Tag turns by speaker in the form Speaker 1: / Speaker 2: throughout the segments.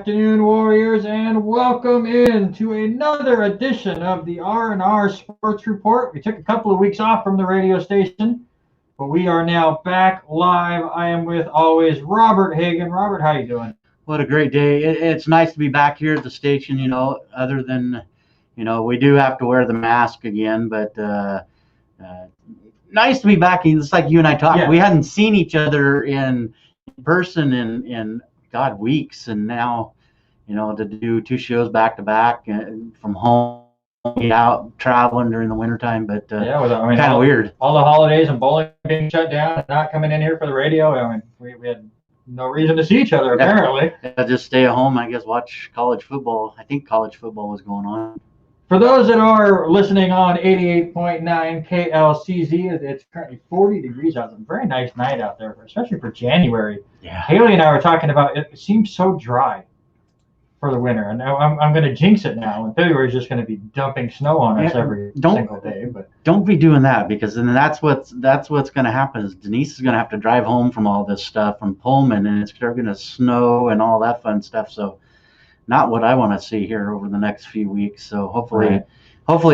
Speaker 1: afternoon, Warriors, and welcome in to another edition of the R&R Sports Report. We took a couple of weeks off from the radio station, but we are now back live. I am with always Robert Hagan. Robert, how you doing?
Speaker 2: What a great day. It's nice to be back here at the station, other than, we do have to wear the mask again, but nice to be back. It's like you and I talked.
Speaker 1: Yeah.
Speaker 2: We hadn't seen each other in person in God, weeks, and now, to do two shows back to back from home, out traveling during the wintertime, but kind of weird.
Speaker 1: All the holidays and bowling being shut down and not coming in here for the radio. I mean, we had no reason to see each other, apparently.
Speaker 2: Just stay at home, I guess, watch college football. I think college football was going on.
Speaker 1: For those that are listening on 88.9 KLCZ, it's currently 40 degrees out. It's a very nice night out there, especially for January.
Speaker 2: Yeah.
Speaker 1: Haley and I were talking about it seems so dry for the winter, and I'm going to jinx it now. And February is just going to be dumping snow on us every single day. But
Speaker 2: don't be doing that, because then that's what's going to happen. Is Denise is going to have to drive home from all this stuff from Pullman, and it's going to snow and all that fun stuff. So, not what I want to see here over the next few weeks. So hopefully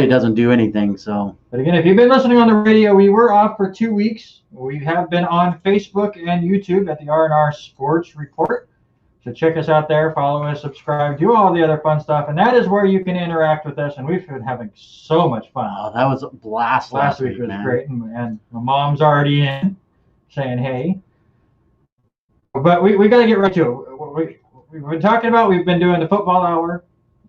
Speaker 2: it doesn't do anything. So,
Speaker 1: but again, if you've been listening on the radio, we were off for 2 weeks. We have been on Facebook and YouTube at the R&R Sports Report. So check us out there, follow us, subscribe, do all the other fun stuff, and that is where you can interact with us. And we've been having so much fun.
Speaker 2: Oh, that was a blast.
Speaker 1: Last week was great, and my mom's already in saying hey. But we got to get right to it. We've been talking about, we've been doing the football hour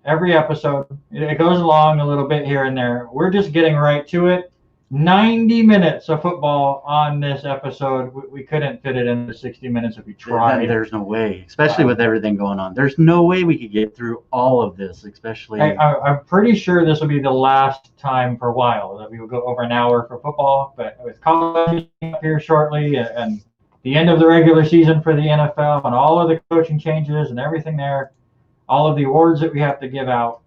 Speaker 1: every episode. It goes along a little bit here and there. We're just getting right to it. 90 minutes of football on this episode. We couldn't fit it into 60 minutes if we tried.
Speaker 2: There's no way, especially with everything going on. There's no way we could get through all of this, especially.
Speaker 1: I'm pretty sure this will be the last time for a while that we will go over an hour for football. But with college up here shortly and the end of the regular season for the NFL and all of the coaching changes and everything there, all of the awards that we have to give out,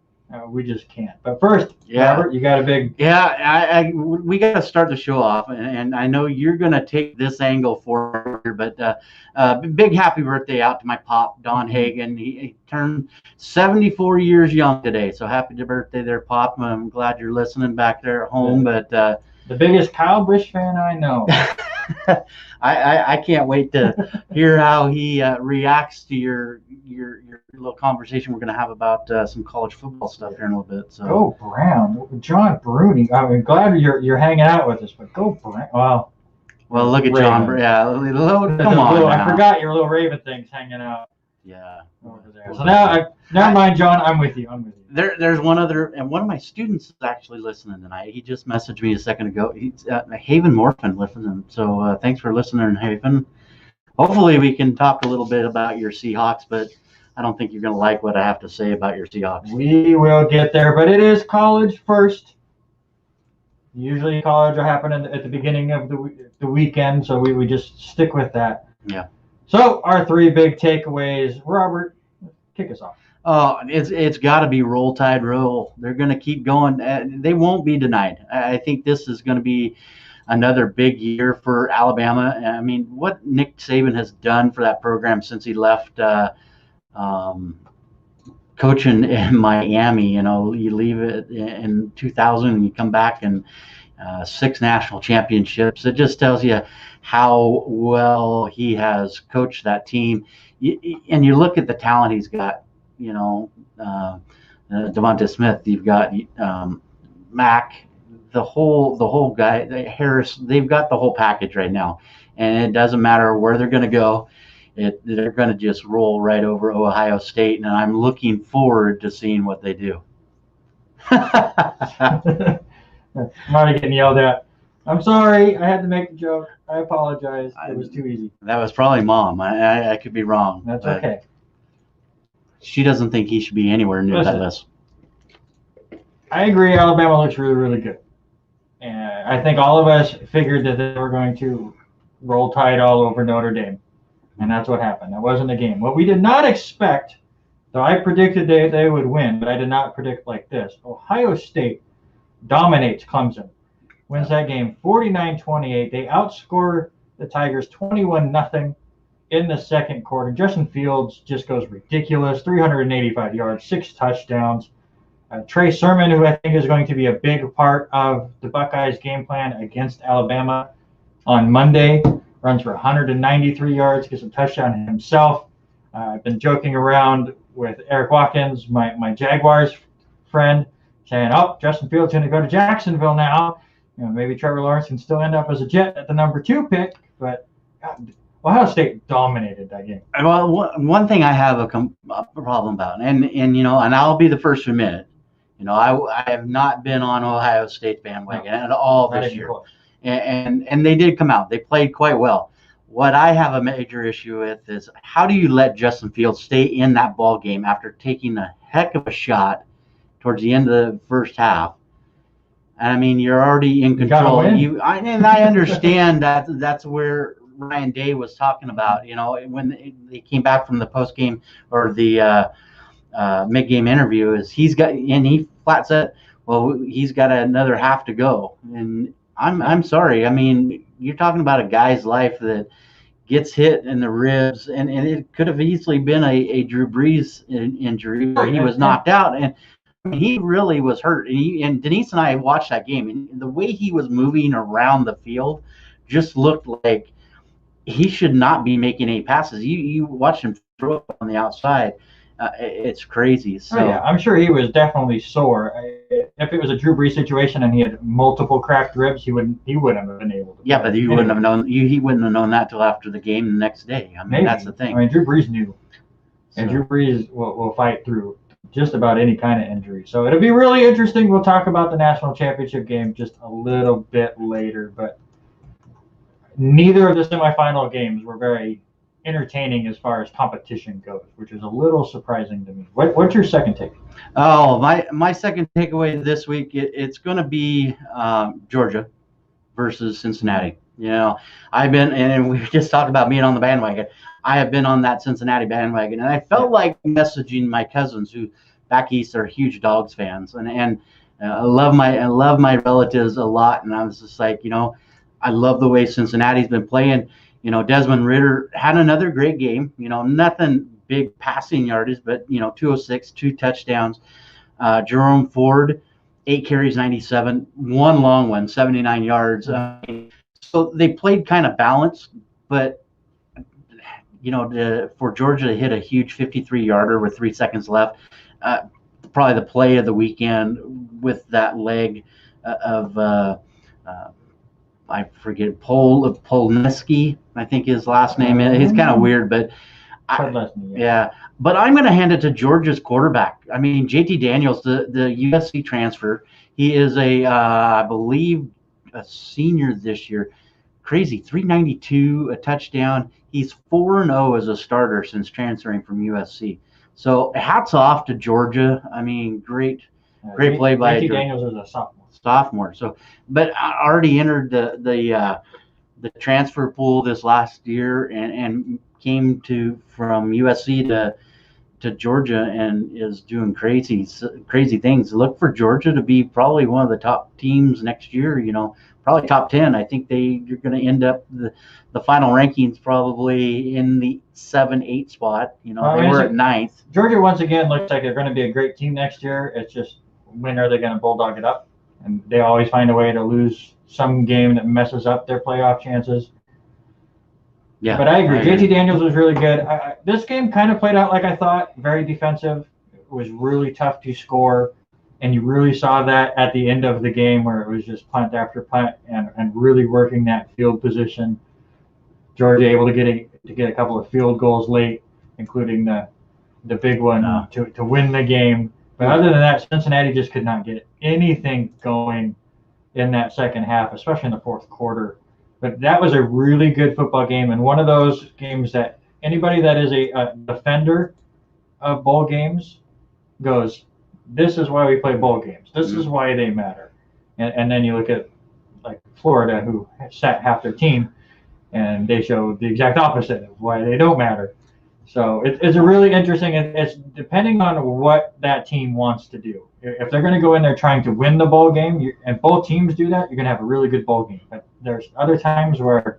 Speaker 1: we just can't. But first, Robert, you got a big...
Speaker 2: Yeah, we got to start the show off, and I know you're going to take this angle forward, but big happy birthday out to my pop, Don Hagan. He turned 74 years young today, so happy birthday there, Pop. I'm glad you're listening back there at home, but...
Speaker 1: the biggest Kyle Busch fan I know.
Speaker 2: I can't wait to hear how he reacts to your little conversation we're going to have about some college football stuff here in a little bit. So
Speaker 1: go Brown, John Bruni. I'm glad you're hanging out with us, but go Brown.
Speaker 2: Well, look at Raven. John. Yeah, come on.
Speaker 1: I forgot your little Raven thing's hanging out.
Speaker 2: Yeah.
Speaker 1: Over there. So now, never mind, John. I'm with you.
Speaker 2: There's one other, and one of my students is actually listening tonight. He just messaged me a second ago. He's Haven Morphin listening. So thanks for listening, Haven. Hopefully we can talk a little bit about your Seahawks, but I don't think you're going to like what I have to say about your Seahawks.
Speaker 1: We will get there, but it is college first. Usually college will happen at the beginning of the weekend, so we just stick with that.
Speaker 2: Yeah.
Speaker 1: So our three big takeaways. Robert, kick us off.
Speaker 2: Oh, it's got to be Roll Tide Roll. They're going to keep going. They won't be denied. I think this is going to be another big year for Alabama. I mean, what Nick Saban has done for that program since he left coaching in Miami. You leave it in 2000 and you come back and 6 national championships. It just tells you how well he has coached that team. And you look at the talent he's got. Devonta Smith. You've got Mac, the whole guy, Harris. They've got the whole package right now, and it doesn't matter where they're going to go. They're going to just roll right over Ohio State, and I'm looking forward to seeing what they do.
Speaker 1: I'm already getting yelled at. I'm sorry. I had to make the joke. I apologize. It was too easy.
Speaker 2: That was probably Mom. I could be wrong.
Speaker 1: That's okay.
Speaker 2: She doesn't think he should be anywhere near that list.
Speaker 1: I agree. Alabama looks really, really good. And I think all of us figured that they were going to roll Tide all over Notre Dame. And that's what happened. That wasn't a game. What we did not expect, though I predicted they would win, but I did not predict like this. Ohio State dominates Clemson. Wins that game 49-28. They outscore the Tigers 21-0. in the second quarter, Justin Fields just goes ridiculous. 385 yards, 6 touchdowns. Trey Sermon, who I think is going to be a big part of the Buckeyes' game plan against Alabama on Monday, runs for 193 yards, gets a touchdown himself. I've been joking around with Eric Watkins, my Jaguars friend, saying, "Oh, Justin Fields going to go to Jacksonville now. Maybe Trevor Lawrence can still end up as a Jet at the number 2 pick." But Ohio State dominated that game.
Speaker 2: Well, one thing I have a problem about, and I'll be the first to admit it. I have not been on Ohio State bandwagon at all this year, and they did come out. They played quite well. What I have a major issue with is how do you let Justin Fields stay in that ball game after taking a heck of a shot towards the end of the first half? And I mean, you're already in control. And I understand that's where Ryan Day was talking about. When they came back from the post game or the mid-game interview, is he flat said, well, he's got another half to go. And I'm sorry. I mean, you're talking about a guy's life that gets hit in the ribs, and it could have easily been a Drew Brees injury where he was knocked out, and I mean, he really was hurt. And Denise and I watched that game, and the way he was moving around the field just looked like he should not be making any passes. You watch him throw up on the outside. It's crazy. So
Speaker 1: yeah, I'm sure he was definitely sore. If it was a Drew Brees situation and he had multiple cracked ribs, he wouldn't have been able to.
Speaker 2: Yeah, but you wouldn't have known. He wouldn't have known that till after the game the next day. I mean,
Speaker 1: maybe.
Speaker 2: That's the thing.
Speaker 1: I mean, Drew Brees knew, and Drew Brees will fight through just about any kind of injury. So it'll be really interesting. We'll talk about the national championship game just a little bit later, but neither of the semifinal games were very entertaining as far as competition goes, which is a little surprising to me. What's your second take?
Speaker 2: Oh, my second takeaway this week, it's going to be Georgia versus Cincinnati. I've been, and we just talked about being on the bandwagon. I have been on that Cincinnati bandwagon, and I felt like messaging my cousins who back east are huge Dogs fans, and I love my relatives a lot, and I was just like, I love the way Cincinnati's been playing. Desmond Ridder had another great game. Nothing big passing yardage, but 206, 2 touchdowns. Jerome Ford, 8 carries, 97, one long one, 79 yards. So they played kind of balanced, but for Georgia to hit a huge 53-yarder with 3 seconds left, probably the play of the weekend with that leg of I forget, Polneski, I think his last name is. He's kind of weird, but yeah. But I'm going to hand it to Georgia's quarterback. I mean, JT Daniels, the USC transfer. He is I believe, a senior this year. Crazy, 392, a touchdown. He's 4-0 as a starter since transferring from USC. So hats off to Georgia. I mean, great play by
Speaker 1: JT Daniels is a
Speaker 2: sophomore. So, but I already entered the transfer pool this last year and came from USC to Georgia and is doing crazy things. Look for Georgia to be probably one of the top teams next year. Probably top 10. I think you're going to end up the final rankings probably in the 7-8 spot. They were at 9th.
Speaker 1: Georgia once again looks like they're going to be a great team next year. It's just when are they going to bulldog it up? And they always find a way to lose some game that messes up their playoff chances.
Speaker 2: Yeah,
Speaker 1: but I agree. JT Daniels was really good. This game kind of played out like I thought. Very defensive. It was really tough to score. And you really saw that at the end of the game where it was just punt after punt and really working that field position. Georgia able to get a couple of field goals late, including the big one to win the game. But other than that, Cincinnati just could not get anything going in that second half, especially in the fourth quarter. But that was a really good football game, and one of those games that anybody that is a defender of bowl games goes, this is why we play bowl games. This is why they matter. And then you look at like Florida, who sat half their team, and they show the exact opposite of why they don't matter. So it's a really interesting. It's depending on what that team wants to do. If they're going to go in there trying to win the bowl game, and both teams do that, you're going to have a really good bowl game. But there's other times where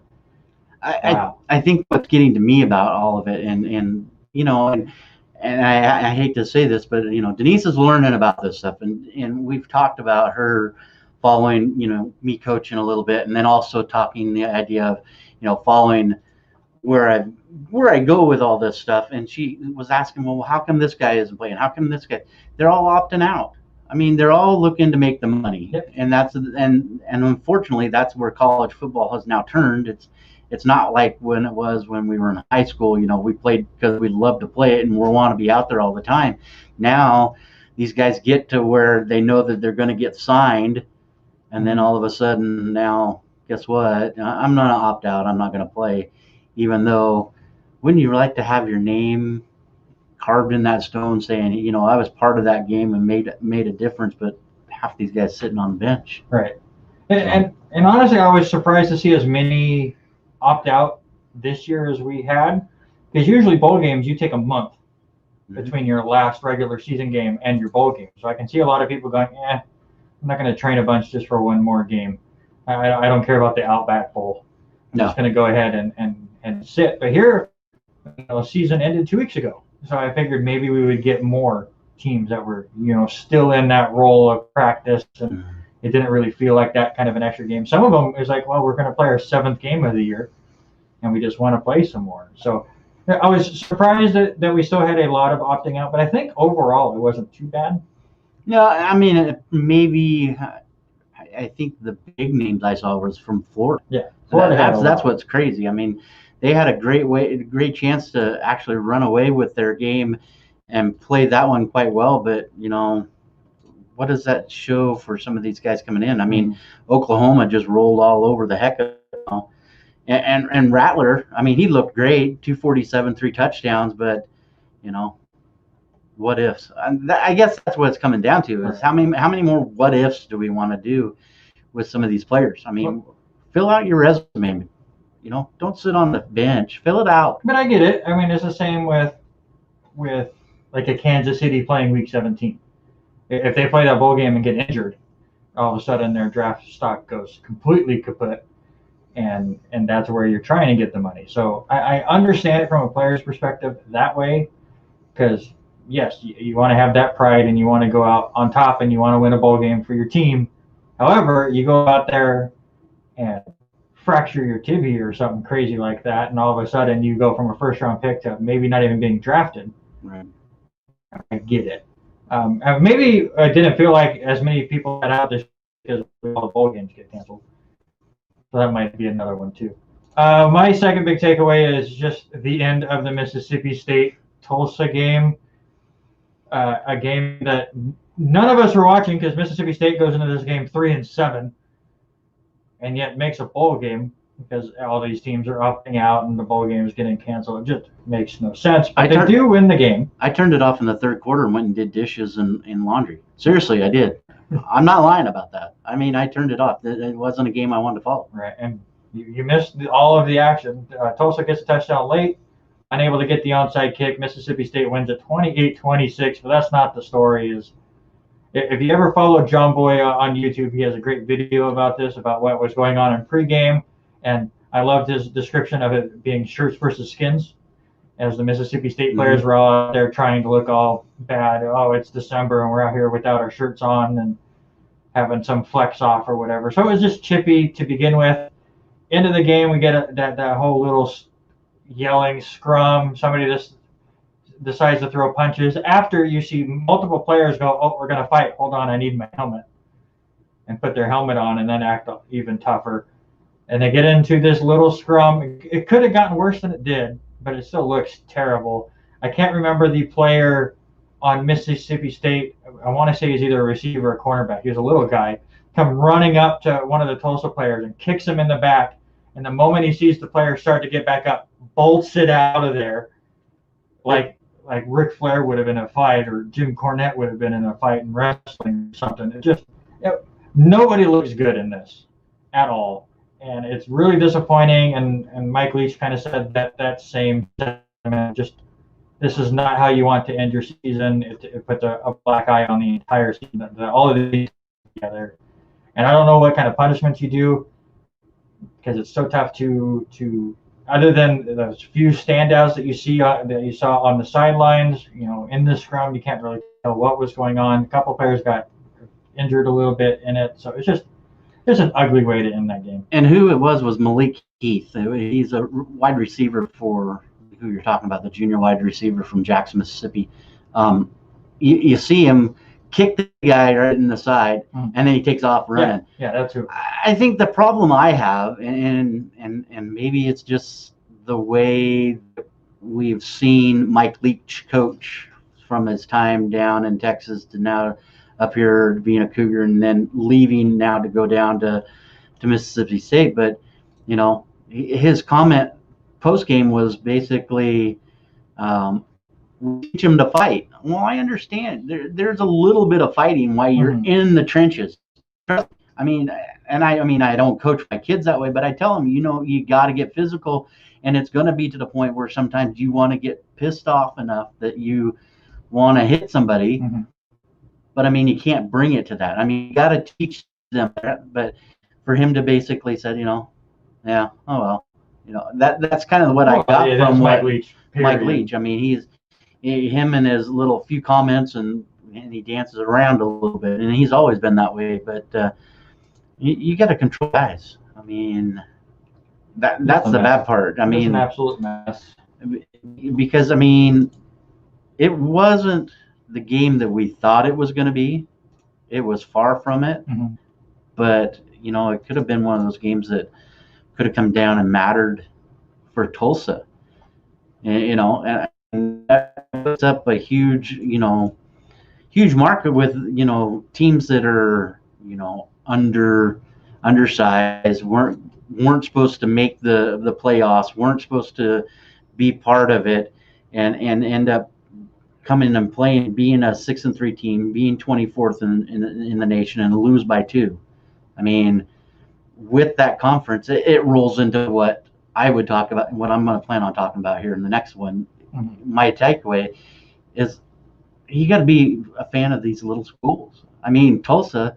Speaker 1: Wow.
Speaker 2: I think what's getting to me about all of it, and you know, and I hate to say this, but you know, Denise is learning about this stuff, and we've talked about her following, you know, me coaching a little bit, and then also talking the idea of, you know, following where I go with all this stuff. And she was asking, well, how come this guy isn't playing? How come this guy? They're all opting out. I mean, they're all looking to make the money,
Speaker 1: Yep.
Speaker 2: and and unfortunately, that's where college football has now turned. It's not like when it was when we were in high school. You know, we played because we loved to play it and we want to be out there all the time. Now, these guys get to where they know that they're going to get signed, and then all of a sudden, now, guess what? I'm going to opt out. I'm not going to play, even though, wouldn't you like to have your name carved in that stone saying, you know, I was part of that game and made a difference, but half these guys sitting on the bench.
Speaker 1: Right. And honestly, I was surprised to see as many opt out this year as we had, because usually bowl games you take a month between your last regular season game and your bowl game. So I can see a lot of people going, I'm not going to train a bunch just for one more game. I don't care about the Outback Bowl. I'm just going to go ahead and sit. But here, you know, season ended 2 weeks ago. So I figured maybe we would get more teams that were, you know, still in that role of practice, and it didn't really feel like that kind of an extra game. Some of them is like, well, we're going to play our 7th game of the year, and we just want to play some more. So I was surprised that we still had a lot of opting out, but I think overall it wasn't too bad.
Speaker 2: No, I mean, maybe I think the big names I saw was from Florida.
Speaker 1: Yeah,
Speaker 2: Florida. That's what's crazy. I mean, they had a great chance to actually run away with their game and play that one quite well. But you know, what does that show for some of these guys coming in? I mean, Oklahoma just rolled all over the heck of it. You know? And Rattler, I mean, he looked great, 247, 3 touchdowns, but you know, what ifs? I guess that's what it's coming down to is how many more what ifs do we want to do with some of these players? I mean, fill out your resume. You know, don't sit on the bench. Fill it out.
Speaker 1: But I get it. I mean, it's the same with like a Kansas City playing Week 17. If they play that bowl game and get injured, all of a sudden their draft stock goes completely kaput, and that's where you're trying to get the money. So I understand it from a player's perspective that way, because yes, you want to have that pride and you want to go out on top and you want to win a bowl game for your team. However, you go out there and fracture your tibia or something crazy like that, and all of a sudden you go from a first-round pick to maybe not even being drafted.
Speaker 2: Right.
Speaker 1: I get it. Maybe it didn't feel like as many people got out this because all the bowl games get canceled. So that might be another one too. My second big takeaway is just the end of the Mississippi State Tulsa game. A game that none of us were watching because Mississippi State goes into this game 3-7. And yet makes a bowl game because all these teams are opting out and the bowl game is getting canceled. It just makes no sense. But they do win the game.
Speaker 2: I turned it off in the third quarter and went and did dishes and laundry. Seriously, I did. I'm not lying about that. I mean, I turned it off. It wasn't a game I wanted to follow.
Speaker 1: Right, and you missed all of the action. Tulsa gets a touchdown late, unable to get the onside kick. Mississippi State wins at 28-26, but that's not the story. If you ever follow John Boy on YouTube, he has a great video about this, about what was going on in pregame. And I loved his description of it being shirts versus skins, as the Mississippi State players were all out there trying to look all bad. Oh, it's December and we're out here without our shirts on and having some flex off or whatever. So it was just chippy to begin with. Into the game, we get that whole little yelling scrum. Somebody just decides to throw punches after you see multiple players go, oh, we're going to fight. Hold on, I need my helmet. And put their helmet on and then act even tougher. And they get into this little scrum. It could have gotten worse than it did, but it still looks terrible. I can't remember the player on Mississippi State. I want to say he's either a receiver or a cornerback. He was a little guy. Come running up to one of the Tulsa players and kicks him in the back. And the moment he sees the player start to get back up, bolts it out of there like Ric Flair would have been in a fight, or Jim Cornette would have been in a fight in wrestling or something. Nobody looks good in this at all. And it's really disappointing. And Mike Leach kind of said that same sentiment. Just, this is not how you want to end your season. It puts a black eye on the entire season. All of these together. And I don't know what kind of punishments you do, because it's so tough to other than those few standouts that you saw on the sidelines, in the scrum, you can't really tell what was going on. A couple players got injured a little bit in it, so it's an ugly way to end that game.
Speaker 2: And who it was Malik Heath. He's a wide receiver for who you're talking about, the junior wide receiver from Jackson, Mississippi. You see him kick the guy right in the side, and then he takes off running.
Speaker 1: Yeah, that's who.
Speaker 2: I think the problem I have, and maybe it's just the way we've seen Mike Leach coach from his time down in Texas to now up here being a Cougar, and then leaving now to go down to Mississippi State. But his comment post game was basically, teach him to fight. Well, I understand. There's a little bit of fighting while you're in the trenches. I mean, I don't coach my kids that way, but I tell them, you got to get physical, and it's going to be to the point where sometimes you want to get pissed off enough that you want to hit somebody. But I mean, you can't bring it to that. I mean, you got to teach them that. But for him to basically said, yeah, oh well, that's kind of what I got from
Speaker 1: Mike Leach.
Speaker 2: Mike Leach. I mean, him and his little few comments, and he dances around a little bit, and he's always been that way. But you got to control guys. I mean, that's the bad part. I mean,
Speaker 1: it's an absolute mess.
Speaker 2: Because I mean, it wasn't the game that we thought it was going to be. It was far from it. But it could have been one of those games that could have come down and mattered for Tulsa. And that puts up a huge market with teams that are undersized, weren't supposed to make the playoffs, weren't supposed to be part of it, and end up coming and playing, being a 6-3 team, being 24th in the nation, and lose by 2. I mean, with that conference, it rolls into what I would talk about, what I'm going to plan on talking about here in the next one. My takeaway is you got to be a fan of these little schools. I mean, Tulsa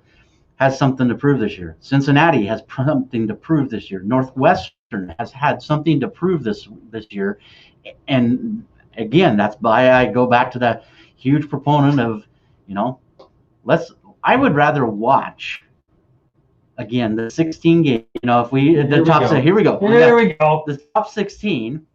Speaker 2: has something to prove this year. Cincinnati has something to prove this year. Northwestern has had something to prove this year. And again, that's why I go back to that huge proponent of, I would rather watch again the 16 game. If we here we go. Here we go. The top 16,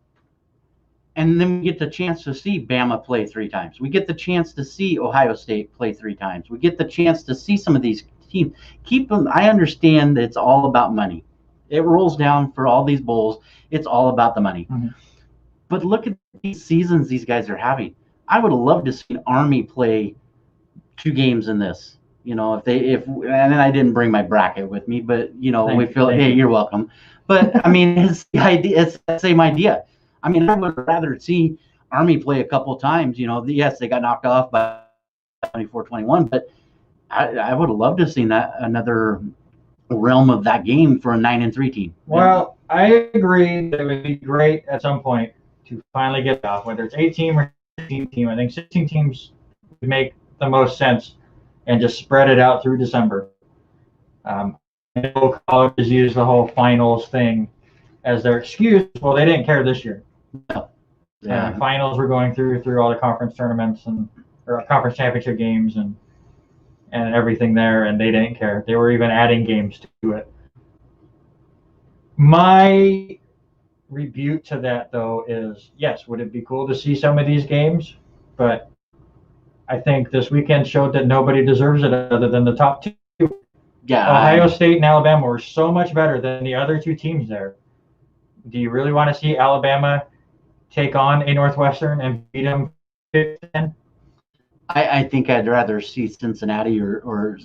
Speaker 2: and then we get the chance to see Bama play 3 times. We get the chance to see Ohio State play 3 times. We get the chance to see some of these teams. Keep them. I understand that it's all about money. It rolls down for all these bowls. It's all about the money. But look at these seasons these guys are having. I would love to see Army play 2 games in this. And then I didn't bring my bracket with me, but hey, you're welcome. But I mean, it's the same idea. I mean, I would rather see Army play a couple times. Yes, they got knocked off by 24-21, but I would have loved to have seen that another realm of that game for a 9-3 team.
Speaker 1: Well, I agree that it would be great at some point to finally get off, whether it's 18 or 16 team. I think 16 teams would make the most sense, and just spread it out through December. Colleges use the whole finals thing as their excuse. Well, they didn't care this year.
Speaker 2: No. Yeah.
Speaker 1: Finals were going through all the conference tournaments or conference championship games and everything there, and they didn't care. They were even adding games to it. My rebuke to that, though, is yes, would it be cool to see some of these games? But I think this weekend showed that nobody deserves it other than the top 2.
Speaker 2: Yeah,
Speaker 1: Ohio State and Alabama were so much better than the other 2 teams there. Do you really want to see Alabama take on a Northwestern and beat them 15?
Speaker 2: I think I'd rather see Cincinnati or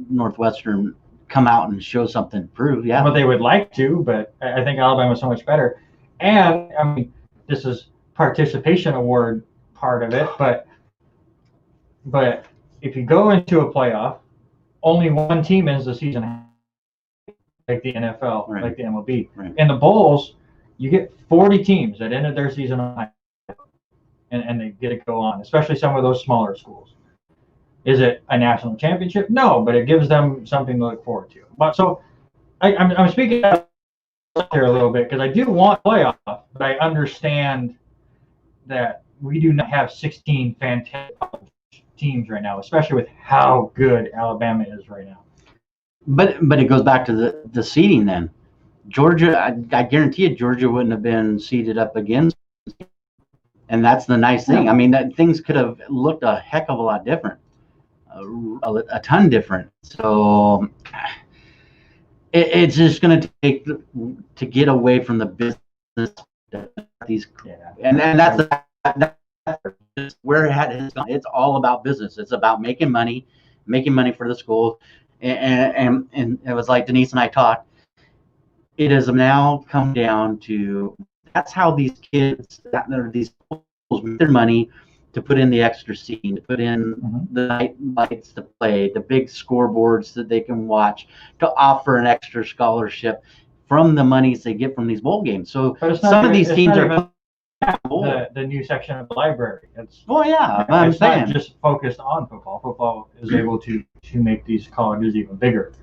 Speaker 2: Northwestern come out and show something to prove. Yeah,
Speaker 1: well, they would like to, but I think Alabama is so much better. And I mean, this is participation award part of it, but if you go into a playoff, only one team ends the season, like the NFL,
Speaker 2: right,
Speaker 1: like the MLB.
Speaker 2: Right.
Speaker 1: In the bowls, you get 40 teams that ended their season on high, and they get to go on, especially some of those smaller schools. Is it a national championship? No, but it gives them something to look forward to. But so I'm speaking of here a little bit because I do want playoff, but I understand that we do not have 16 fantastic teams right now, especially with how good Alabama is right now.
Speaker 2: But it goes back to the seeding then. Georgia, I guarantee you, Georgia wouldn't have been seeded up against. And that's the nice thing. I mean, that things could have looked a heck of a lot different, a ton different. So it's just going to take to get away from the business. And that's where it has gone. It's all about business. It's about making money for the school. And it was like Denise and I talked. It has now come down to that's how these kids, these schools make their money to put in the extra scene, to put in the night lights to play, the big scoreboards that they can watch, to offer an extra scholarship from the monies they get from these bowl games. So some of these teams are
Speaker 1: the new section of the library. It's
Speaker 2: I'm saying
Speaker 1: not just focused on football. Football is able to make these colleges even bigger.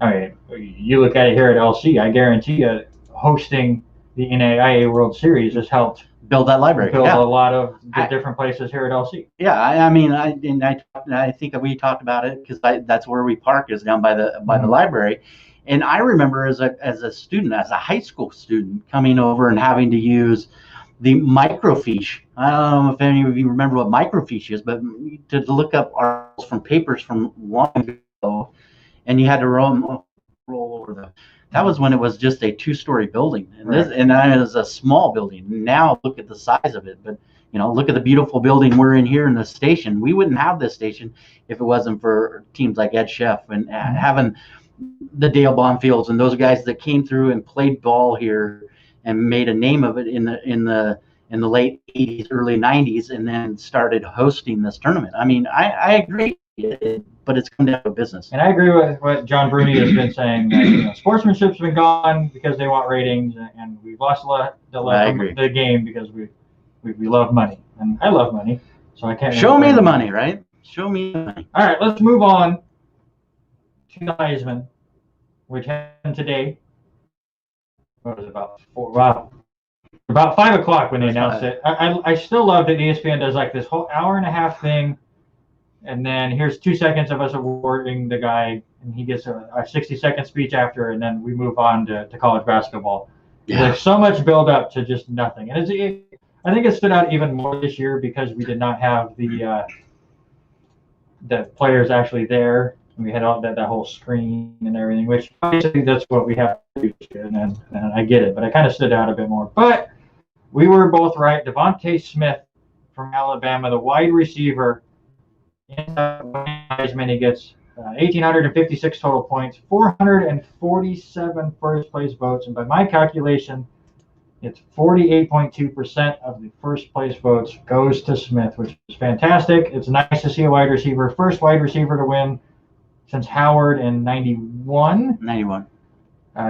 Speaker 1: I mean, you look at it here at LC. I guarantee you, hosting the NAIA World Series has helped
Speaker 2: build that library.
Speaker 1: Build a lot of the different places here at LC.
Speaker 2: Yeah, I mean, I think we talked about it because that's where we park is down by the library. And I remember as a student, as a high school student, coming over and having to use the microfiche. I don't know if any of you remember what microfiche is, but to look up articles from papers from long ago, and you had to roll over that was when it was just a 2-story building, and that is a small building. Now look at the size of it, but look at the beautiful building we're in here in the station. We wouldn't have this station if it wasn't for teams like Ed Sheff and having the Dale Bonfields and those guys that came through and played ball here and made a name of it in the late 80s, early 90s, and then started hosting this tournament. I mean, I agree, but it's come down to business.
Speaker 1: And I agree with what John Bruni has been saying. That, sportsmanship's been gone because they want ratings, and we've lost the love of the game because we love money, and I love money, so I can't.
Speaker 2: Show me the money, right? Show me the money.
Speaker 1: All right, let's move on to the Heisman, which happened today. What was it, about 4? Wow. About 5 o'clock when they announced it. I still love that ESPN does like this whole hour-and-a-half thing, and then here's 2 seconds of us awarding the guy, and he gets a 60-second speech after, and then we move on to college basketball. Yeah. There's so much build-up to just nothing. And I think it stood out even more this year because we did not have the players actually there. We had all that whole screen and everything, which basically that's what we have to do, and I get it, but I kind of stood out a bit more. But we were both right. Devontae Smith from Alabama, the wide receiver, in Heisman, he gets 1,856 total points, 447 first-place votes, and by my calculation, it's 48.2% of the first-place votes goes to Smith, which is fantastic. It's nice to see a wide receiver, first wide receiver to win since Howard in 91.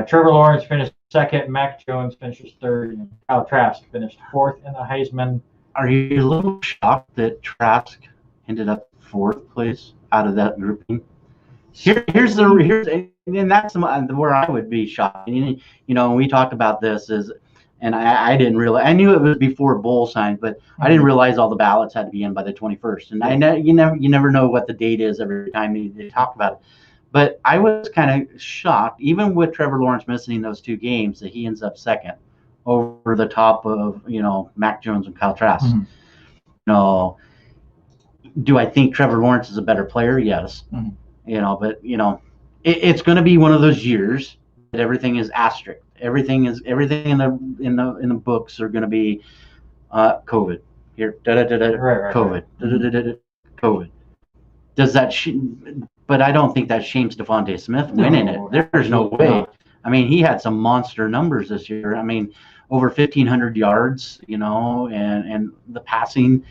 Speaker 1: Trevor Lawrence finished second. Mac Jones finished third. And Kyle Trask finished fourth in the Heisman.
Speaker 2: Are you a little shocked that Trask ended up fourth place out of that grouping? Here's and that's where I would be shocked. When we talked about this and I didn't realize. I knew it was before bowl signs, but I didn't realize all the ballots had to be in by the 21st. And you never know what the date is every time they talk about it. But I was kind of shocked, even with Trevor Lawrence missing those 2 games, that he ends up second over the top of Mac Jones and Kyle Trask. Mm-hmm. Do I think Trevor Lawrence is a better player? Yes. Mm-hmm. But it's going to be one of those years that everything is asterisk. Everything in the books are going to be COVID here, COVID, COVID. Does that? But I don't think that shames Devontae Smith winning it. There's no way. I mean, he had some monster numbers this year. I mean, over 1,500 yards, and the passing.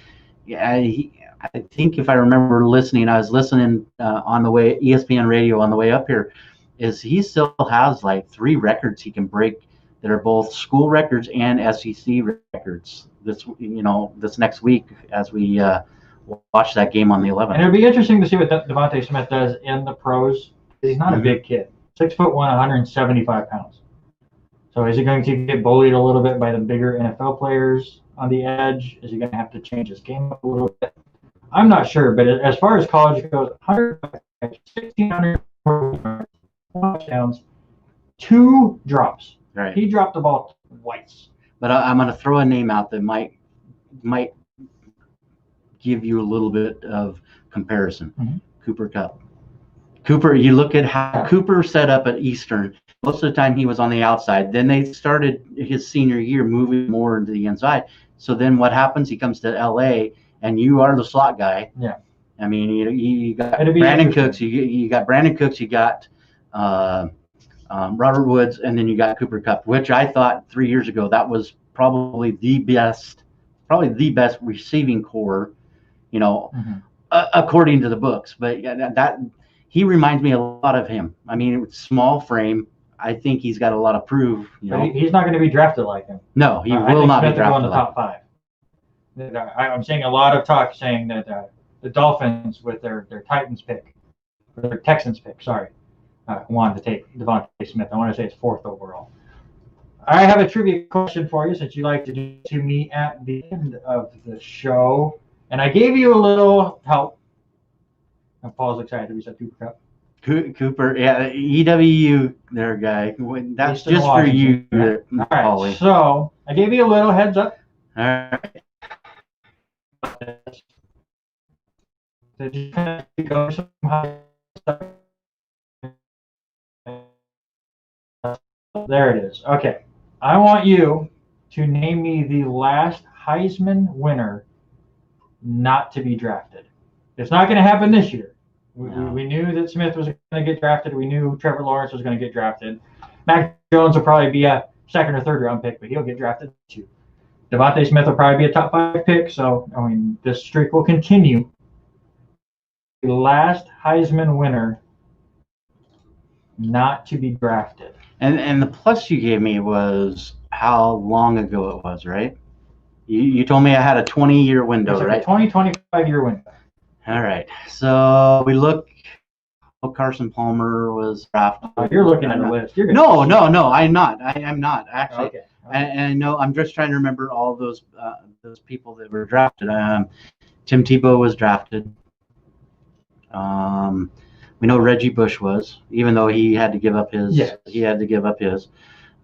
Speaker 2: Yeah, I think if I remember listening, I was listening on the way ESPN radio on the way up here. Is he still has like 3 records he can break that are both school records and SEC records this next week as we watch that game on the 11th.
Speaker 1: And it'll be interesting to see what Devontae Smith does in the pros. He's not a big kid, 6'1", 175 pounds. So is he going to get bullied a little bit by the bigger NFL players on the edge? Is he going to have to change his game up a little bit? I'm not sure, but as far as college goes, 1,600 touchdowns, 2 drops.
Speaker 2: Right.
Speaker 1: He dropped the ball twice.
Speaker 2: But I'm going to throw a name out that might give you a little bit of comparison.
Speaker 1: Mm-hmm.
Speaker 2: Cooper Kupp. Cooper, you look at how Cooper set up at Eastern. Most of the time he was on the outside. Then they started his senior year moving more into the inside. So then what happens? He comes to LA, and you are the slot guy.
Speaker 1: Yeah.
Speaker 2: I mean, you got Brandon Cooks. You got Brandon Cooks. You got Robert Woods, and then you got Cooper Kupp, which I thought 3 years ago that was probably the best receiving core, according to the books. But that he reminds me a lot of him. I mean, small frame. I think he's got a lot of proof.
Speaker 1: He's not going to be drafted like him.
Speaker 2: No, he will not be drafted
Speaker 1: in the top 5. I'm seeing a lot of talk saying that the Dolphins, with their Titans pick, or their Texans pick, wanted to take Devontae Smith. I want to say it's 4th overall. I have a trivia question for you, since you like to do to me at the end of the show. And I gave you a little help. And Paul's excited. We said Cooper Kupp.
Speaker 2: Cooper, yeah, EWU there, guy. That's just for you,
Speaker 1: All right, so I gave you a little heads up.
Speaker 2: All right.
Speaker 1: Did you kind of go somehow? There it is. Okay. I want you to name me the last Heisman winner not to be drafted. It's not going to happen this year. We knew that Smith was going to get drafted. We knew Trevor Lawrence was going to get drafted. Mac Jones will probably be a 2nd or 3rd round pick, but he'll get drafted too. Devontae Smith will probably be a top 5 pick. So, I mean, this streak will continue. The last Heisman winner not to be drafted.
Speaker 2: And the plus you gave me was how long ago it was, right? You told me I had a 20-year window, right?
Speaker 1: A 25-year window.
Speaker 2: All right. So we look. Carson Palmer was drafted.
Speaker 1: You're looking at the list.
Speaker 2: No. I'm not. I'm not actually.
Speaker 1: Okay.
Speaker 2: And I know I'm just trying to remember all those people that were drafted. Tim Tebow was drafted. We know Reggie Bush was, even though he had to give up his.
Speaker 1: Yes.
Speaker 2: He had to give up his.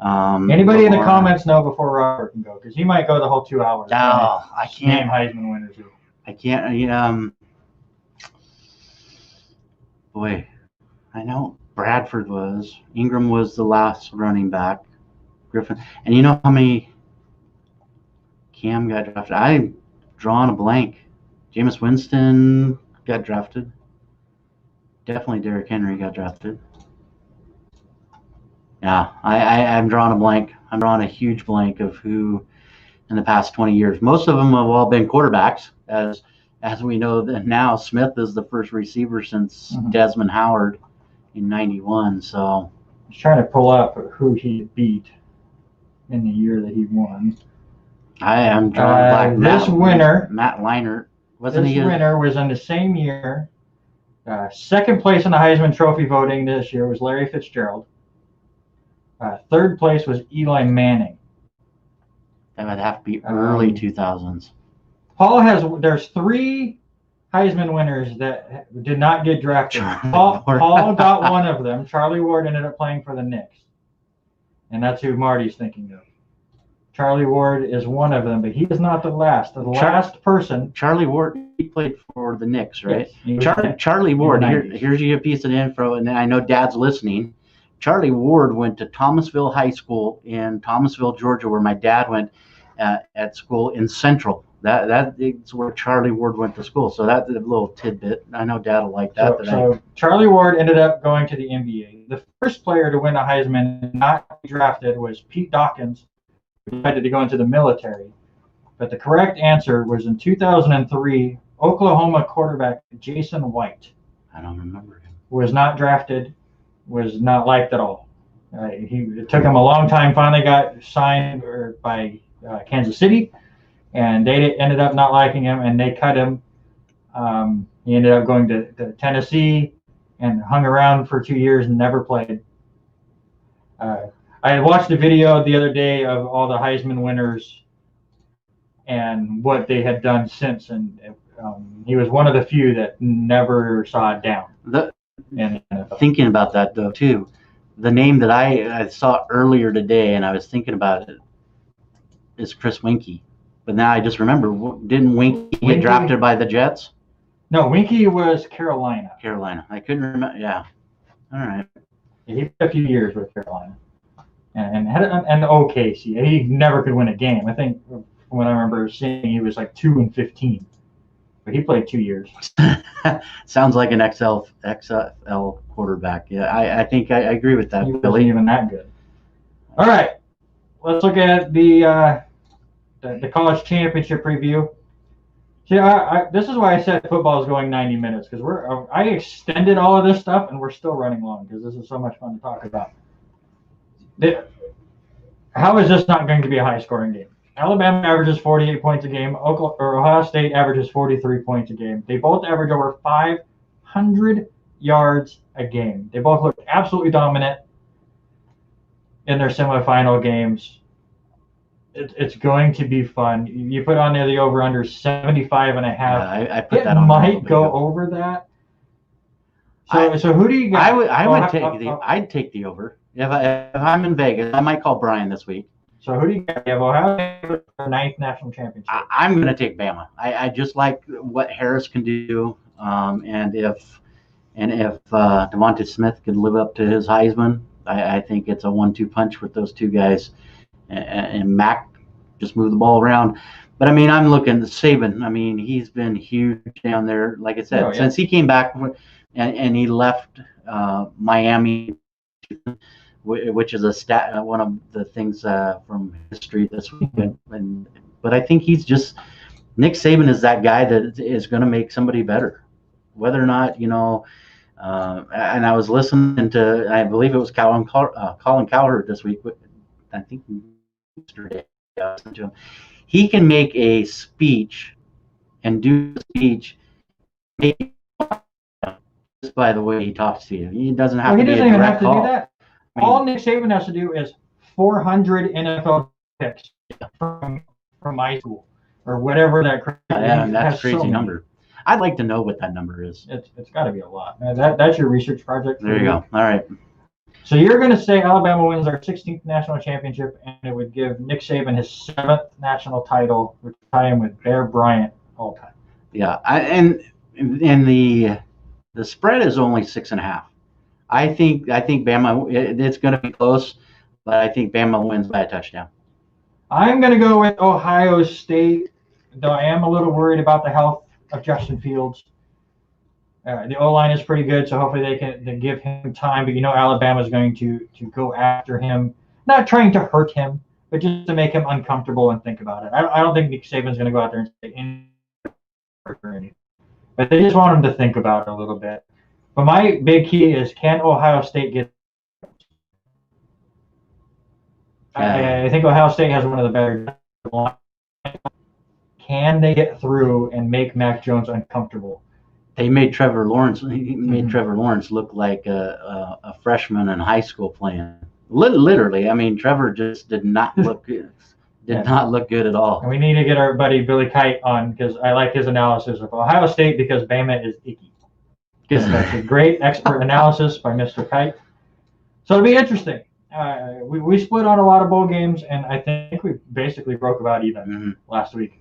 Speaker 1: Anybody in the comments know before Robert can go, because he might go the whole 2 hours.
Speaker 2: No, I can't.
Speaker 1: Name Heisman winners.
Speaker 2: I can't. Boy, I know Bradford was. Ingram was the last running back. Griffin, and you know how many Cam got drafted? I'm drawing a blank. Jameis Winston got drafted. Definitely Derrick Henry got drafted. Yeah, I'm drawing a blank. I'm drawing a huge blank of who in the past 20 years. Most of them have all been quarterbacks, as we know that now. Smith is the first receiver since Desmond Howard in '91. So
Speaker 1: I was trying to pull up who he beat in the year that he won.
Speaker 2: I am drawing
Speaker 1: Matt
Speaker 2: Leinart. This
Speaker 1: winner was in the same year. 2nd place in the Heisman Trophy voting this year was Larry Fitzgerald. 3rd place was Eli Manning.
Speaker 2: That would have to be early 2000s.
Speaker 1: There's 3 Heisman winners that did not get drafted. Paul got one of them. Charlie Ward ended up playing for the Knicks. And that's who Marty's thinking of. Charlie Ward is one of them, but he is not the last. The last person.
Speaker 2: Charlie Ward, he played for the Knicks, right?
Speaker 1: Yes,
Speaker 2: Charlie Ward, here's your piece of info, and I know Dad's listening. Charlie Ward went to Thomasville High School in Thomasville, Georgia, where my dad went at school in Central. That is where Charlie Ward went to school. So that's a little tidbit. I know Dad will like that.
Speaker 1: So Charlie Ward ended up going to the NBA. The first player to win a Heisman not drafted was Pete Dawkins, who decided to go into the military. But the correct answer was in 2003, Oklahoma quarterback Jason White.
Speaker 2: I don't remember him.
Speaker 1: Was not drafted, was not liked at all. It took him a long time, finally got signed by Kansas City. And they ended up not liking him, and they cut him. He ended up going to Tennessee and hung around for 2 years and never played. I had watched a video the other day of all the Heisman winners and what they had done since, and he was one of the few that never saw it down.
Speaker 2: Thinking about that though too, the name that I saw earlier today, and I was thinking about it, is Chris Winkie. But now I just remember, didn't Winkie get drafted by the Jets?
Speaker 1: No, Winkie was Carolina.
Speaker 2: Carolina. I couldn't remember. Yeah. All right.
Speaker 1: He played a few years with Carolina, and had an OKC. He never could win a game. I think when I remember seeing, he was like 2-15, but he played 2 years.
Speaker 2: Sounds like an XFL quarterback. Yeah, I think I agree with that.
Speaker 1: He wasn't even that good. All right, let's look at the college championship preview. See, this is why I said football is going 90 minutes, because I extended all of this stuff and we're still running long because this is so much fun to talk about. How is this not going to be a high-scoring game? Alabama averages 48 points a game. Ohio State averages 43 points a game. They both average over 500 yards a game. They both look absolutely dominant in their semifinal games. It's going to be fun. You put on there the over/under 75.5.
Speaker 2: Yeah, I put that on.
Speaker 1: It might go over that. So who do you got?
Speaker 2: I'd take the over. If I'm in Vegas, I might call Brian this week.
Speaker 1: So who do you got? You have Ohio State for 9th national championship.
Speaker 2: I'm going to take Bama. I just like what Harris can do, and if Devontae Smith can live up to his Heisman, I think it's a 1-2 punch with those two guys. And Mac just move the ball around. But I mean, I'm looking at Saban. I mean, he's been huge down there. Like I said, since he came back and he left Miami, which is one of the things from history this weekend. But I think Nick Saban is that guy that is going to make somebody better, whether or not and I was listening to, I believe it was Colin Cowherd this week. I think yesterday I listened to him. He can make a speech and do a speech just by the way he talks to you. He doesn't have to be a direct call.
Speaker 1: Do that. All Nick Saban has to do is 400 NFL picks from my school or whatever that crazy.
Speaker 2: Yeah, that's a crazy number. I'd like to know what that number is.
Speaker 1: It's got to be a lot. That's your research project.
Speaker 2: There you go. All right.
Speaker 1: So you're going to say Alabama wins our 16th national championship, and it would give Nick Saban his 7th national title, which would tie him with Bear Bryant all time.
Speaker 2: Yeah, and the spread is only 6.5. I think Bama. It's going to be close, but I think Bama wins by a touchdown.
Speaker 1: I'm going to go with Ohio State, though I am a little worried about the health of Justin Fields. The O-line is pretty good, so hopefully they can give him time. But Alabama is going to go after him, not trying to hurt him, but just to make him uncomfortable and think about it. I don't think Nick Saban's going to go out there and say anything, but they just want him to think about it a little bit. But my big key is, can Ohio State get? I think Ohio State has one of the better. Can they get through and make Mac Jones uncomfortable?
Speaker 2: They made Trevor Lawrence. He made Trevor Lawrence look like a freshman in high school playing. Literally, I mean, Trevor just did not look good. Not look good at all.
Speaker 1: And we need to get our buddy Billy Kite on, because I like his analysis of Ohio State, because Bama is icky. That's a great expert analysis by Mr. Kite. So it'll be interesting. We split on a lot of bowl games, and I think we basically broke about even last week.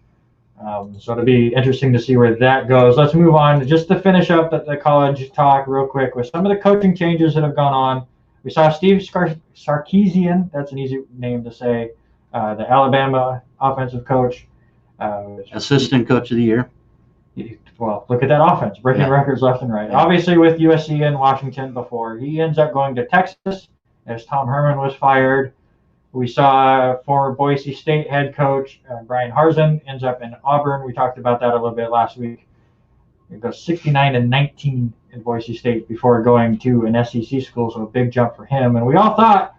Speaker 1: So it'll be interesting to see where that goes. Let's move on just to finish up the college talk real quick with some of the coaching changes that have gone on. We saw Steve Sarkisian, that's an easy name to say, the Alabama offensive coach.
Speaker 2: Assistant coach of the year.
Speaker 1: Well, look at that offense, breaking records left and right. Obviously with USC and Washington before. He ends up going to Texas as Tom Herman was fired. We saw former Boise State head coach Brian Harsin ends up in Auburn. We talked about that a little bit last week. It goes 69-19 in Boise State before going to an SEC school, so a big jump for him. And we all thought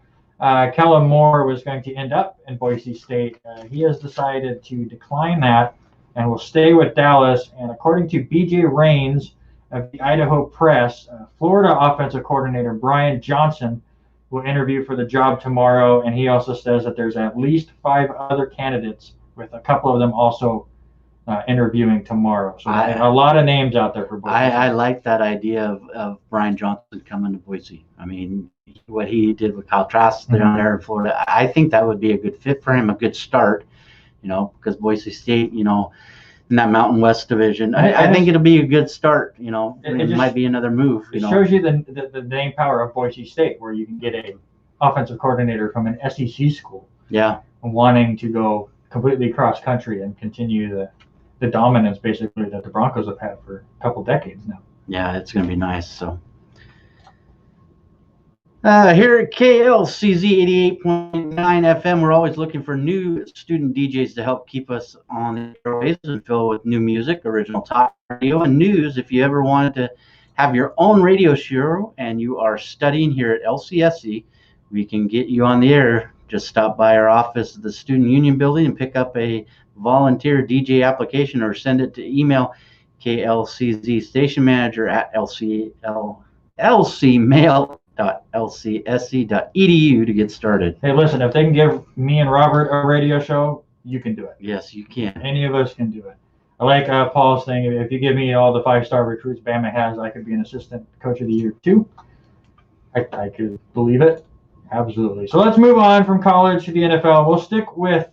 Speaker 1: Kellen Moore was going to end up in Boise State. He has decided to decline that and will stay with Dallas. And according to BJ Rains of the Idaho Press, Florida offensive coordinator Brian Johnson will interview for the job tomorrow, and he also says that there's at least 5 other candidates, with a couple of them also interviewing tomorrow. So a lot of names out there for Boise.
Speaker 2: I like that idea of Brian Johnson coming to Boise. I mean, what he did with Kyle Trask down there in Florida, I think that would be a good fit for him, a good start, because Boise State, in that Mountain West division, I think it'll be a good start. It might be another move.
Speaker 1: It shows you the name power of Boise State, where you can get a offensive coordinator from an SEC school.
Speaker 2: Yeah.
Speaker 1: Wanting to go completely cross country and continue the dominance basically that the Broncos have had for a couple decades now.
Speaker 2: Yeah, it's going to be nice. So here at KLCZ 88.9 FM, we're always looking for new student DJs to help keep us on the airways and fill with new music, original talk radio, and news. If you ever wanted to have your own radio show and you are studying here at LCSC, we can get you on the air. Just stop by our office at the Student Union Building and pick up a volunteer DJ application, or send it to email KLCZ station manager at lcmail.lcsc.edu to get started.
Speaker 1: Hey, listen, if they can give me and Robert a radio show, you can do it.
Speaker 2: Yes, you can.
Speaker 1: Any of us can do it. I like Paul's thing. If you give me all the 5-star recruits Bama has, I could be an assistant coach of the year too. I could believe it. Absolutely. So let's move on from college to the NFL. We'll stick with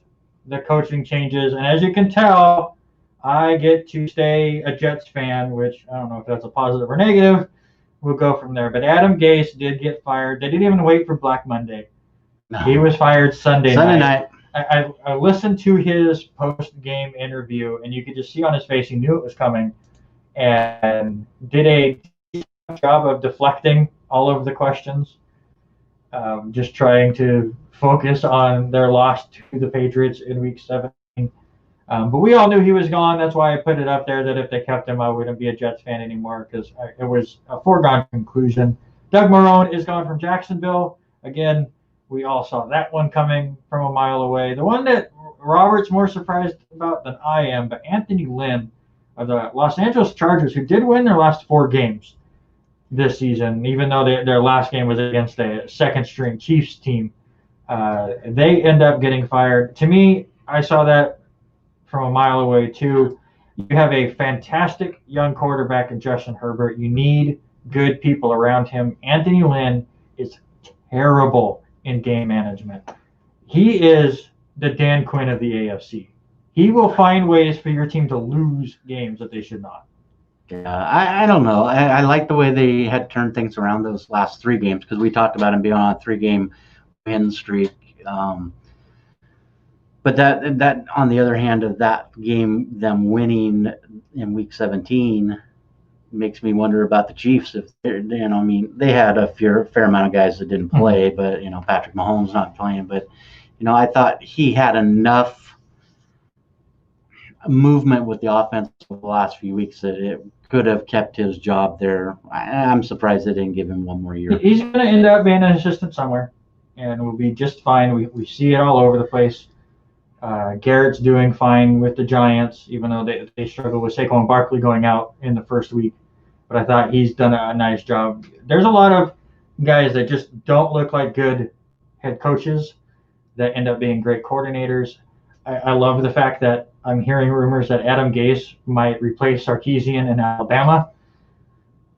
Speaker 1: the coaching changes. And as you can tell, I get to stay a Jets fan, which I don't know if that's a positive or negative. We'll go from there. But Adam Gase did get fired. They didn't even wait for Black Monday. No. He was fired Sunday night. I listened to his post-game interview, and you could just see on his face he knew it was coming, and did a job of deflecting all of the questions. Just trying to focus on their loss to the Patriots in Week 17. But we all knew he was gone. That's why I put it up there that if they kept him, I wouldn't be a Jets fan anymore, because it was a foregone conclusion. Doug Marrone is gone from Jacksonville. Again, we all saw that one coming from a mile away. The one that Robert's more surprised about than I am, but Anthony Lynn of the Los Angeles Chargers, who did win their last 4 games this season, even though their last game was against a second-string Chiefs team. They end up getting fired. To me, I saw that from a mile away, too. You have a fantastic young quarterback in Justin Herbert. You need good people around him. Anthony Lynn is terrible in game management. He is the Dan Quinn of the AFC. He will find ways for your team to lose games that they should not.
Speaker 2: Yeah, I don't know. I like the way they had turned things around those last 3 games, because we talked about him being on a 3-game win streak. But that on the other hand of that game, them winning in Week 17, makes me wonder about the Chiefs. If they're, they had a fair amount of guys that didn't play, but Patrick Mahomes not playing. But I thought he had enough movement with the offense over the last few weeks that it could have kept his job there. I'm surprised they didn't give him 1 more year.
Speaker 1: He's going to end up being an assistant somewhere, and we'll be just fine. We see it all over the place. Garrett's doing fine with the Giants, even though they struggle with Saquon Barkley going out in the first week. But I thought he's done a nice job. There's a lot of guys that just don't look like good head coaches that end up being great coordinators. I love the fact that I'm hearing rumors that Adam Gase might replace Sarkisian in Alabama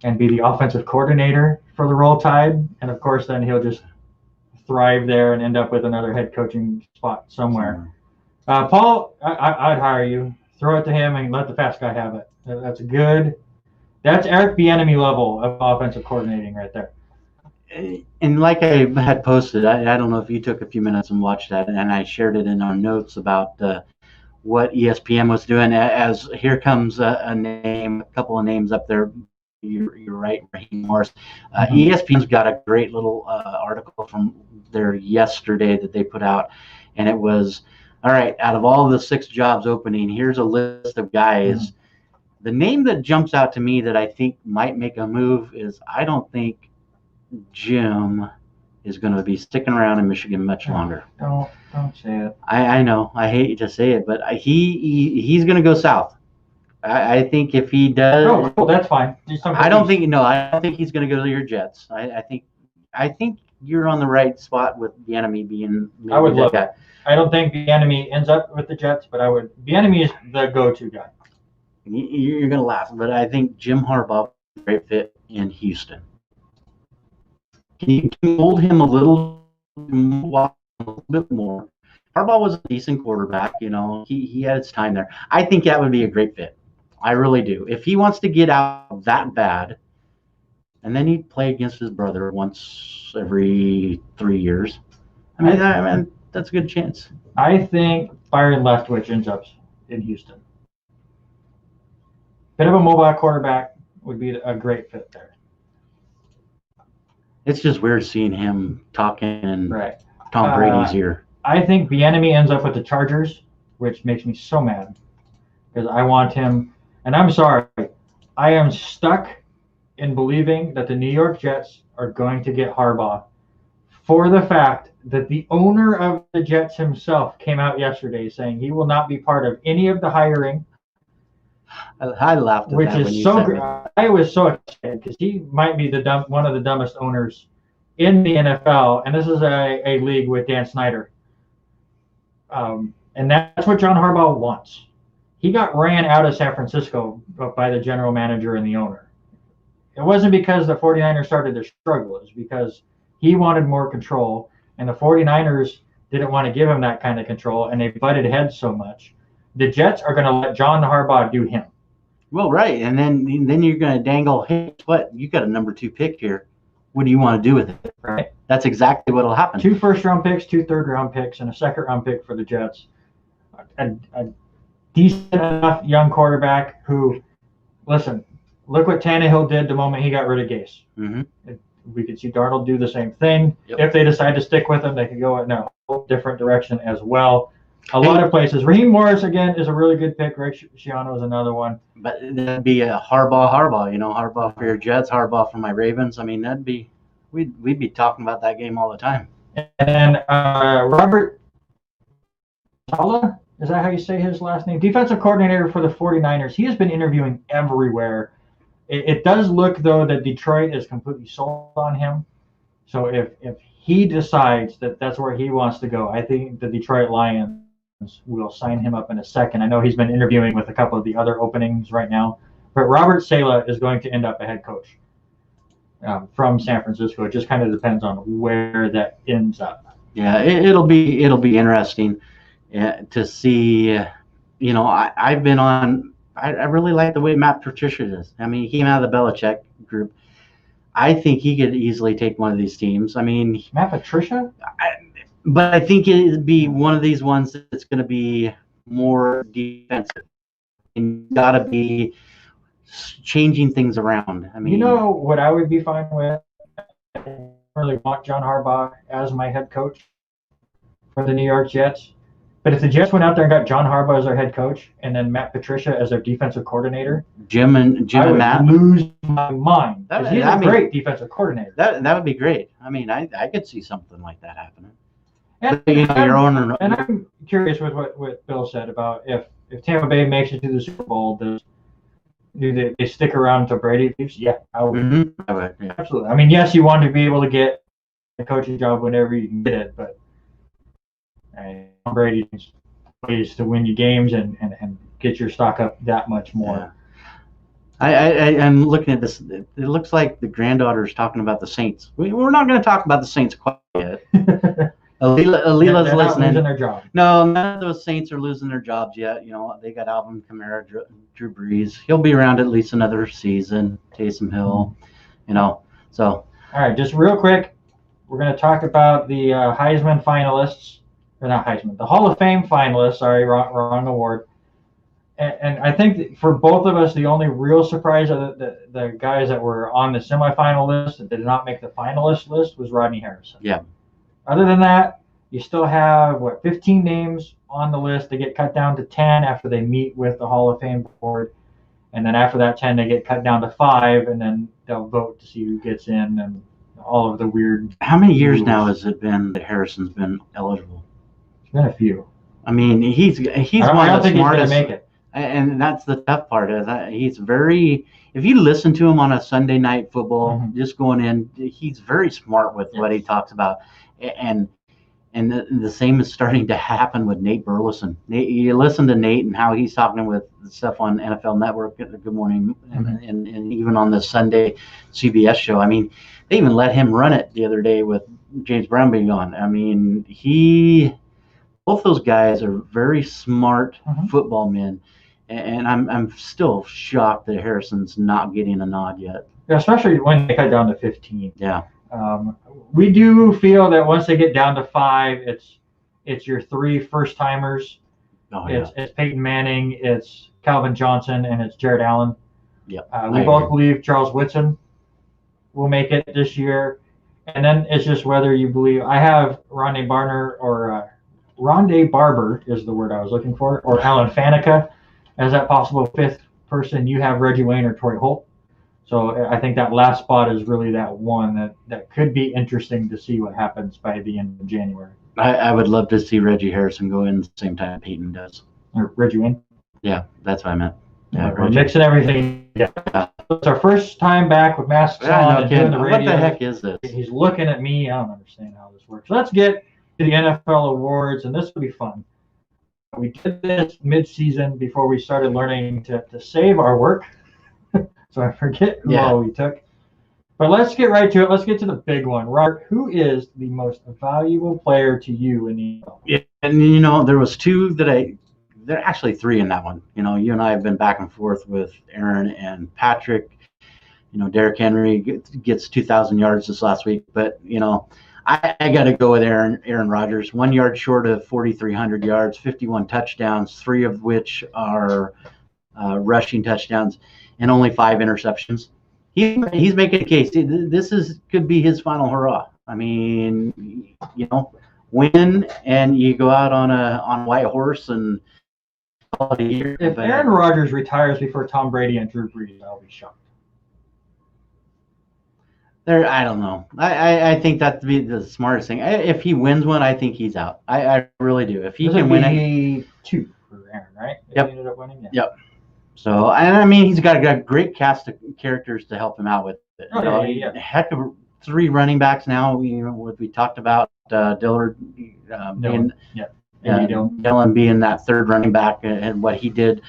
Speaker 1: and be the offensive coordinator for the Roll Tide. And, of course, then he'll just thrive there and end up with another head coaching spot somewhere. Paul, I'd hire you. Throw it to him and let the fast guy have it. That's good. That's Eric Bieniemy level of offensive coordinating right there.
Speaker 2: And like I had posted, I don't know if you took a few minutes and watched that, and I shared it in our notes about what ESPN was doing. As here comes a couple of names up there. You're right, Raheem Morris. ESPN's got a great little article from there yesterday that they put out, and it was, all right, out of all the 6 jobs opening, here's a list of guys. Mm-hmm. The name that jumps out to me that I think might make a move is, I don't think Jim is going to be sticking around in Michigan much longer.
Speaker 1: Don't say it.
Speaker 2: I know. I hate to say it, but he's going to go south. I think if he does,
Speaker 1: well, that's fine.
Speaker 2: I don't think he's going to go to your Jets. I think you're on the right spot with the enemy being.
Speaker 1: I would love that. I don't think the enemy ends up with the Jets, but the enemy is the go-to guy.
Speaker 2: You're going to laugh, but I think Jim Harbaugh is a great fit in Houston. Can you mold him a little bit more? Harbaugh was a decent quarterback. He had his time there. I think that would be a great fit. I really do. If he wants to get out that bad, and then he'd play against his brother once every 3 years. I mean, that's a good chance.
Speaker 1: I think Byron Leftwich ends up in Houston. Bit of a mobile quarterback would be a great fit there.
Speaker 2: It's just weird seeing him talking
Speaker 1: right.
Speaker 2: Tom Brady's ear.
Speaker 1: I think Bieniemy ends up with the Chargers, which makes me so mad because I want him. And I'm sorry, I am stuck in believing that the New York Jets are going to get Harbaugh for the fact that the owner of the Jets himself came out yesterday saying he will not be part of any of the hiring.
Speaker 2: I laughed at
Speaker 1: which
Speaker 2: that.
Speaker 1: Which is so great. I was so excited because he might be one of the dumbest owners in the NFL, and this is a league with Dan Snyder. And that's what John Harbaugh wants. He got ran out of San Francisco by the general manager and the owner. It wasn't because the 49ers started to struggle. It was because he wanted more control, and the 49ers didn't want to give him that kind of control, and they butted heads so much. The Jets are going to let John Harbaugh do him.
Speaker 2: Well, right, and then you're going to dangle, hey, what? You got a number 2 pick here. What do you want to do with it?
Speaker 1: Right.
Speaker 2: That's exactly what will happen.
Speaker 1: 2 first-round picks, 2 third-round picks, and a second-round pick for the Jets. A decent enough young quarterback who, listen, look what Tannehill did the moment he got rid of Gase.
Speaker 2: Mm-hmm.
Speaker 1: We could see Darnold do the same thing. Yep. If they decide to stick with him, they could go in a whole different direction as well. A lot of places. Raheem Morris, again, is a really good pick. Rick Schiano is another one.
Speaker 2: But that'd be a Harbaugh. Harbaugh for your Jets, Harbaugh for my Ravens. I mean, we'd be talking about that game all the time.
Speaker 1: And Robert Saleh, is that how you say his last name? Defensive coordinator for the 49ers. He has been interviewing everywhere. It does look, though, that Detroit is completely sold on him. So if he decides that that's where he wants to go, I think the Detroit Lions will sign him up in a second. I know he's been interviewing with a couple of the other openings right now. But Robert Saleh is going to end up a head coach from San Francisco. It just kind of depends on where that ends up.
Speaker 2: Yeah, it'll be interesting to see. I've been on. I really like the way Matt Patricia is. I mean, he came out of the Belichick group. I think he could easily take one of these teams. I mean,
Speaker 1: Matt Patricia.
Speaker 2: But I think it'd be one of these ones that's going to be more defensive. And got to be changing things around. I mean,
Speaker 1: what I would be fine with? I don't really want John Harbaugh as my head coach for the New York Jets. But if the Jets went out there and got John Harbaugh as their head coach and then Matt Patricia as their defensive coordinator,
Speaker 2: Jim and Matt,
Speaker 1: lose my mind. He's a great defensive coordinator.
Speaker 2: That would be great. I mean, I could see something like that happening.
Speaker 1: And I'm curious with what Bill said about if Tampa Bay makes it to the Super Bowl, do they stick around until Brady leaves? Yeah, I would.
Speaker 2: Mm-hmm. I would, yeah.
Speaker 1: Absolutely. I mean, yes, you want to be able to get a coaching job whenever you can get it, but Brady needs ways to win you games and get your stock up that much more.
Speaker 2: Yeah. I'm looking at this. It looks like the granddaughter is talking about the Saints. We're not going to talk about the Saints quite yet. Alila's listening.
Speaker 1: Not losing their job.
Speaker 2: No, none of those Saints are losing their jobs yet. They got Alvin Kamara, Drew Brees. He'll be around at least another season. Taysom Hill, So.
Speaker 1: All right, just real quick, we're going to talk about the Heisman finalists, or not Heisman, the Hall of Fame finalists. Sorry, wrong award. And I think for both of us, the only real surprise of the guys that were on the semifinal list that did not make the finalist list was Rodney Harrison.
Speaker 2: Yeah.
Speaker 1: Other than that, you still have, 15 names on the list. They get cut down to 10 after they meet with the Hall of Fame board. And then after that 10, they get cut down to 5, and then they'll vote to see who gets in and all of the weird.
Speaker 2: How many years now has it been that Harrison's been eligible?
Speaker 1: It's been a few.
Speaker 2: I mean, he's one of the smartest.
Speaker 1: He's going to make it.
Speaker 2: And that's the tough part is that he's very. If you listen to him on a Sunday night football, just going in, he's very smart with what he talks about, and the same is starting to happen with Nate Burleson. You listen to Nate and how he's talking with stuff on NFL Network, Good Morning, and even on the Sunday CBS show. I mean, they even let him run it the other day with James Brown being on. I mean, both those guys are very smart football men, and I'm still shocked that Harrison's not getting a nod yet.
Speaker 1: Yeah, especially when they cut down to 15.
Speaker 2: Yeah.
Speaker 1: We do feel that once they get down to 5, it's your 3 first-timers.
Speaker 2: Oh, yeah.
Speaker 1: It's Peyton Manning, it's Calvin Johnson, and it's Jared Allen.
Speaker 2: Yep.
Speaker 1: We both believe Charles Whitson will make it this year. And then it's just whether you believe. I have Rondé Barber is the word I was looking for, or Alan Faneca as that possible 5th person. You have Reggie Wayne or Torrey Holt. So I think that last spot is really that one that could be interesting to see what happens by the end of January.
Speaker 2: I would love to see Reggie Harrison go in the same time Peyton does.
Speaker 1: Or Reggie Wayne?
Speaker 2: Yeah, that's what I meant.
Speaker 1: Yeah, we're mixing everything. Yeah. It's our first time back with masks on and doing the radio.
Speaker 2: What the heck is this?
Speaker 1: He's looking at me. I don't understand how this works. Let's get to the NFL awards, and this will be fun. We did this mid-season before we started learning to save our work. So I forget who all we took. But let's get right to it. Let's get to the big one. Robert, who is the most valuable player to you in the NFL?
Speaker 2: Yeah, and there was 2 there are actually 3 in that one. You and I have been back and forth with Aaron and Patrick. Derrick Henry gets 2,000 yards this last week, but I got to go with Aaron Rodgers. 1 yard short of 4,300 yards, 51 touchdowns, 3 of which are rushing touchdowns, and only 5 interceptions. He's making a case. This could be his final hurrah. I mean, win and you go out on a white horse and call it a year.
Speaker 1: If Aaron Rodgers retires before Tom Brady and Drew Brees, I'll be shocked.
Speaker 2: I don't know. I think that'd be the smartest thing. If he wins one, I think he's out. I really do. If he can win it,
Speaker 1: 2 for Aaron, right?
Speaker 2: Yep.
Speaker 1: He ended up winning. Yeah.
Speaker 2: Yep. So, and I mean, he's got a great cast of characters to help him out with it.
Speaker 1: Yeah.
Speaker 2: Heck of 3 running backs now. What we talked about, Dillard being, Dillon being that 3rd running back and what he did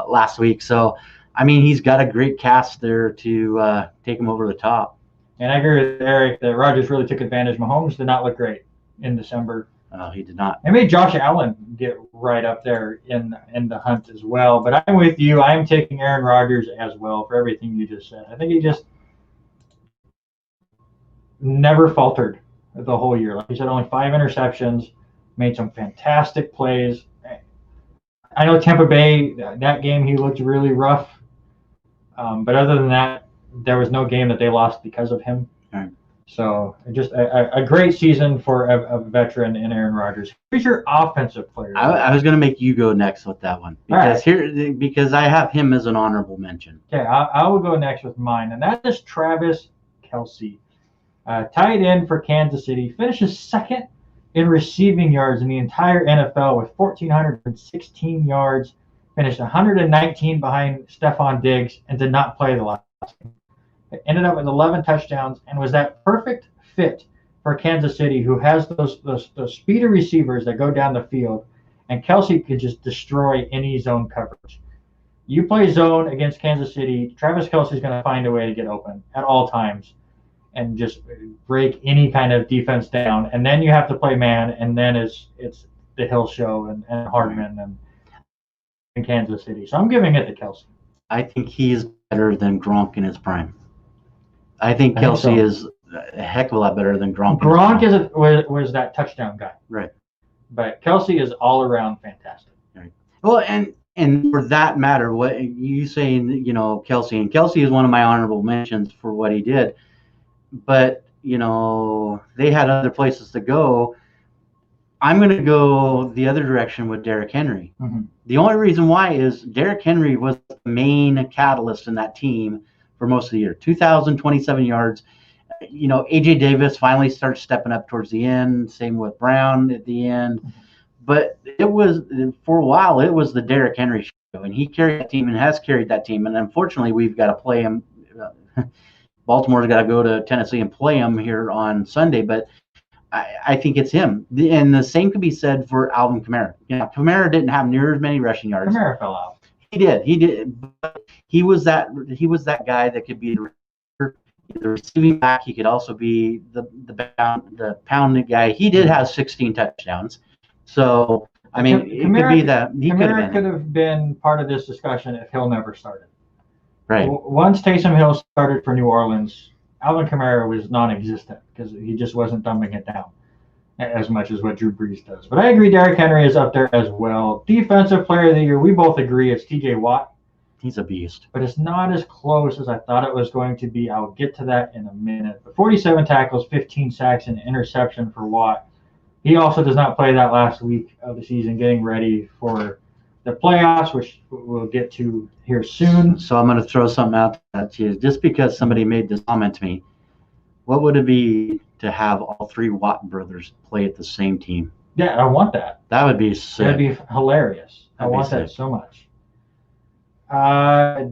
Speaker 2: last week. So, I mean, he's got a great cast there to take him over the top.
Speaker 1: And I agree with Eric that Rodgers really took advantage. Mahomes did not look great in December.
Speaker 2: He did not.
Speaker 1: I made Josh Allen get right up there in the hunt as well. But I'm with you. I'm taking Aaron Rodgers as well for everything you just said. I think he just never faltered the whole year. Like you said, only 5 interceptions, made some fantastic plays. I know Tampa Bay, that game he looked really rough. But other than that, there was no game that they lost because of him.
Speaker 2: Right.
Speaker 1: So just a great season for a veteran in Aaron Rodgers. Who's your offensive player?
Speaker 2: I was going to make you go next with that one because I have him as an honorable mention.
Speaker 1: Okay, I will go next with mine, and that is Travis Kelce. Tight end for Kansas City, finishes 2nd in receiving yards in the entire NFL with 1,416 yards, finished 119 behind Stephon Diggs, and did not play the last game. It ended up with 11 touchdowns and was that perfect fit for Kansas City, who has those speedy receivers that go down the field, and Kelce could just destroy any zone coverage. You play zone against Kansas City, Travis Kelce is going to find a way to get open at all times and just break any kind of defense down. And then you have to play man, and then it's the Hill Show and Hardman and in Kansas City. So I'm giving it to Kelce.
Speaker 2: I think he's better than Gronk in his prime. I think Kelce is a heck of a lot better than Gronk.
Speaker 1: Gronk was that touchdown guy.
Speaker 2: Right.
Speaker 1: But Kelce is all around fantastic.
Speaker 2: Right. Well, and for that matter, what you saying, Kelce, and Kelce is one of my honorable mentions for what he did. But, they had other places to go. I'm going to go the other direction with Derrick Henry.
Speaker 1: Mm-hmm.
Speaker 2: The only reason why is Derrick Henry was the main catalyst in that team for most of the year. 2,027 yards. A.J. Davis finally started stepping up towards the end. Same with Brown at the end. But it was, for a while, it was the Derrick Henry show. and he carried that team and has carried that team. And unfortunately, we've got to play him. Baltimore's got to go to Tennessee and play him here on Sunday, but I think it's him. And the same could be said for Alvin Kamara. Kamara didn't have near as many rushing yards.
Speaker 1: Kamara fell out.
Speaker 2: He did. But he was that guy that could be the receiving back. He could also be the pounding guy. He did have 16 touchdowns. So I mean,
Speaker 1: Kamara,
Speaker 2: it could be that he
Speaker 1: could have been part of this discussion if Hill never started.
Speaker 2: Right.
Speaker 1: Once Taysom Hill started for New Orleans, Alvin Kamara was non-existent because he just wasn't dumbing it down as much as what Drew Brees does. But I agree Derrick Henry is up there as well. Defensive Player of the Year, we both agree it's T.J. Watt.
Speaker 2: He's a beast.
Speaker 1: But it's not as close as I thought it was going to be. I'll get to that in a minute. But 47 tackles, 15 sacks, and interception for Watt. He also does not play that last week of the season, getting ready for the playoffs, which we'll get to here soon.
Speaker 2: So I'm going to throw something out at you. Just because somebody made this comment to me, what would it be to have all three Watt brothers play at the same team?
Speaker 1: Yeah, I want that.
Speaker 2: That would be sick.
Speaker 1: That'd be hilarious. I want that so much.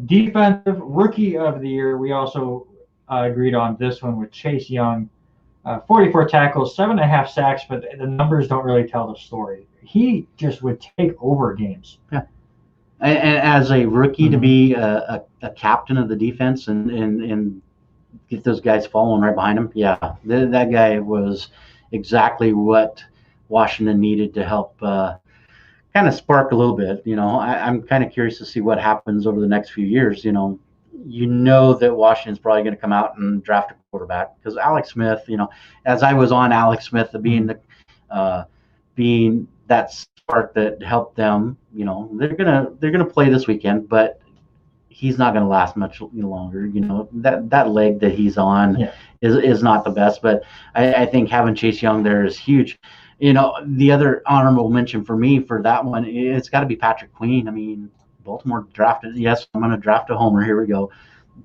Speaker 1: Defensive Rookie of the Year, we also agreed on this one with Chase Young. 44 tackles, 7.5 sacks, but the numbers don't really tell the story. He just would take over games.
Speaker 2: Yeah. And as a rookie to be a captain of the defense and get those guys following right behind him, yeah, that guy was exactly what Washington needed to help kind of spark a little bit. I'm kind of curious to see what happens over the next few years. That Washington's probably going to come out and draft a quarterback because Alex Smith, as I was on Alex Smith being that spark that helped them, they're gonna play this weekend, but he's not gonna last much longer. That leg that he's on is not the best, but I think having Chase Young there is huge. The other honorable mention for me for that one, it's got to be Patrick Queen. I mean, Baltimore drafted. Yes, I'm going to draft a homer. Here we go.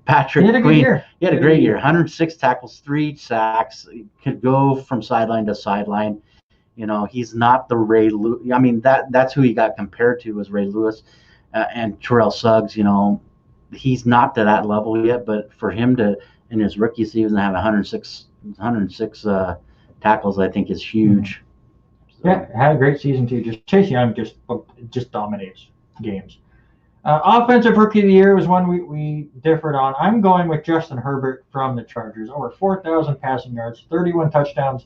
Speaker 2: Patrick Queen. He had a great year. 106 tackles, 3 sacks. He could go from sideline to sideline. He's not the Ray Lewis. I mean, that's who he got compared to was Ray Lewis and Terrell Suggs. He's not to that level yet, but for him to in his rookie season have 106 tackles, I think is huge. So.
Speaker 1: Yeah, had a great season too. Just Chase Young just dominates games. Offensive Rookie of the Year was one we differed on. I'm going with Justin Herbert from the Chargers. Over 4,000 passing yards, 31 touchdowns,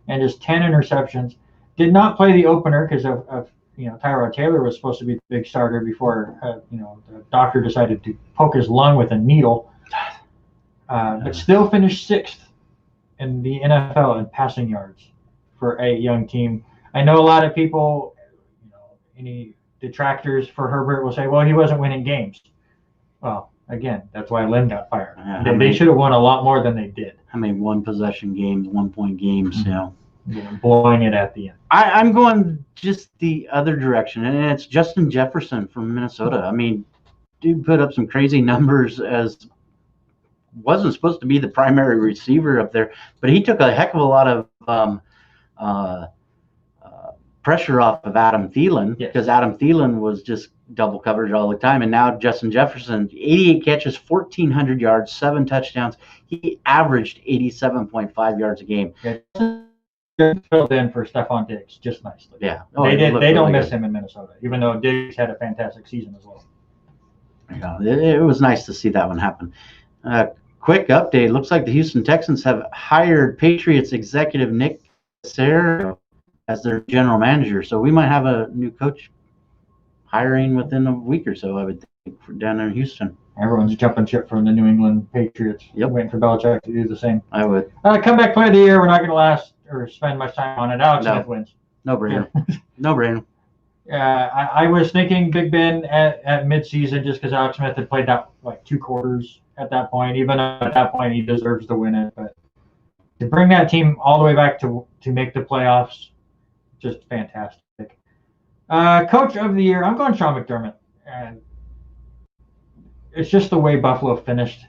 Speaker 1: and just 10 interceptions. Did not play the opener because of Tyrod Taylor was supposed to be the big starter before the doctor decided to poke his lung with a needle. But still finished 6th in the NFL in passing yards for a young team. I know a lot of people, any detractors for Herbert will say, well, he wasn't winning games. Well, again, that's why Lynn got fired. Yeah, they should have won a lot more than they did.
Speaker 2: How many one-possession games, one-point games,
Speaker 1: blowing it at the end.
Speaker 2: I'm going just the other direction, and it's Justin Jefferson from Minnesota. I mean, dude put up some crazy numbers as wasn't supposed to be the primary receiver up there, but he took a heck of a lot of pressure off of Adam Thielen because Adam Thielen was just double coverage all the time. And now Justin Jefferson, 88 catches, 1,400 yards, 7 touchdowns. He averaged 87.5 yards a game.
Speaker 1: Just filled in for Stephon Diggs just nicely.
Speaker 2: Yeah.
Speaker 1: They don't miss him in Minnesota, even though Diggs had a fantastic season as well.
Speaker 2: Yeah, it was nice to see that one happen. Quick update. Looks like the Houston Texans have hired Patriots executive Nick Caserio as their general manager. So we might have a new coach hiring within a week or so, I would think, down there in Houston.
Speaker 1: Everyone's jumping ship from the New England Patriots.
Speaker 2: Yep.
Speaker 1: Waiting for Belichick to do the same.
Speaker 2: I would.
Speaker 1: Comeback Player of the Year. We're not going to last or spend much time on it. Alex Smith wins.
Speaker 2: No brainer. No brainer.
Speaker 1: I was thinking Big Ben at midseason just because Alex Smith had played that 2 quarters at that point. Even at that point, he deserves to win it. But to bring that team all the way back to make the playoffs, just fantastic. Coach of the Year, I'm going Sean McDermott. And it's just the way Buffalo finished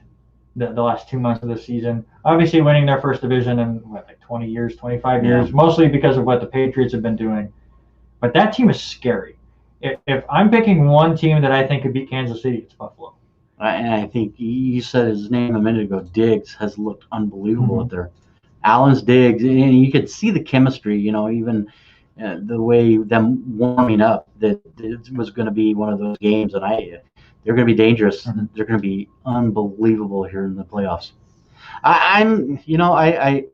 Speaker 1: the last 2 months of the season. Obviously winning their first division in 20 years, 25 years, mostly because of what the Patriots have been doing. But that team is scary. if I'm picking one team that I think could beat Kansas City, it's Buffalo.
Speaker 2: And I think you said his name a minute ago. Diggs has looked unbelievable
Speaker 1: Mhm.
Speaker 2: out there. Allen's Diggs, and you could see the chemistry. Even the way them warming up, that it was going to be one of those games, and they're going to be dangerous.
Speaker 1: Mhm.
Speaker 2: They're going to be unbelievable here in the playoffs. I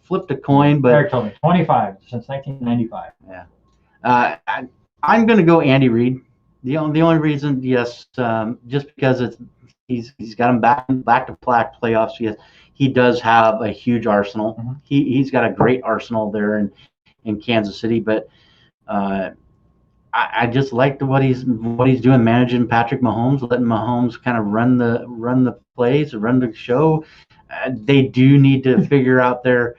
Speaker 2: flipped a coin, but
Speaker 1: Eric told me 25 since 1995.
Speaker 2: yeah, I'm going to go Andy Reid. The only reason, yes, just because he's got him back to back playoffs. He does have a huge arsenal.
Speaker 1: Mm-hmm.
Speaker 2: He's got a great arsenal there in Kansas City, but I just like what he's doing, managing Patrick Mahomes, letting Mahomes kind of run the plays, run the show. They do need to figure out their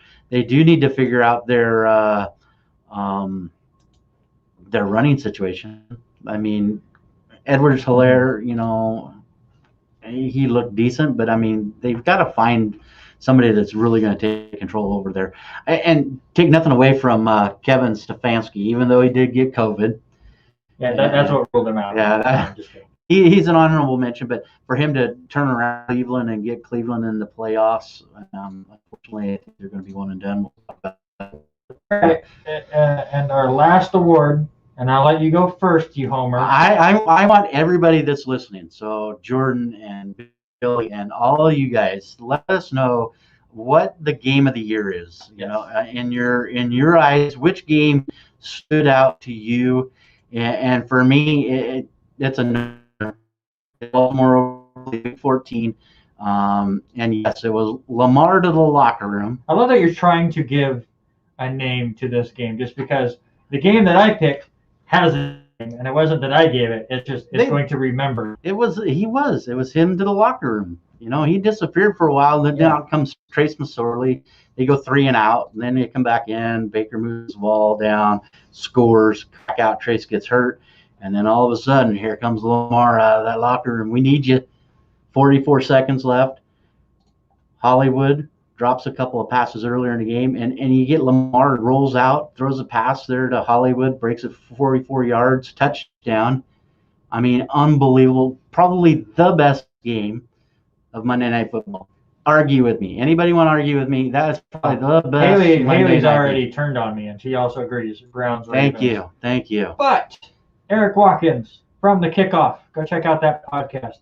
Speaker 2: running situation. I mean, Edwards-Helaire, he looked decent, but I mean, they've got to find somebody that's really going to take control over there. And take nothing away from Kevin Stefanski, even though he did get COVID.
Speaker 1: Yeah, that's what ruled him out.
Speaker 2: Yeah, he's an honorable mention, but for him to turn around Cleveland and get Cleveland in the playoffs, unfortunately, I think they're going to be one and done.
Speaker 1: All right, and our last award, and I'll let you go first, you homer.
Speaker 2: I want everybody that's listening, so Jordan and Billy and all you guys, let us know what the game of the year is. In your eyes, which game stood out to you? And for me, it's a Baltimore 14. And yes, it was Lamar to the locker room.
Speaker 1: I love that you're trying to give a name to this game, just because the game that I picked has a name, and it wasn't that I gave it. It's going to remember.
Speaker 2: It was him to the locker room. He disappeared for a while. Then out comes Trace McSorley. They go 3 and out, and then they come back in. Baker moves the ball down, scores, back out. Trace gets hurt, and then all of a sudden, here comes Lamar out of that locker room. We need you. 44 seconds left. Hollywood drops a couple of passes earlier in the game, and you get Lamar rolls out, throws a pass there to Hollywood, breaks it 44 yards, touchdown. I mean, unbelievable. Probably the best game of Monday Night Football. Argue with me. Anybody want to argue with me? That's probably the best.
Speaker 1: Haley's already turned on me, and she also agrees. Browns.
Speaker 2: Thank you.
Speaker 1: But Eric Watkins from the Kickoff. Go check out that podcast.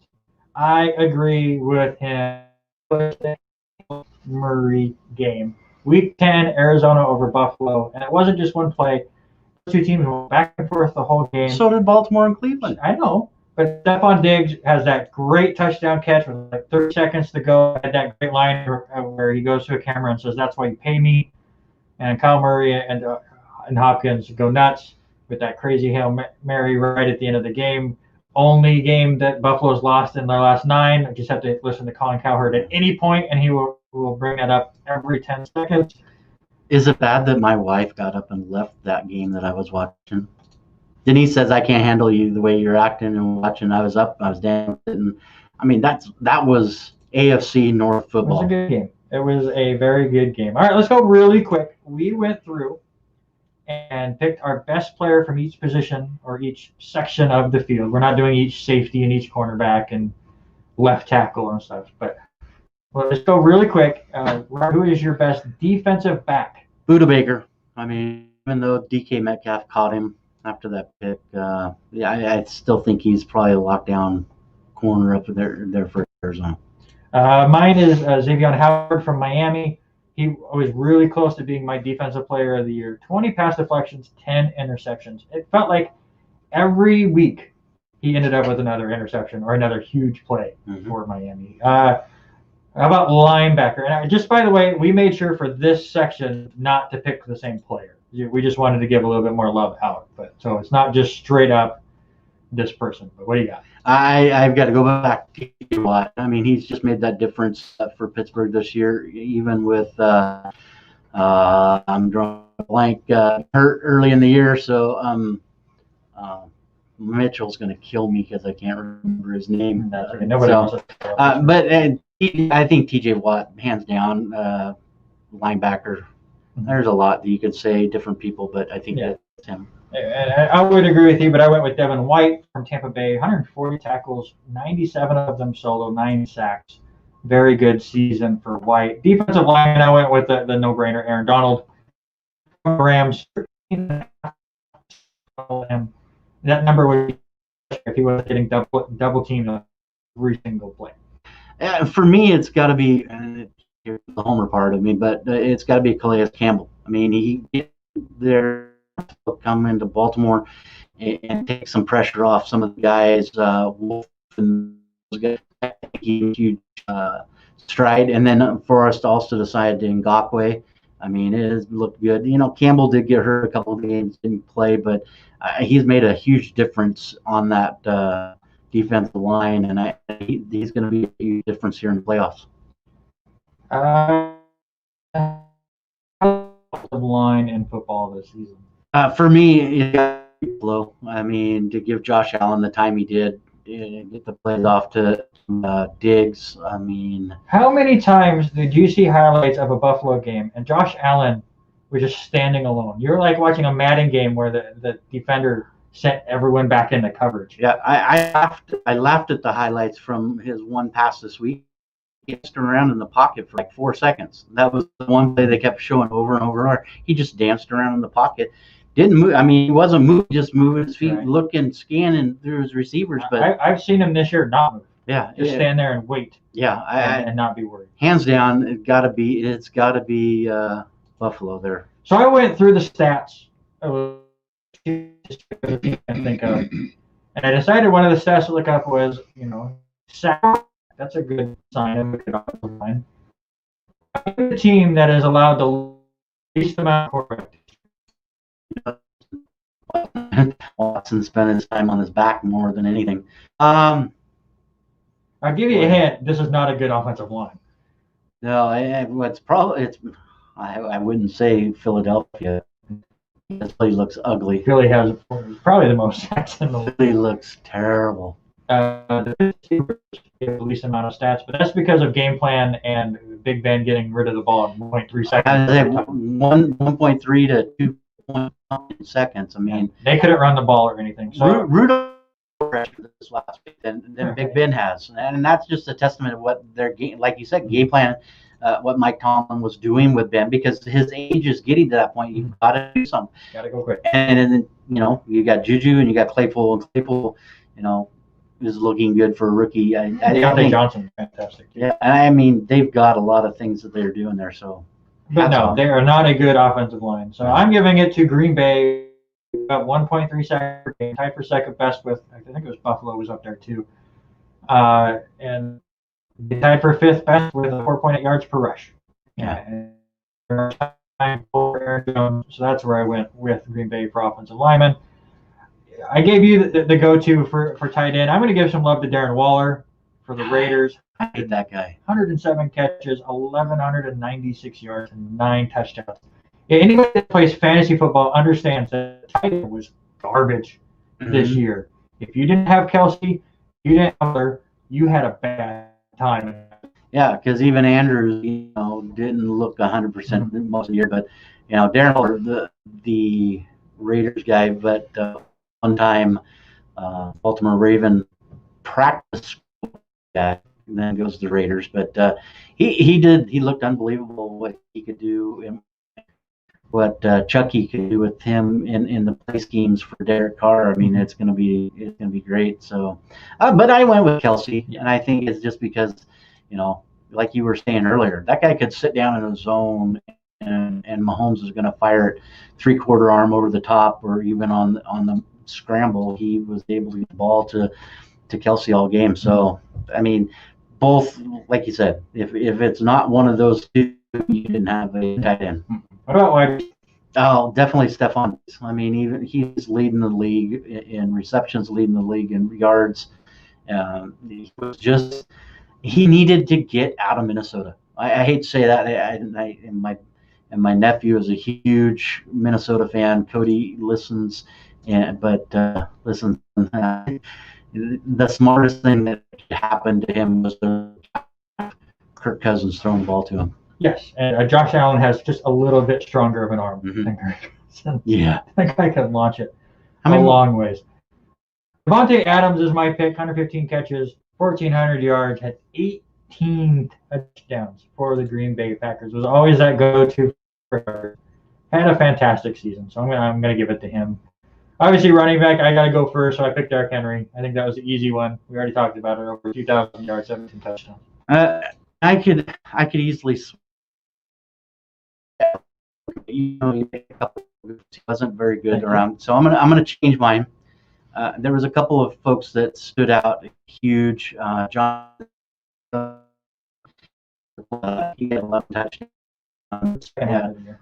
Speaker 1: I agree with him. Murray game. Week 10, Arizona over Buffalo. And it wasn't just one play. Those two teams went back and forth the whole game.
Speaker 2: So did Baltimore and Cleveland.
Speaker 1: I know. But Stephon Diggs has that great touchdown catch with like 30 seconds to go. Had that great line where he goes to a camera and says, "That's why you pay me." And Kyle Murray and Hopkins go nuts with that crazy Hail Mary right at the end of the game. Only game that Buffalo's lost in their last 9. I just have to listen to Colin Cowherd at any point, and he will bring it up every 10 seconds.
Speaker 2: Is it bad that my wife got up and left that game that I was watching? Denise says, "I can't handle you the way you're acting and watching." I was up, I was dancing. I mean, that was AFC North football.
Speaker 1: It was a good game. It was a very good game. All right, let's go really quick. We went through and picked our best player from each position or each section of the field. We're not doing each safety and each cornerback and left tackle and stuff. But let's go really quick. Who is your best defensive back?
Speaker 2: Budda Baker. I mean, even though DK Metcalf caught him after that pick, I still think he's probably a lockdown corner up there for Arizona.
Speaker 1: Mine is Xavier Howard from Miami. He was really close to being my defensive player of the year. 20 pass deflections, 10 interceptions. It felt like every week he ended up with another interception or another huge play for Miami. How about linebacker? And just by the way, we made sure for this section not to pick the same player. We just wanted to give a little bit more love out. But so it's not just straight up this person. But what do you got?
Speaker 2: I've got to go back to TJ Watt. I mean, he's just made that difference for Pittsburgh this year, even with I'm drawing a blank, hurt early in the year. So Mitchell's going to kill me because I can't remember his name.
Speaker 1: But
Speaker 2: I think TJ Watt, hands down, linebacker. There's a lot that you could say, different people, but I think that's him.
Speaker 1: And I would agree with you, but I went with Devin White from Tampa Bay, 140 tackles, 97 of them solo, 9 sacks. Very good season for White. Defensive line, I went with the no-brainer, Aaron Donald. Rams, 13.5. That number would be if he was getting double teamed every single play.
Speaker 2: For me, it's got to be the homer part of me, but it's got to be Calais Campbell. I mean, he get there, come into Baltimore and take some pressure off some of the guys. Wolf and those guys, huge stride, and then for us to also decide to Ngakwe. I mean, it has looked good. You know, Campbell did get hurt a couple of games, didn't play, but he's made a huge difference on that defensive line, and he's going to be a huge difference here in the playoffs.
Speaker 1: Line in football this season.
Speaker 2: For me, it got low. I mean, to give Josh Allen the time he did, get the plays off to Diggs. I mean,
Speaker 1: how many times did you see highlights of a Buffalo game and Josh Allen was just standing alone? You're like watching a Madden game where the defender sent everyone back into coverage.
Speaker 2: Yeah, I laughed at the highlights from his one pass this week. He danced around in the pocket for like 4 seconds. That was the one play they kept showing over and over and over. He just danced around in the pocket. Didn't move. I mean, he wasn't moving, just moving his feet, looking, scanning through his receivers. But
Speaker 1: I've seen him this year not move.
Speaker 2: Yeah,
Speaker 1: just stand there and wait.
Speaker 2: Yeah,
Speaker 1: and not be worried.
Speaker 2: Hands down, it's got to be Buffalo there.
Speaker 1: So I went through the stats. And think of, and I decided one of the stats to look up was, sack. That's a good sign of a good offensive line. The team that is allowed the least amount of quarterback.
Speaker 2: Watson spent his time on his back more than anything.
Speaker 1: I'll give you a hint. This is not a good offensive line.
Speaker 2: No, I wouldn't say Philadelphia. This play looks ugly.
Speaker 1: Philly has probably the most sacks in the league.
Speaker 2: Philly looks terrible.
Speaker 1: The least amount of stats, but that's because of game plan and Big Ben getting rid of the ball in 1.3 seconds.
Speaker 2: I was say 1.3 to 2 seconds. I mean,
Speaker 1: they couldn't run the ball or anything. So
Speaker 2: Rudolph pressure this last week than Big Ben has, and that's just a testament of what their game, like you said, game plan. What Mike Tomlin was doing with Ben, because his age is getting to that point. You've got to do something.
Speaker 1: Got to go quick.
Speaker 2: And then you got Juju and you got Claypool, and Claypool, is looking good for a rookie. I think
Speaker 1: Johnson, fantastic.
Speaker 2: Yeah, I mean they've got a lot of things that they're doing there. So,
Speaker 1: but no, they are not a good offensive line. So I'm giving it to Green Bay. About 1.3 seconds per game, tied for second best with, I think it was Buffalo was up there too, and they tied for fifth best with 4.8 yards per rush.
Speaker 2: Yeah.
Speaker 1: So that's where I went with Green Bay for offensive lineman. I gave you the go-to for tight end. I'm going to give some love to Darren Waller for the Raiders.
Speaker 2: I hate that guy.
Speaker 1: 107 catches, 1,196 yards, and 9 touchdowns. Yeah, anybody that plays fantasy football understands that tight end was garbage this year. If you didn't have Kelsey, you didn't have her, you had a bad time.
Speaker 2: Yeah, because even Andrews, didn't look 100% most of the year. But Darren Waller, the Raiders guy, but one time Baltimore Raven practice guy, and then goes to the Raiders. But he looked unbelievable what he could do and what Chucky could do with him in the play schemes for Derek Carr. I mean, it's gonna be great. So, but I went with Kelsey, and I think it's just because, like you were saying earlier, that guy could sit down in a zone, and Mahomes is gonna fire it 3/4 arm over the top, or even on the scramble. He was able to get the ball to Kelsey all game. So, I mean, both, like you said, if it's not one of those two, you didn't have a tight end.
Speaker 1: What about wide?
Speaker 2: Oh, definitely Stephon. I mean, even he's leading the league in receptions, leading the league in yards. He needed to get out of Minnesota. I hate to say that. And my nephew is a huge Minnesota fan. Cody listens, but listen, the smartest thing that happened to him was Kirk Cousins throwing the ball to him.
Speaker 1: Yes, and Josh Allen has just a little bit stronger of an arm than Kirk Cousins.
Speaker 2: Yeah.
Speaker 1: That guy can launch it.
Speaker 2: How many?
Speaker 1: Long ways. Devontae Adams is my pick. 115 catches, 1,400 yards, had 18 touchdowns for the Green Bay Packers. Was always that go-to for her. Had a fantastic season, so I'm gonna give it to him. Obviously, running back, I got to go first, so I picked Derrick Henry. I think that was the easy one. We already talked about it. Over 2,000 yards, 17 touchdowns.
Speaker 2: I could easily. He wasn't very good around, so I'm gonna change mine. There was a couple of folks that stood out huge. John, he had 11 touchdowns.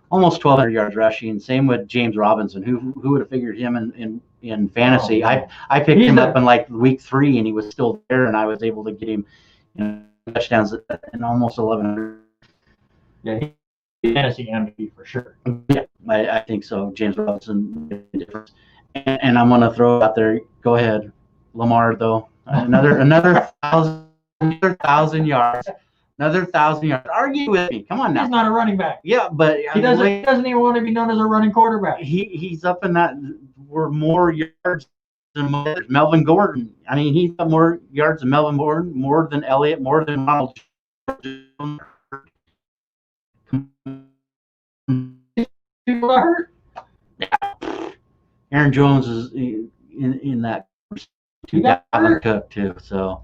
Speaker 2: Almost 1,200 yards rushing. Same with James Robinson. Who would have figured him in fantasy? I picked him up in like week 3, and he was still there, and I was able to get him touchdowns in almost 1,100.
Speaker 1: Yeah, he's fantasy MVP for sure.
Speaker 2: Yeah, I think so. James Robinson made a difference. And I'm gonna throw out there. Go ahead, Lamar. Though another 1,000 yards. Another 1,000 yards. Argue with me. Come on now.
Speaker 1: He's not a running back.
Speaker 2: Yeah, but
Speaker 1: he doesn't even want to be known as a running quarterback.
Speaker 2: He's up in that. We're more yards than Melvin Gordon. I mean, he's got more yards than Melvin Gordon, more than Elliott, more than Ronald.
Speaker 1: People are hurt.
Speaker 2: Yeah. Aaron Jones is in that 2,000 cook too. So,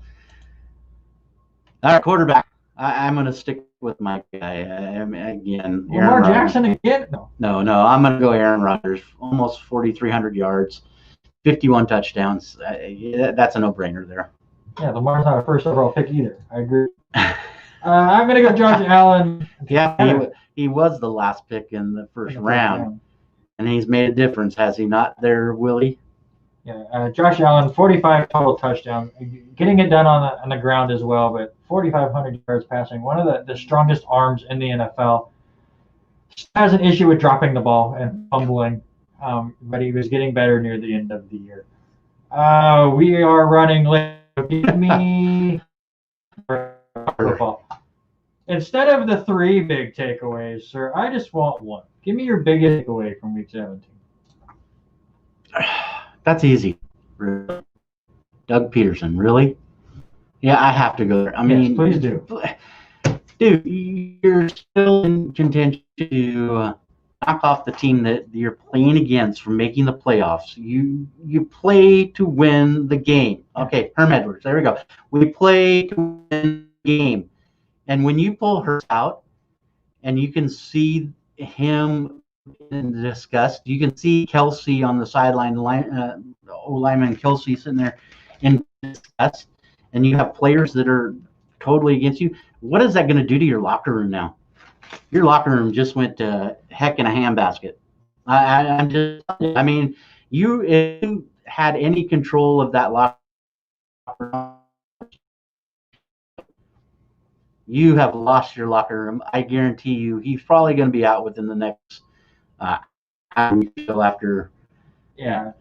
Speaker 2: our quarterback. I'm going to stick with my guy. Again,
Speaker 1: Lamar Jackson again?
Speaker 2: No. I'm going to go Aaron Rodgers. Almost 4,300 yards, 51 touchdowns. That's a no-brainer there.
Speaker 1: Yeah, Lamar's not a first overall pick either. I agree. I'm going to go Josh Allen.
Speaker 2: Yeah, he was the last pick in the first round, and he's made a difference, has he not there, Willie?
Speaker 1: Yeah, Josh Allen, 45 total touchdowns, getting it done on the ground as well, but 4,500 yards passing, one of the strongest arms in the NFL. Has an issue with dropping the ball and fumbling, but he was getting better near the end of the year. We are running late. Give me football. Instead of the 3 big takeaways, sir, I just want one. Give me your biggest takeaway from week 17.
Speaker 2: That's easy. Doug Peterson, really? Yeah, I have to go there. I mean,
Speaker 1: please do.
Speaker 2: Dude, you're still in contention to knock off the team that you're playing against from making the playoffs. You play to win the game. Okay, Herm Edwards, there we go. We play to win the game. And when you pull Hurts out and you can see him in disgust, you can see Kelsey on the sideline, lineman Kelsey sitting there in disgust, and you have players that are totally against you. What is that going to do to your locker room now? Your locker room just went to heck in a handbasket. I mean, if you had any control of that locker room, you have lost your locker room. I guarantee you, he's probably going to be out within the next after.
Speaker 1: Yeah,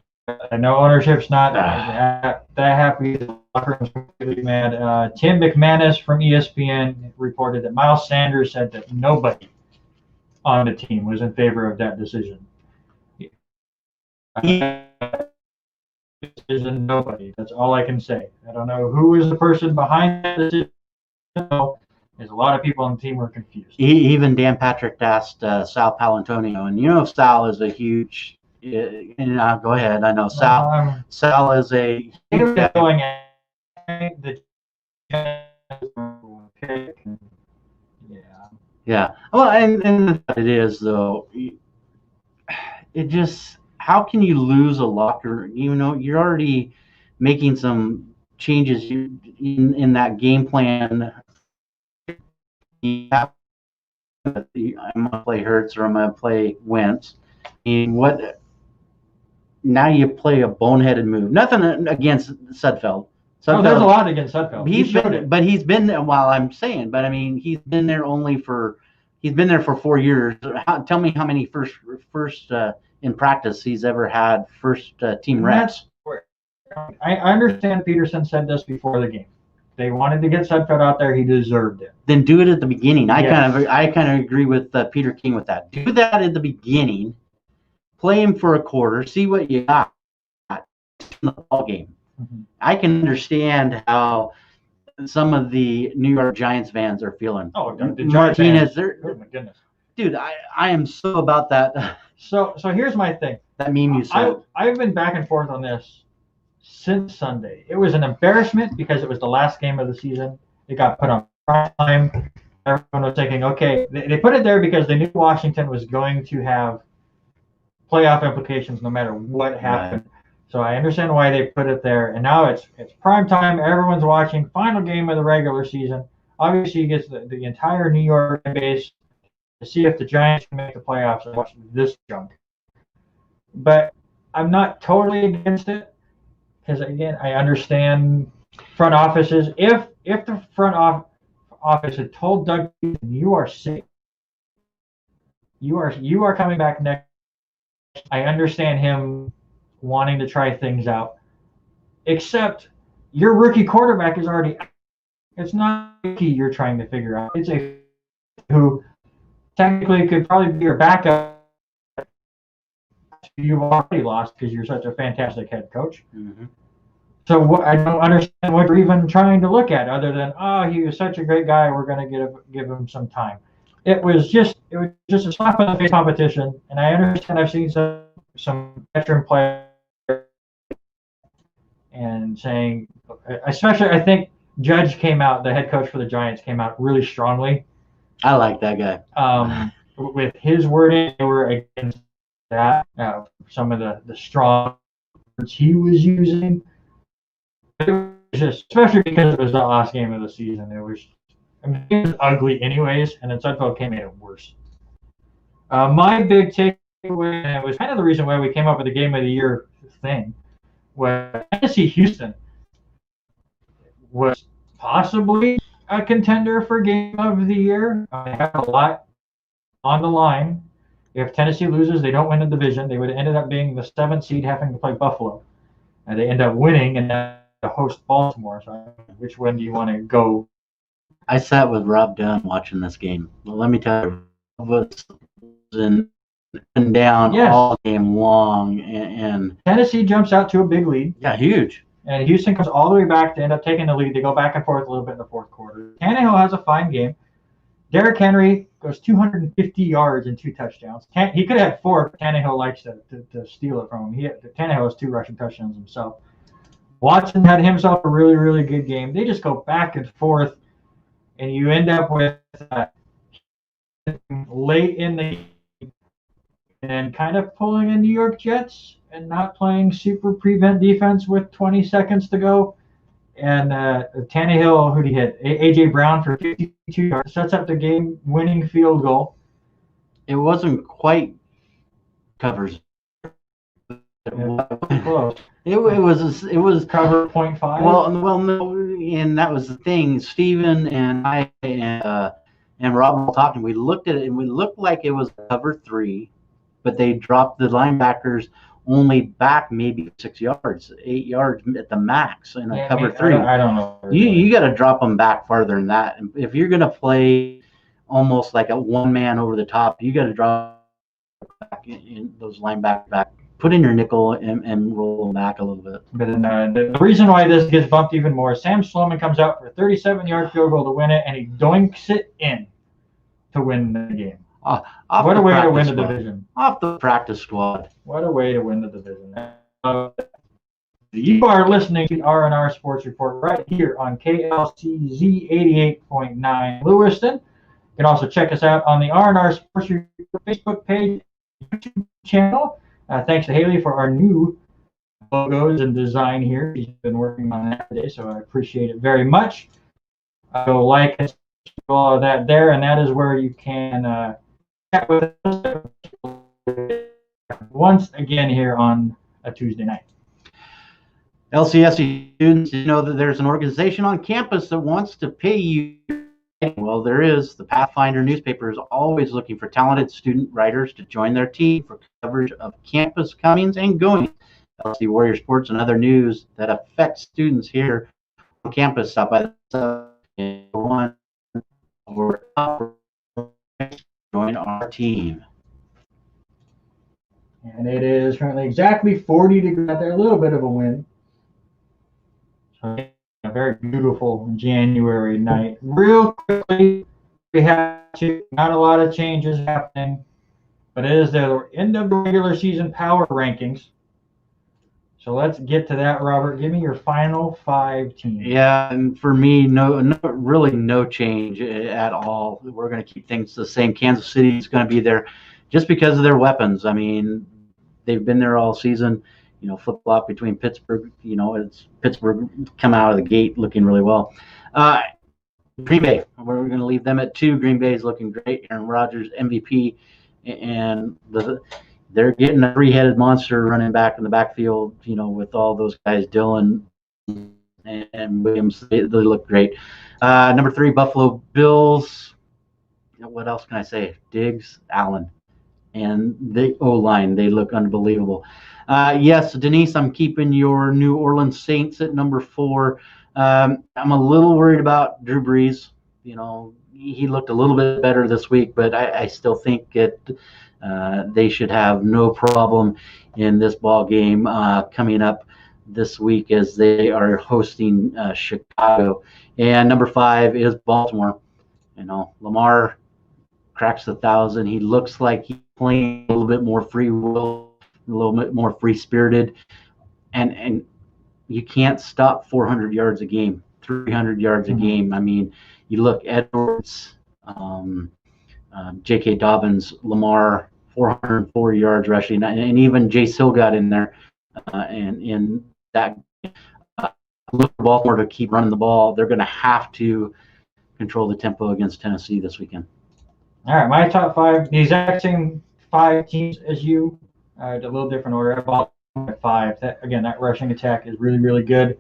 Speaker 1: I know ownership's not that happy. The locker room's completely mad. Tim McManus from ESPN reported that Miles Sanders said that nobody on the team was in favor of that decision. Nobody. That's all I can say. I don't know who is the person behind that decision. There's a lot of people on the team who are confused.
Speaker 2: Even Dan Patrick asked Sal Palantonio, and Sal is a huge. Go ahead. I know Sal. Sal is a.
Speaker 1: Going
Speaker 2: Yeah. Well, and it is though. It just. How can you lose a locker? You're already making some changes in that game plan. I'm gonna play Hurts or I'm gonna play Wentz. What? Now you play a boneheaded move. Nothing against Sudfeld.
Speaker 1: No, there's a lot against Sudfeld.
Speaker 2: He's been there. While I'm saying, but I mean, he's been there for 4 years. Tell me how many first in practice he's ever had first team reps.
Speaker 1: I understand Peterson said this before the game. They wanted to get Sudfeld out there. He deserved it.
Speaker 2: Then do it at the beginning. I kind of agree with Peter King with that. Do that at the beginning. Play him for a quarter. See what you got. the ball game.
Speaker 1: Mm-hmm.
Speaker 2: I can understand how some of the New York Giants fans are feeling.
Speaker 1: Oh, the
Speaker 2: Martinez,
Speaker 1: fans. Oh my goodness,
Speaker 2: dude, I am so about that.
Speaker 1: So here's my thing.
Speaker 2: That meme you said.
Speaker 1: I've been back and forth on this since Sunday. It was an embarrassment because it was the last game of the season. It got put on prime time. Everyone was thinking, okay, they put it there because they knew Washington was going to have playoff implications no matter what happened. Right. So I understand why they put it there. And now it's prime time. Everyone's watching. Final game of the regular season. Obviously, you get the entire New York base to see if the Giants can make the playoffs and watch this junk. But I'm not totally against it because, again, I understand front offices. If the front office had told Doug, you are sick, you are coming back next, I understand him wanting to try things out. Except your rookie quarterback is already out. It's not a rookie you're trying to figure out. It's a who technically could probably be your backup. You've already lost because you're such a fantastic head coach.
Speaker 2: Mm-hmm.
Speaker 1: So I don't understand what you're even trying to look at other than, oh, he was such a great guy, we're going to give him some time. It was just a slap in the face competition, and I understand I've seen some veteran players and saying, especially I think Judge came out, the head coach for the Giants came out really strongly.
Speaker 2: I like that guy.
Speaker 1: With his wording, they were against that. Some of the strong words he was using. It was just, especially because it was the last game of the season. It was ugly anyways, and then Sudfeld came in it worse. My big takeaway, and it was kind of the reason why we came up with the game of the year thing, was Tennessee Houston was possibly a contender for game of the year. They have a lot on the line. If Tennessee loses, they don't win the division. They would have ended up being the 7th seed having to play Buffalo. And they end up winning and then to host Baltimore. So which one do you want to go?
Speaker 2: I sat with Rob Dunn watching this game. Well, let me tell you, was in and down all game long, and
Speaker 1: Tennessee jumps out to a big lead.
Speaker 2: Yeah, huge.
Speaker 1: And Houston comes all the way back to end up taking the lead. They go back and forth a little bit in the fourth quarter. Tannehill has a fine game. Derrick Henry goes 250 yards and 2 touchdowns. He could have had 4, but Tannehill likes to steal it from him. Tannehill has 2 rushing touchdowns himself. Watson had himself a really, really good game. They just go back and forth, and you end up with late in the game and kind of pulling a New York Jets and not playing super prevent defense with 20 seconds to go. And Tannehill, who did he hit? A.J. Brown for 52 yards, sets up the game-winning field goal.
Speaker 2: It wasn't quite covers.
Speaker 1: Close.
Speaker 2: It was
Speaker 1: cover 0.5.
Speaker 2: Well, no, and that was the thing. Steven and I and Rob were talking. We looked at it, and we looked like it was cover 3, but they dropped the linebackers only back maybe 6 yards, 8 yards at the max in a cover 3.
Speaker 1: I don't know.
Speaker 2: You got to drop them back farther than that. If you're going to play almost like a one man over the top, you got to drop back in those linebackers back. Put in your nickel and roll them back a little bit.
Speaker 1: But the reason why this gets bumped even more, Sam Sloman comes out for a 37-yard field goal to win it, and he doinks it in to win the game. What a way to win the division.
Speaker 2: Off the practice squad.
Speaker 1: What a way to win the division. You are listening to R&R Sports Report right here on KLCZ 88.9 Lewiston. You can also check us out on the R&R Sports Report Facebook page, YouTube channel. Thanks to Haley for our new logos and design here. She's been working on that today, so I appreciate it very much. Go like and all of that there, and that is where you can chat with us once again here on a Tuesday night.
Speaker 2: LCSU students, you know that there's an organization on campus that wants to pay you. Well, there is. The Pathfinder newspaper is always looking for talented student writers to join their team for coverage of campus comings and goings. LC Warrior Sports and other news that affects students here on campus. Stop by the one or join our team.
Speaker 1: And it is currently exactly 40 degrees out there, a little bit of a wind. So a very beautiful January night. Real quickly, we have not a lot of changes happening, but it is the end of the regular season power rankings. So let's get to that, Robert. Give me your final 5 teams.
Speaker 2: Yeah, and for me, really no change at all. We're going to keep things the same. Kansas City is going to be there just because of their weapons. I mean, they've been there all season. Flip-flop between Pittsburgh. It's Pittsburgh come out of the gate looking really well. Green Bay, we're going to leave them at 2. Green Bay is looking great. Aaron Rodgers, MVP, and they're getting a 3-headed monster running back in the backfield, with all those guys, Dylan and Williams. They look great. Number 3, Buffalo Bills. What else can I say? Diggs, Allen, and the O-line. They look unbelievable. Yes, Denise, I'm keeping your New Orleans Saints at number 4. I'm a little worried about Drew Brees. He looked a little bit better this week, but I still think they should have no problem in this ball game coming up this week as they are hosting Chicago. And number 5 is Baltimore. Lamar cracks 1,000. He looks like he's playing a little bit more free will, a little bit more free spirited, and you can't stop 400 yards a game, 300 yards a game. I mean, you look Edwards, J.K. Dobbins, Lamar, 404 yards rushing, and even Jay Sill got in there. And in that, look for Baltimore to keep running the ball. They're going to have to control the tempo against Tennessee this weekend.
Speaker 1: All right, my top 5, the exact same 5 teams as you, a little different order. I bought 5. That rushing attack is really, really good.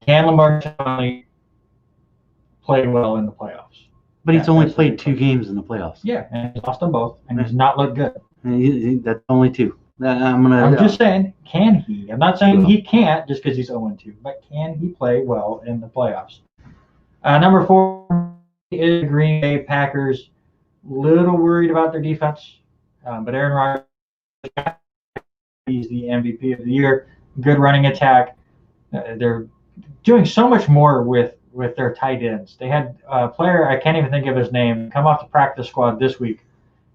Speaker 1: Can Lamar finally play well in the playoffs?
Speaker 2: But he's only played 2 games in the playoffs.
Speaker 1: Yeah, and he's lost them both, and he's not looked good.
Speaker 2: That's only 2.
Speaker 1: I'm just saying, can he? I'm not saying he can't just because he's 0-2, but can he play well in the playoffs? Number 4 is Green Bay Packers. Little worried about their defense, but Aaron Rodgers, he's the MVP of the year. Good running attack. They're doing so much more with their tight ends. They had a player, I can't even think of his name, come off the practice squad this week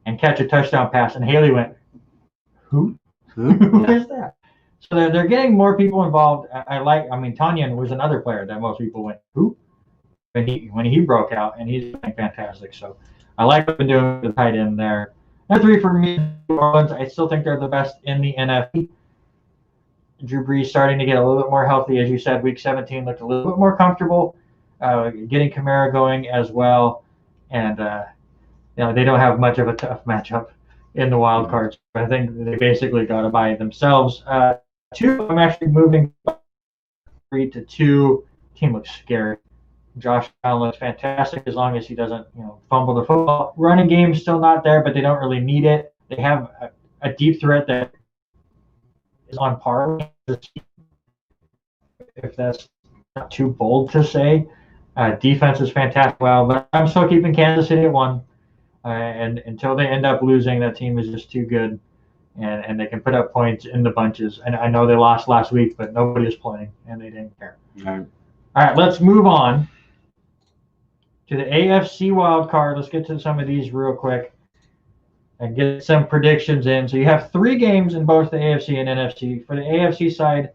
Speaker 1: and catch a touchdown pass, and Haley went, Who is that? So they're getting more people involved. Tanyan was another player that most people went, who? When he broke out, and he's doing fantastic. So I like what they're doing with the tight end there. Number 3 for me, New Orleans. I still think they're the best in the NFC. Drew Brees starting to get a little bit more healthy, as you said. Week 17 looked a little bit more comfortable. Getting Kamara going as well, and they don't have much of a tough matchup in the wild cards. I think they basically got to buy it themselves. 2, I'm actually moving 3 to 2. Team looks scary. Josh Allen looks fantastic as long as he doesn't, fumble the football. Running game's still not there, but they don't really need it. They have a deep threat that is on par with the team, if that's not too bold to say. Defense is fantastic. Well, but I'm still keeping Kansas City at 1. And until they end up losing, that team is just too good, and they can put up points in the bunches. And I know they lost last week, but nobody was playing, and they didn't care. All right, let's move on to the AFC wildcard. Let's get to some of these real quick and get some predictions in. So you have 3 games in both the AFC and NFC. For the AFC side,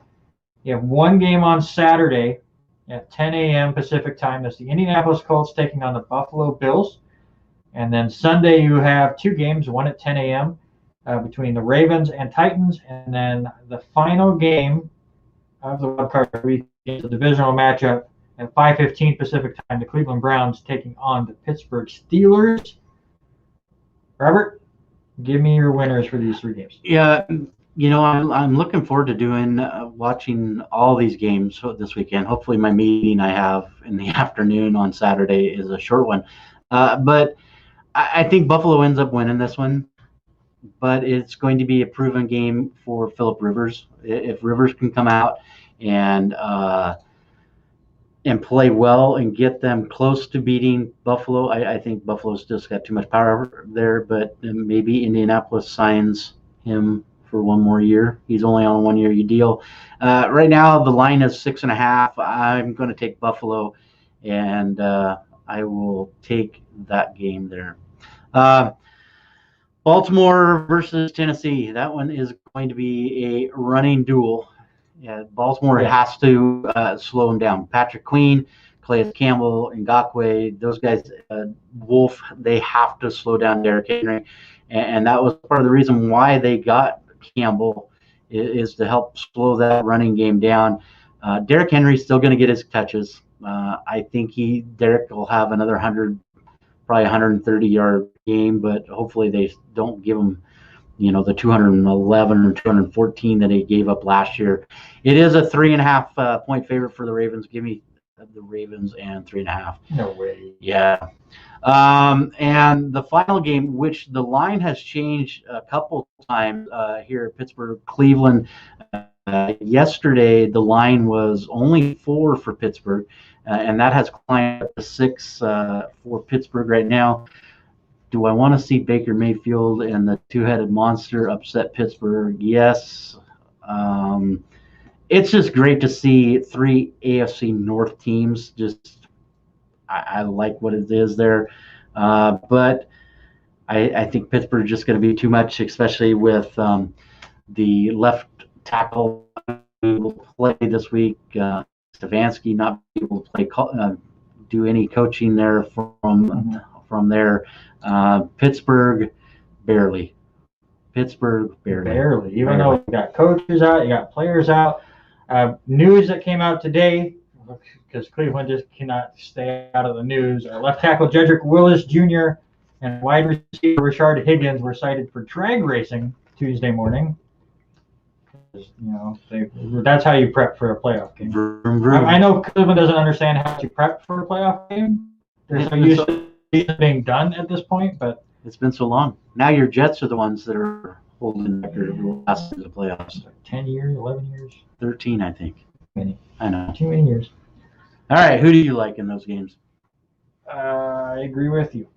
Speaker 1: you have 1 game on Saturday at 10 a.m. Pacific time. That's the Indianapolis Colts taking on the Buffalo Bills. And then Sunday you have 2 games, one at 10 a.m. Between the Ravens and Titans. And then the final game of the wildcard week is a divisional matchup at 5:15 Pacific time. The Cleveland Browns taking on the Pittsburgh Steelers. Robert, give me your winners for these 3 games.
Speaker 2: Yeah, I'm looking forward to watching all these games this weekend. Hopefully my meeting I have in the afternoon on Saturday is a short one. But I think Buffalo ends up winning this one. But it's going to be a proven game for Phillip Rivers. If Rivers can come out and play well and get them close to beating Buffalo, I think Buffalo's just got too much power there. But maybe Indianapolis signs him for one more year. He's only on a 1-year deal. Right now, the line is 6.5. I'm going to take Buffalo, and I will take that game there. Baltimore versus Tennessee. That one is going to be a running duel. Yeah, Baltimore has to slow him down. Patrick Queen, Calais Campbell, Ngakoue, those guys, Wolf, they have to slow down Derrick Henry. And that was part of the reason why they got Campbell, is to help slow that running game down. Derrick Henry's still going to get his touches. I think Derrick will have another 100, probably 130-yard game, but hopefully they don't give him, the 211 or 214 that he gave up last year. It is a 3.5 point favorite for the Ravens. Give me the Ravens and 3.5.
Speaker 1: No way.
Speaker 2: Yeah. And the final game, which the line has changed a couple times here at Pittsburgh, Cleveland. Yesterday, the line was only 4 for Pittsburgh, and that has climbed up to 6 for Pittsburgh right now. Do I want to see Baker Mayfield and the two-headed monster upset Pittsburgh? Yes. It's just great to see 3 AFC North teams. I like what it is there. But I think Pittsburgh is just going to be too much, especially with the left tackle able to play this week. Stefanski not able to play, do any coaching there from there. Pittsburgh barely. Even though you got coaches out, you got players out. News that came out today, because Cleveland just cannot stay out of the news. Left tackle Jedrick Willis Jr. and wide receiver Rashard Higgins were cited for drag racing Tuesday morning. That's how you prep for a playoff game. I know Cleveland doesn't understand how to prep for a playoff game. They're so used to it being done at this point, but it's been so long. Now your Jets are the ones that are holding the record of the last of the playoffs.
Speaker 1: 10 years, 11 years?
Speaker 2: 13, I think.
Speaker 1: Many.
Speaker 2: I know.
Speaker 1: Too many years.
Speaker 2: All right, who do you like in those games?
Speaker 1: I agree with you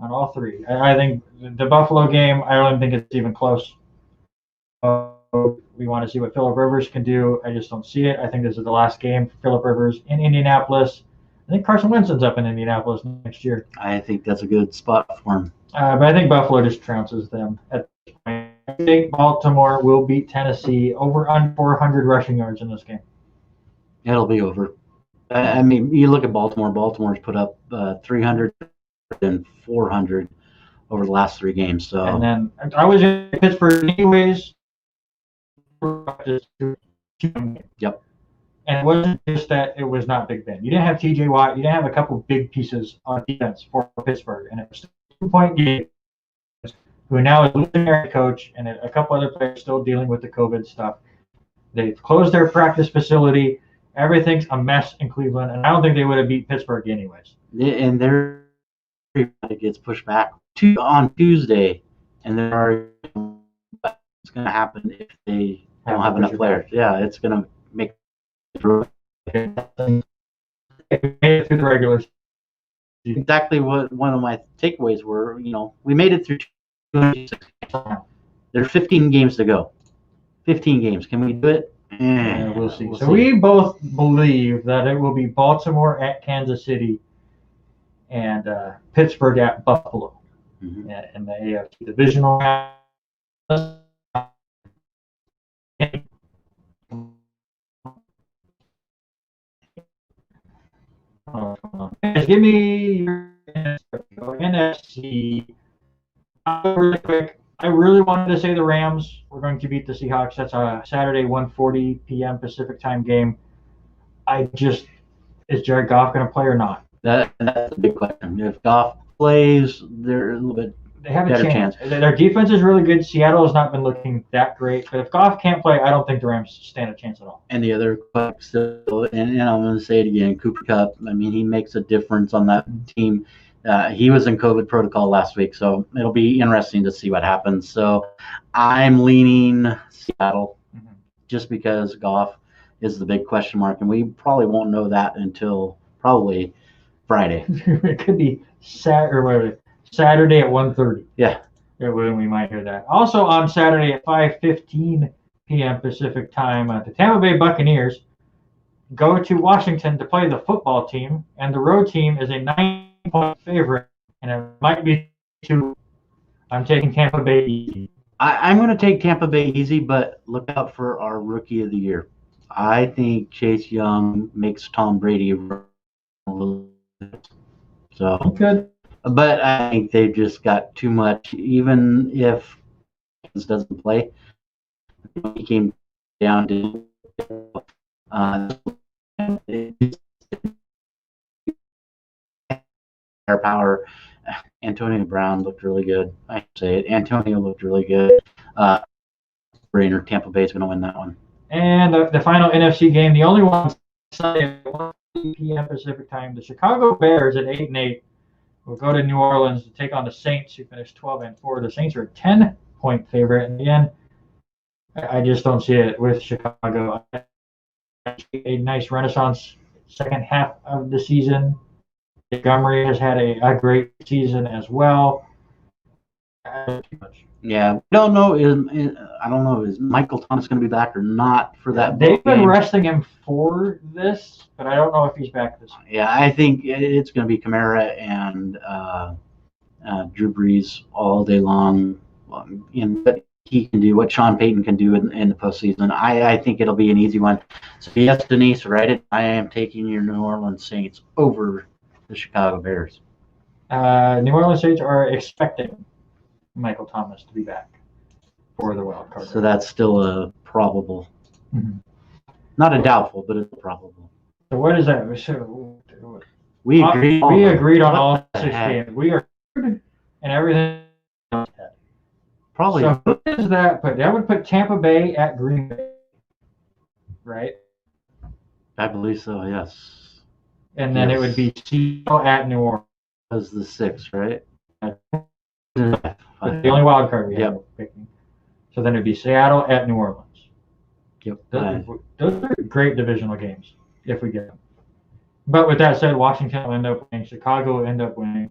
Speaker 1: on all 3. I think the Buffalo game, I don't think it's even close. We want to see what Phillip Rivers can do. I just don't see it. I think this is the last game for Phillip Rivers in Indianapolis. I think Carson Wentz ends up in Indianapolis next year.
Speaker 2: I think that's a good spot for him.
Speaker 1: But I think Buffalo just trounces them at this point. I think Baltimore will beat Tennessee over on 400 rushing yards in this game.
Speaker 2: It'll be over. I mean, you look at Baltimore. Baltimore's put up 300 and 400 over the last 3 games. So.
Speaker 1: And then I was in Pittsburgh anyways.
Speaker 2: Yep.
Speaker 1: And it wasn't just that it was not Big Ben. You didn't have T.J. Watt. You didn't have a couple big pieces on defense for Pittsburgh. And it was a 2-point game, who now is losing their coach, and a couple other players still dealing with the COVID stuff. They've closed their practice facility. Everything's a mess in Cleveland, and I don't think they would have beat Pittsburgh anyways.
Speaker 2: And it gets pushed back on Tuesday, and it's going to happen if they don't have enough players. Yeah, it's going to make through
Speaker 1: the regular season.
Speaker 2: Exactly what one of my takeaways were. We made it through 26 games. There are 15 games to go. 15 games. Can we do it?
Speaker 1: Yeah, we'll see. We both believe that it will be Baltimore at Kansas City and Pittsburgh at Buffalo in the AFC divisional round. Give me your NFC. Really quick. I really wanted to say the Rams were going to beat the Seahawks. That's a Saturday 1:40 p.m. Pacific time game. Is Jared Goff going to play or not?
Speaker 2: That's a big question. If Goff plays, they're a little bit
Speaker 1: they have
Speaker 2: better
Speaker 1: a chance. Their defense is really good. Seattle has not been looking that great. But if Goff can't play, I don't think the Rams stand a chance at all.
Speaker 2: And the other still, and I'm going to say it again, Cooper Kupp. I mean, he makes a difference on that team. He was in COVID protocol last week, so it'll be interesting to see what happens. So I'm leaning Seattle just because Goff is the big question mark, and we probably won't know that until probably Friday.
Speaker 1: It could be Saturday at 1:30.
Speaker 2: Yeah.
Speaker 1: when we might hear that. Also on Saturday at 5:15 p.m. Pacific time, the Tampa Bay Buccaneers go to Washington to play the football team, and the road team is a 9-point favorite, and it might be two. I'm taking Tampa Bay easy.
Speaker 2: I'm going to take Tampa Bay easy, but look out for our Rookie of the Year. I think Chase Young makes Tom Brady run a little bit. So
Speaker 1: good.
Speaker 2: But I think they've just got too much. Even if he doesn't play, he came down to air power. Antonio Brown looked really good. I say it. Antonio looked really good. Brainer, Tampa Bay is going to win that one.
Speaker 1: And the final NFC game, the only one Sunday at 1 p.m. Pacific time, the Chicago Bears at 8-8 will go to New Orleans to take on the Saints, who finished 12-4. The Saints are a 10-point favorite. And again, I just don't see it with Chicago. A nice renaissance second half of the season. Montgomery has had a great season as well.
Speaker 2: Yeah, we don't know. I don't know. Is Michael Thomas going to be back or not for that?
Speaker 1: They've been resting him for this, but I don't know if he's back this week.
Speaker 2: Yeah, I think it's going to be Kamara and Drew Brees all day long. But he can do what Sean Payton can do in the postseason. I think it'll be an easy one. So yes, Denise, write it. I am taking your New Orleans Saints over the Chicago Bears.
Speaker 1: New Orleans Saints are expecting Michael Thomas to be back for the wild card.
Speaker 2: So that's still a probable.
Speaker 1: Mm-hmm.
Speaker 2: Not a doubtful, but it's a probable.
Speaker 1: So what is that?
Speaker 2: We agreed.
Speaker 1: We agreed on all 6 games. We are and everything.
Speaker 2: Probably.
Speaker 1: So who is that? But that would put Tampa Bay at Green Bay, right?
Speaker 2: I believe so. Yes.
Speaker 1: And then it would be Seattle at New Orleans.
Speaker 2: As the 6, right?
Speaker 1: The only wild card we have picking. So then it'd be Seattle at New Orleans.
Speaker 2: Yep.
Speaker 1: Those are great divisional games if we get them. But with that said, Washington will end up winning. Chicago will end up winning.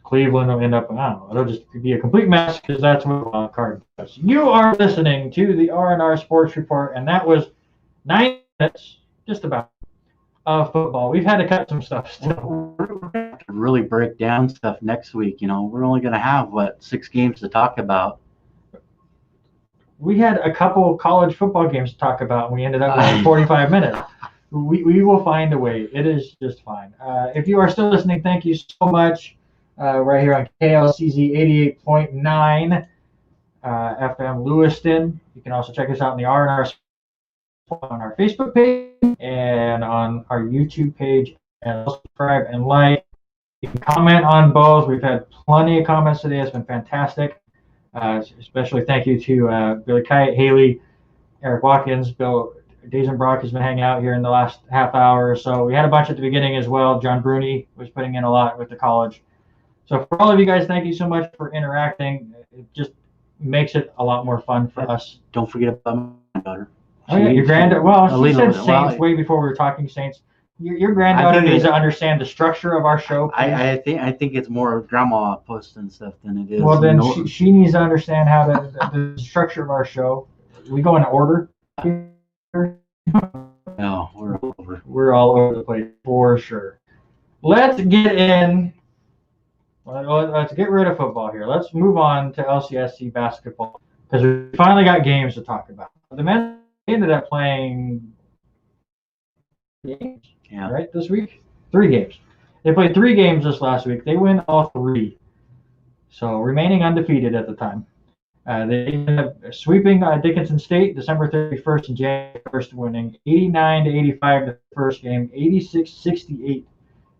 Speaker 1: Cleveland will end up, I don't know, it'll just be a complete mess because that's what the wild card does. You are listening to the R&R Sports Report, and that was 9 minutes, just about, of football. We've had to cut some stuff still.
Speaker 2: We're going to have to really break down stuff next week. We're only going to have, 6 games to talk about.
Speaker 1: We had a couple college football games to talk about, and we ended up with 45 minutes. We will find a way. It is just fine. If you are still listening, thank you so much. Right here on KLCZ 88.9 FM Lewiston. You can also check us out on the R&R on our Facebook page and on our YouTube page, and subscribe and like. You can comment on both. We've had plenty of comments today. It's been fantastic. Especially thank you to Billy Kite, Haley, Eric Watkins, Bill Dazenbrock has been hanging out here in the last half hour or so. We had a bunch at the beginning as well. John Bruni was putting in a lot with the college. So for all of you guys, thank you so much for interacting. It just makes it a lot more fun for us.
Speaker 2: Don't forget about my daughter.
Speaker 1: Oh, yeah, your granddaughter. Well, she said Saints way before we were talking Saints. Your granddaughter needs to understand the structure of our show.
Speaker 2: I think it's more grandma posting stuff than it is.
Speaker 1: Well, then she needs to understand how the structure of our show. We go in order.
Speaker 2: No, we're all over.
Speaker 1: We're all over the place for sure. Let's get in. Let's get rid of football here. Let's move on to LCSC basketball because we finally got games to talk about. The men ended up playing games, right, this week? 3 games. They played 3 games this last week. They win all 3. So remaining undefeated at the time. They ended up sweeping Dickinson State December 31st and January 1st, winning 89-85 the first game, 86-68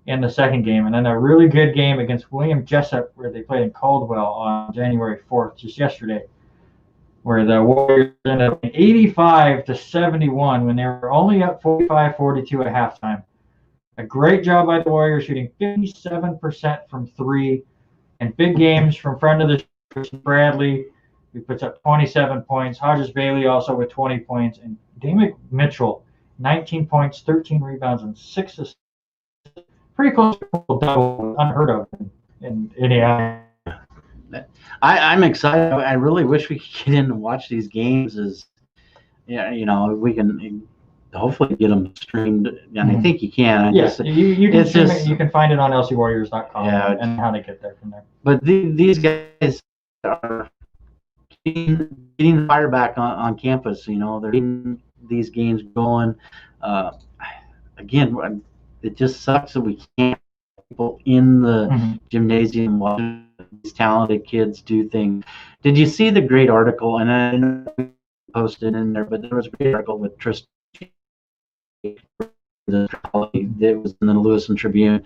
Speaker 1: in the second game, and then a really good game against William Jessup where they played in Caldwell on January 4th, just yesterday, where the Warriors ended up 85-71 when they were only up 45-42 at halftime. A great job by the Warriors, shooting 57% from 3, and big games from friend of the show, Bradley, who puts up 27 points. Hodges Bailey also with 20 points, and Damick Mitchell, 19 points, 13 rebounds, and 6 assists. Pretty close to double, unheard of in Indiana.
Speaker 2: I'm excited. I really wish we could get in and watch these games. Yeah, we can hopefully get them streamed, and I think you can.
Speaker 1: Yes, you can stream
Speaker 2: just,
Speaker 1: it. You can find it on lcwarriors.com
Speaker 2: yeah,
Speaker 1: and how to get there from there.
Speaker 2: But these guys are getting the fire back on campus. They're getting these games going. Again, it just sucks that we can't have people in the gymnasium watching these talented kids do things. Did you see the great article? And I know we posted in there, but there was a great article with Tristan that was in the Lewiston Tribune.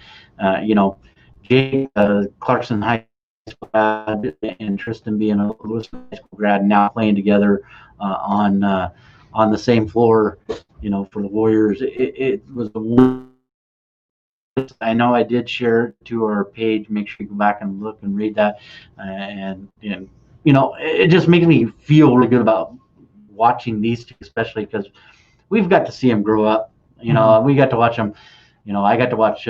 Speaker 2: Jake, Clarkson High School grad, and Tristan being a Lewiston High School grad, now playing together on the same floor, for the Warriors. It was the one. I know I did share it to our page. Make sure you go back and look and read that, and it just makes me feel really good about watching these two, especially because we've got to see them grow up. We got to watch them. I got to watch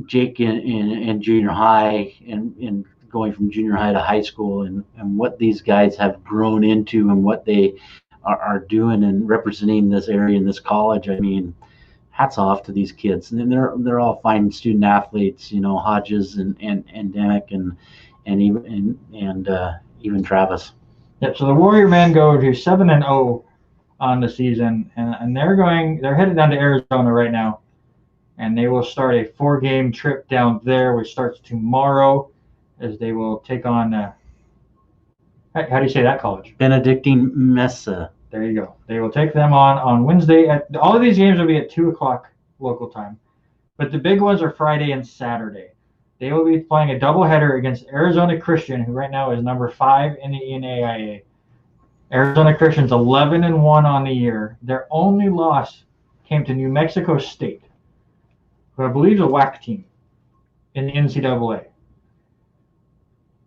Speaker 2: Jake in junior high and going from junior high to high school, and what these guys have grown into and what they are doing and representing this area in this college. I mean, hats off to these kids. And they're all fine student athletes, Hodges and Demick and even Travis.
Speaker 1: Yep. So the Warrior men go to 7-0 on the season, and they're headed down to Arizona right now, and they will start a 4-game trip down there, which starts tomorrow, as they will take on how do you say that college?
Speaker 2: Benedictine Mesa.
Speaker 1: There you go. They will take them on Wednesday. All of these games will be at 2:00 local time, but the big ones are Friday and Saturday. They will be playing a doubleheader against Arizona Christian, who right now is number 5 in the NAIA. Arizona Christian's 11-1 on the year. Their only loss came to New Mexico State, who I believe is a WAC team in the NCAA.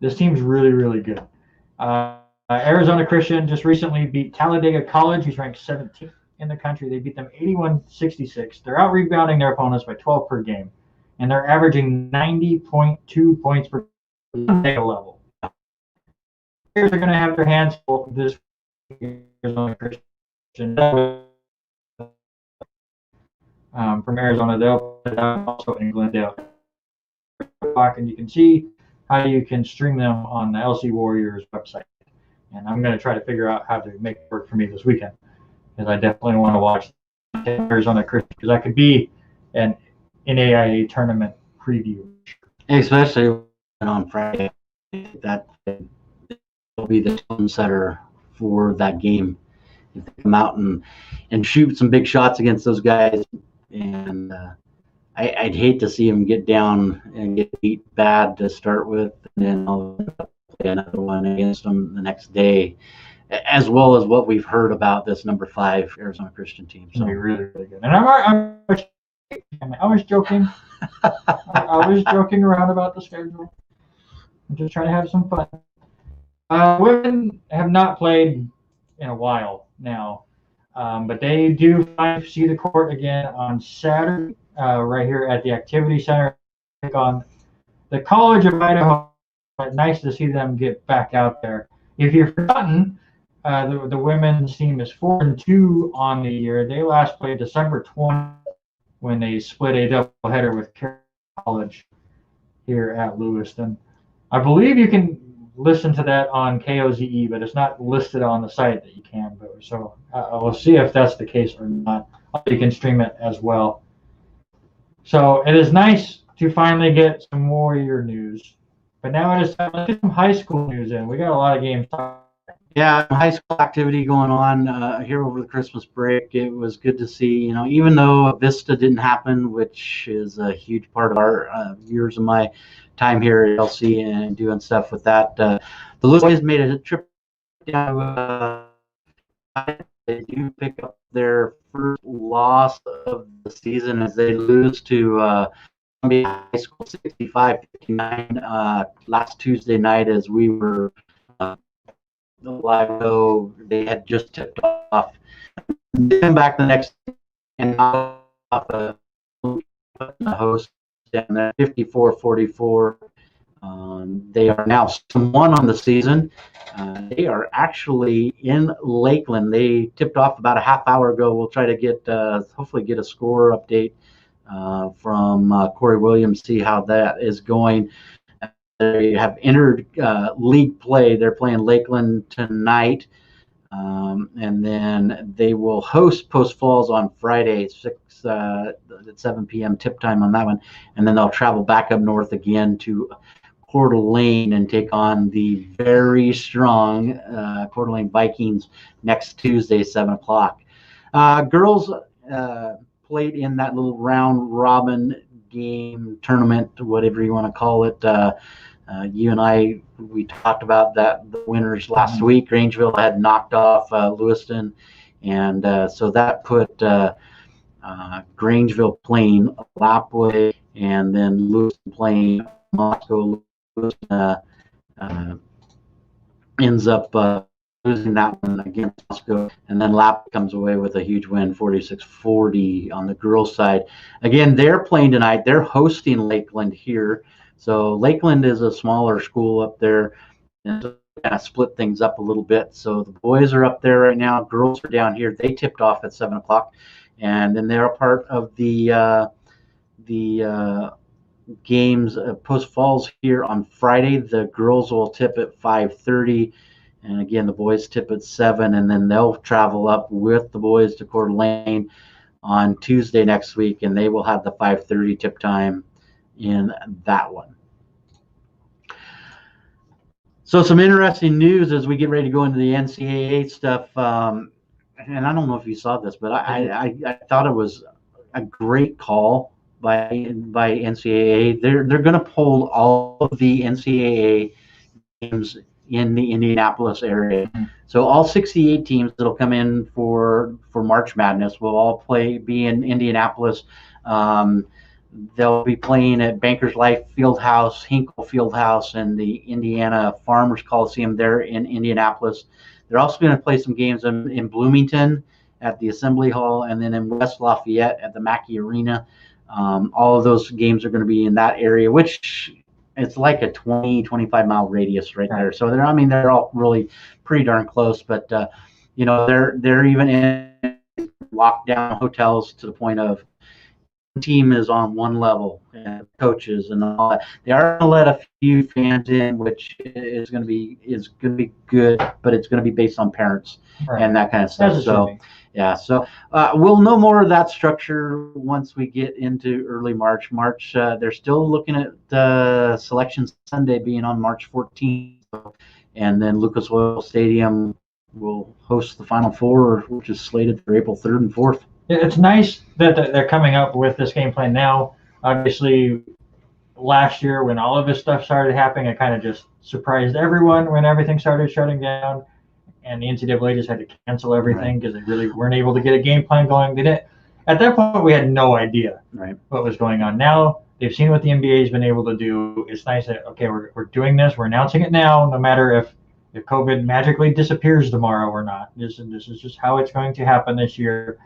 Speaker 1: This team's really, really good. Arizona Christian just recently beat Talladega College, who's ranked 17th in the country. They beat them 81-66. They're out rebounding their opponents by 12 per game, and they're averaging 90.2 points per level. Players are going to have their hands full with this Arizona Christian. From Arizona, they'll put it out also in Glendale. And you can see how you can stream them on the LC Warriors website. And I'm going to try to figure out how to make it work for me this weekend, because I definitely want to watch Arizona Christian, because that could be an NAIA tournament preview.
Speaker 2: Especially on Friday. That will be the tone setter for that game. If they come out and shoot some big shots against those guys, and I'd hate to see them get down and get beat bad to start with, and then I'll play another one against them the next day, as well as what we've heard about this number 5 Arizona Christian team. So
Speaker 1: really, really good. And I was joking. I was joking around about the schedule. I'm just trying to have some fun. Women have not played in a while now, but they do see the court again on Saturday, right here at the Activity Center. On the College of Idaho. Nice to see them get back out there. If you've forgotten, the women's team is 4-2 on the year. They last played December 20th when they split a doubleheader with College here at Lewiston. I believe you can listen to that on KOZE, but it's not listed on the site that you can. So we'll see if that's the case or not. You can stream it as well. So it is nice to finally get some Warrior news. But now it is time to get some high school news in. We got a lot of games.
Speaker 2: Yeah, high school activity going on here over the Christmas break. It was good to see, even though Vista didn't happen, which is a huge part of our years of my time here at LC and doing stuff with that. The Lewis boys made a trip down. They do pick up their first loss of the season as they lose to Columbia High School 65-59 last Tuesday night, as we were live. Though they had just tipped off. They come back the next and off the host down there 54-44. They are now 1 on the season. They are actually in Lakeland. They tipped off about a half hour ago. We'll try to get hopefully get a score update from Corey Williams, see how that is going. They have entered league play. They're playing Lakeland tonight. And then they will host Post Falls on Friday, at 7 p.m. tip time on that one. And then they'll travel back up north again to Coeur d'Alene and take on the very strong Coeur d'Alene Vikings next Tuesday, 7 o'clock. Girls played in that little round robin game tournament, whatever you want to call it. You and I, we talked about that, the winners last week. Grangeville had knocked off Lewiston, and so that put Grangeville playing Lapway, and then Lewiston playing Moscow. Ends up losing that one against Moscow, and then Lap comes away with a huge win, 46-40 on the girls' side. Again, they're playing tonight. They're hosting Lakeland here. So Lakeland is a smaller school up there, and kind of split things up a little bit. So the boys are up there right now. Girls are down here. They tipped off at 7 o'clock, and then they're a part of the games Post Falls here on Friday. The girls will tip at 5:30, and again the boys tip at 7, and then they'll travel up with the boys to Coeur d'Alene on Tuesday next week, and they will have the 5:30 tip time in that one. So some interesting news as we get ready to go into the NCAA stuff. And I don't know if you saw this, but I thought it was a great call by NCAA. They're going to pull all of the NCAA games in the Indianapolis area. So all 68 teams that'll come in for March Madness will all be in Indianapolis. They'll be playing at Bankers Life Fieldhouse, Hinkle Fieldhouse, and the Indiana Farmers Coliseum there in Indianapolis. They're also going to play some games in Bloomington at the Assembly Hall, and then in West Lafayette at the Mackey Arena. All of those games are going to be in that area, which it's like a 20-25 mile radius right there. So they're all really pretty darn close, but they're even in lockdown hotels to the point of team is on one level, and coaches and all that. They are going to let a few fans in, which is going to be good, but it's going to be based on parents and that kind of stuff. So yeah, so we'll know more of that structure once we get into early March. They're still looking at the Selection Sunday being on March 14th, and then Lucas Oil Stadium will host the Final Four, which is slated for April 3rd and 4th.
Speaker 1: It's nice that they're coming up with this game plan now. Obviously, last year when all of this stuff started happening, it kind of just surprised everyone when everything started shutting down, and the NCAA just had to cancel everything because they really weren't able to get a game plan going. They didn't. At that point, we had no idea what was going on. Now they've seen what the NBA has been able to do. It's nice that we're doing this. We're announcing it now, no matter if COVID magically disappears tomorrow or not. This is just how it's going to happen this year.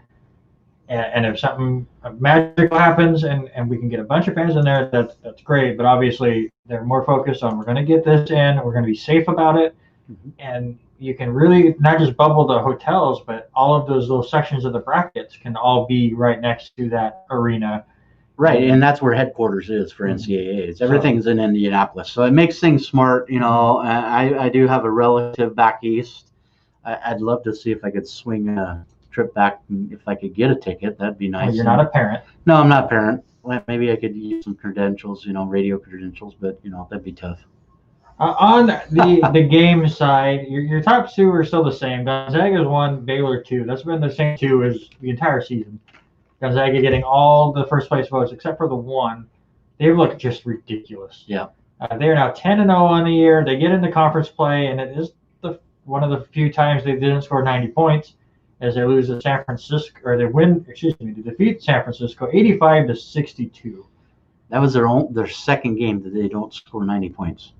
Speaker 1: And if something magical happens and we can get a bunch of fans in there, that's great. But obviously, they're more focused on we're going to get this in, we're going to be safe about it, and you can really not just bubble the hotels, but all of those little sections of the brackets can all be right next to that arena.
Speaker 2: Right, and that's where headquarters is for NCAAs. Everything's in Indianapolis, so it makes things smart. I do have a relative back east. I'd love to see if I could swing a trip back. If I could get a ticket, that'd be nice.
Speaker 1: Well, you're not a parent.
Speaker 2: No, I'm not a parent. Well, maybe I could use some credentials, radio credentials, but that'd be tough.
Speaker 1: On the game side, your top two are still the same. Gonzaga's 1, Baylor 2. That's been the same 2 as the entire season. Gonzaga getting all the first place votes except for the 1. They've looked just ridiculous. Yeah. They are now 10-0 on the year. They get into conference play, and it is one of the few times they didn't score 90 points. As they lose to San Francisco, or they defeat San Francisco 85-62. That was
Speaker 2: their second game that they don't score 90 points.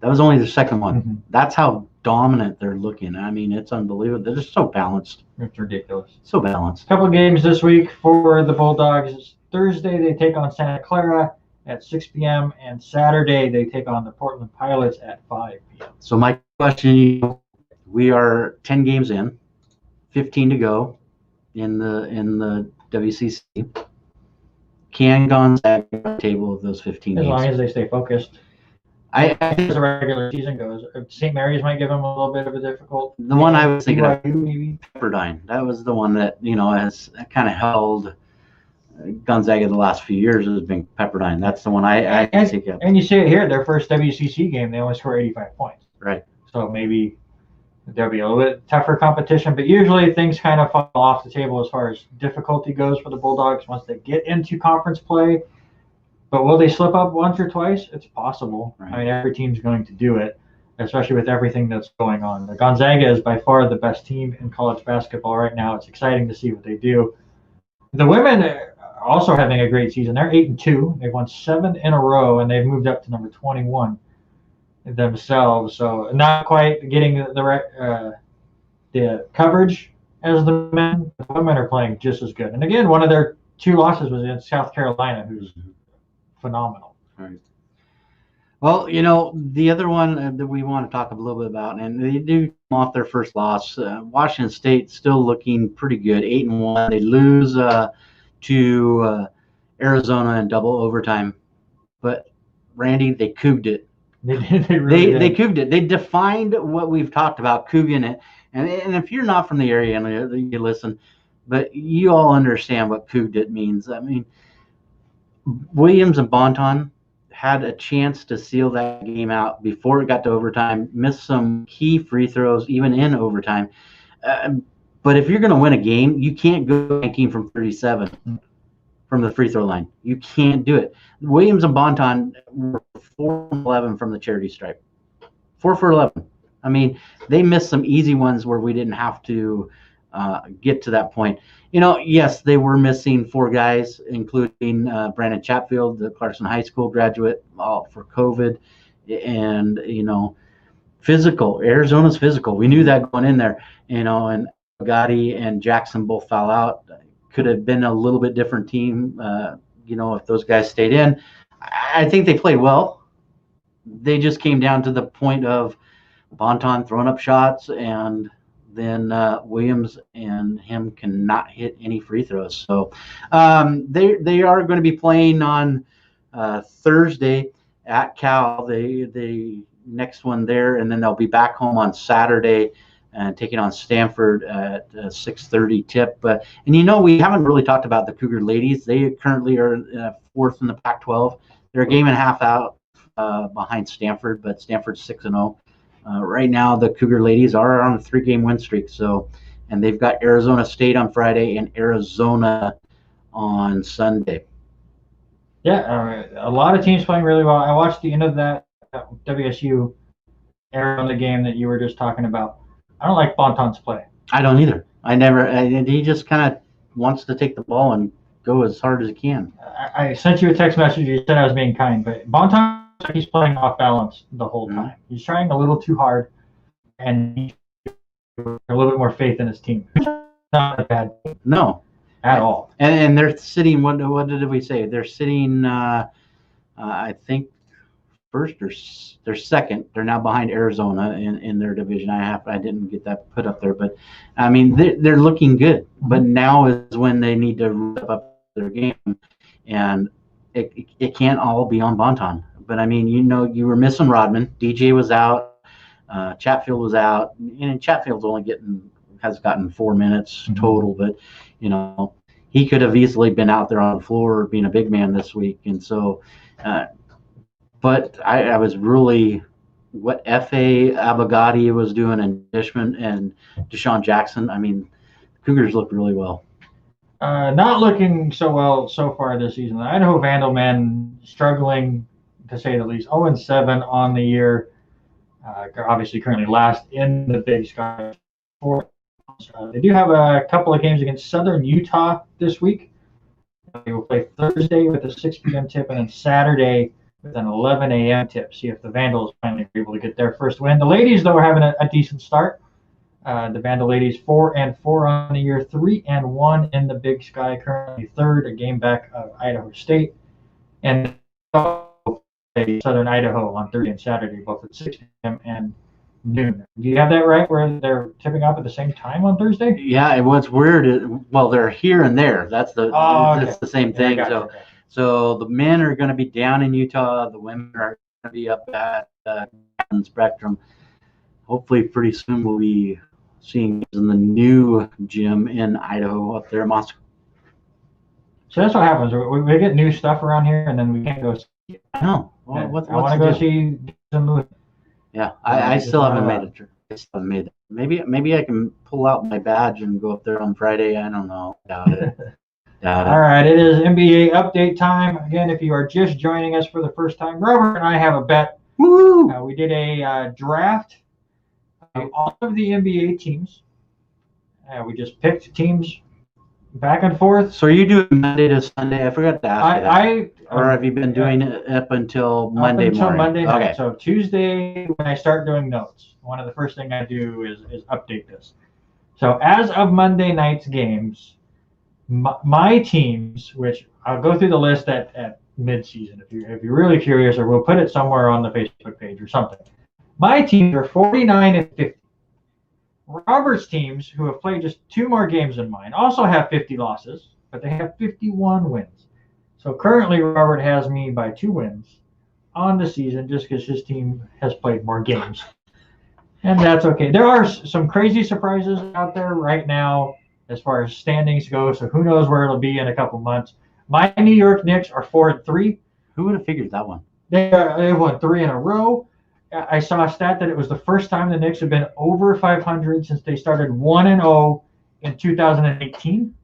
Speaker 2: That was only their second one. That's how dominant they're looking. I mean, it's unbelievable. They're just so balanced.
Speaker 1: It's ridiculous.
Speaker 2: So balanced.
Speaker 1: A couple of games this week for the Bulldogs. Thursday, they take on Santa Clara. at 6 p.m. and Saturday they take on the Portland Pilots at 5 p.m.
Speaker 2: So my question, we are 10 games in, 15 to go in the WCC. Can Gonzaga get on the table of those 15
Speaker 1: As
Speaker 2: games?
Speaker 1: long as they stay focused.
Speaker 2: I
Speaker 1: As the regular season goes, St. Mary's might give them a little bit of a difficult.
Speaker 2: The one I was thinking of,
Speaker 1: maybe
Speaker 2: Pepperdine. That was the one that has kind of held Gonzaga the last few years. Has been Pepperdine. That's the one I think of.
Speaker 1: And you see it here, their first WCC game, they only score 85 points.
Speaker 2: Right.
Speaker 1: So maybe there'll be a little bit tougher competition, but usually things kind of fall off the table as far as difficulty goes for the Bulldogs once they get into conference play. But will they slip up once or twice? It's possible. Right. I mean, every team's going to do it, especially with everything that's going on. The Gonzaga is by far the best team in college basketball right now. It's exciting to see what they do. The women are also having a great season. They're 8-2. They've won 7 in a row, and they've moved up to number 21 themselves. So not quite getting the coverage as the men. The women are playing just as good. And again, one of their 2 losses was in South Carolina, who's phenomenal.
Speaker 2: Right. Well, the other one that we want to talk a little bit about, and they do come off their first loss. Washington State still looking pretty good, 8-1. They lose to Arizona in double overtime, but Randy, they couged it.
Speaker 1: They really
Speaker 2: they couged it. They defined what we've talked about, couging it. And if you're not from the area and you listen, but you all understand what couged it means. I mean, Williams and Bonton had a chance to seal that game out before it got to overtime, missed some key free throws even in overtime. But if you're going to win a game, you can't go 19 from 37 from the free throw line. You can't do it. Williams and Bonton were 4 for 11 from the charity stripe. 4 for 11. I mean, they missed some easy ones where we didn't have to get to that point. Yes, they were missing 4 guys, including Brandon Chatfield, the Clarkson High School graduate, all for COVID. And, physical. Arizona's physical. We knew that going in there, and Gotti and Jackson both fell out. Could have been a little bit different team, if those guys stayed in. I think they played well. They just came down to the point of Bonton throwing up shots, and then Williams and him cannot hit any free throws. So they are going to be playing on Thursday at Cal, the next one there, and then they'll be back home on Saturday and taking on Stanford at 6:30 tip. And we haven't really talked about the Cougar ladies. They currently are 4th in the Pac-12. They're a game and a half out behind Stanford, but Stanford's 6-0. Right now, the Cougar ladies are on a 3-game win streak. And they've got Arizona State on Friday and Arizona on Sunday.
Speaker 1: Yeah, a lot of teams playing really well. I watched the end of that WSU Arizona game that you were just talking about. I don't like Bonton's play.
Speaker 2: I don't either. He just kind of wants to take the ball and go as hard as he can.
Speaker 1: I sent you a text message. You said I was being kind, but Bonton, he's playing off balance the whole time. Mm-hmm. He's trying a little too hard, and he has a little bit more faith in his team. It's not a bad team.
Speaker 2: No.
Speaker 1: At all.
Speaker 2: And they're sitting, what did we say? They're sitting, I think, first or they're second. They're now behind Arizona in their division. I didn't get that put up there, but I mean they're looking good. But now is when they need to ramp up their game, and it can't all be on Bonton. But I mean, you were missing Rodman. DJ was out. Chatfield was out, and Chatfield's has gotten 4 minutes total. But he could have easily been out there on the floor being a big man this week, and so. But I was really what F.A. Abagati was doing, and Dishman and Deshaun Jackson. I mean, Cougars look really well.
Speaker 1: Not looking so well so far this season. The Idaho Vandalmen struggling, to say the least. 0-7 on the year. Obviously, currently last in the Big Sky. They do have a couple of games against Southern Utah this week. They will play Thursday with a 6 p.m. tip, and then Saturday with an 11 a.m. tip. See if the Vandals finally are able to get their first win. The ladies, though, are having a decent start. The Vandal ladies 4-4 on the year, 3-1 in the Big Sky, currently 3rd, a game back of Idaho State. And Southern Idaho on Thursday and Saturday, both at 6 p.m. and noon. Do you have that right, where they're tipping off at the same time on Thursday?
Speaker 2: Yeah, and what's weird, well, they're here and there. That's the same thing.
Speaker 1: Gotcha.
Speaker 2: So the men are going to be down in Utah. The women are going to be up at Spectrum. Hopefully, pretty soon we'll be seeing in the new gym in Idaho up there in Moscow.
Speaker 1: So that's what happens. We get new stuff around here, and then we can't go see it.
Speaker 2: I know. Well,
Speaker 1: I
Speaker 2: what's
Speaker 1: want to go see some movies.
Speaker 2: Yeah, I still haven't made it. I still haven't made it. Maybe I can pull out my badge and go up there on Friday. I don't know. Doubt it.
Speaker 1: All right, it is NBA update time. Again, if you are just joining us for the first time, Robert and I have a bet.
Speaker 2: Woo!
Speaker 1: We did a draft of all of the NBA teams. We just picked teams back and forth.
Speaker 2: So are you doing Monday to Sunday? I forgot to ask you that. Or have you been doing it up until Monday morning?
Speaker 1: Until Monday night.
Speaker 2: Okay.
Speaker 1: So Tuesday, when I start doing notes, one of the first things I do is update this. So as of Monday night's games, my teams, which I'll go through the list at mid-season if you're really curious, or we'll put it somewhere on the Facebook page or something. My teams are 49 and 50. Robert's teams, who have played just 2 more games than mine, also have 50 losses, but they have 51 wins. So currently, Robert has me by 2 wins on the season just because his team has played more games. And that's okay. There are some crazy surprises out there right now as far as standings go, so who knows where it'll be in a couple months. My New York Knicks are 4-3.
Speaker 2: Who would have figured that one?
Speaker 1: They won 3 in a row. I saw a stat that it was the first time the Knicks have been over 500 since they started 1-0 in 2018.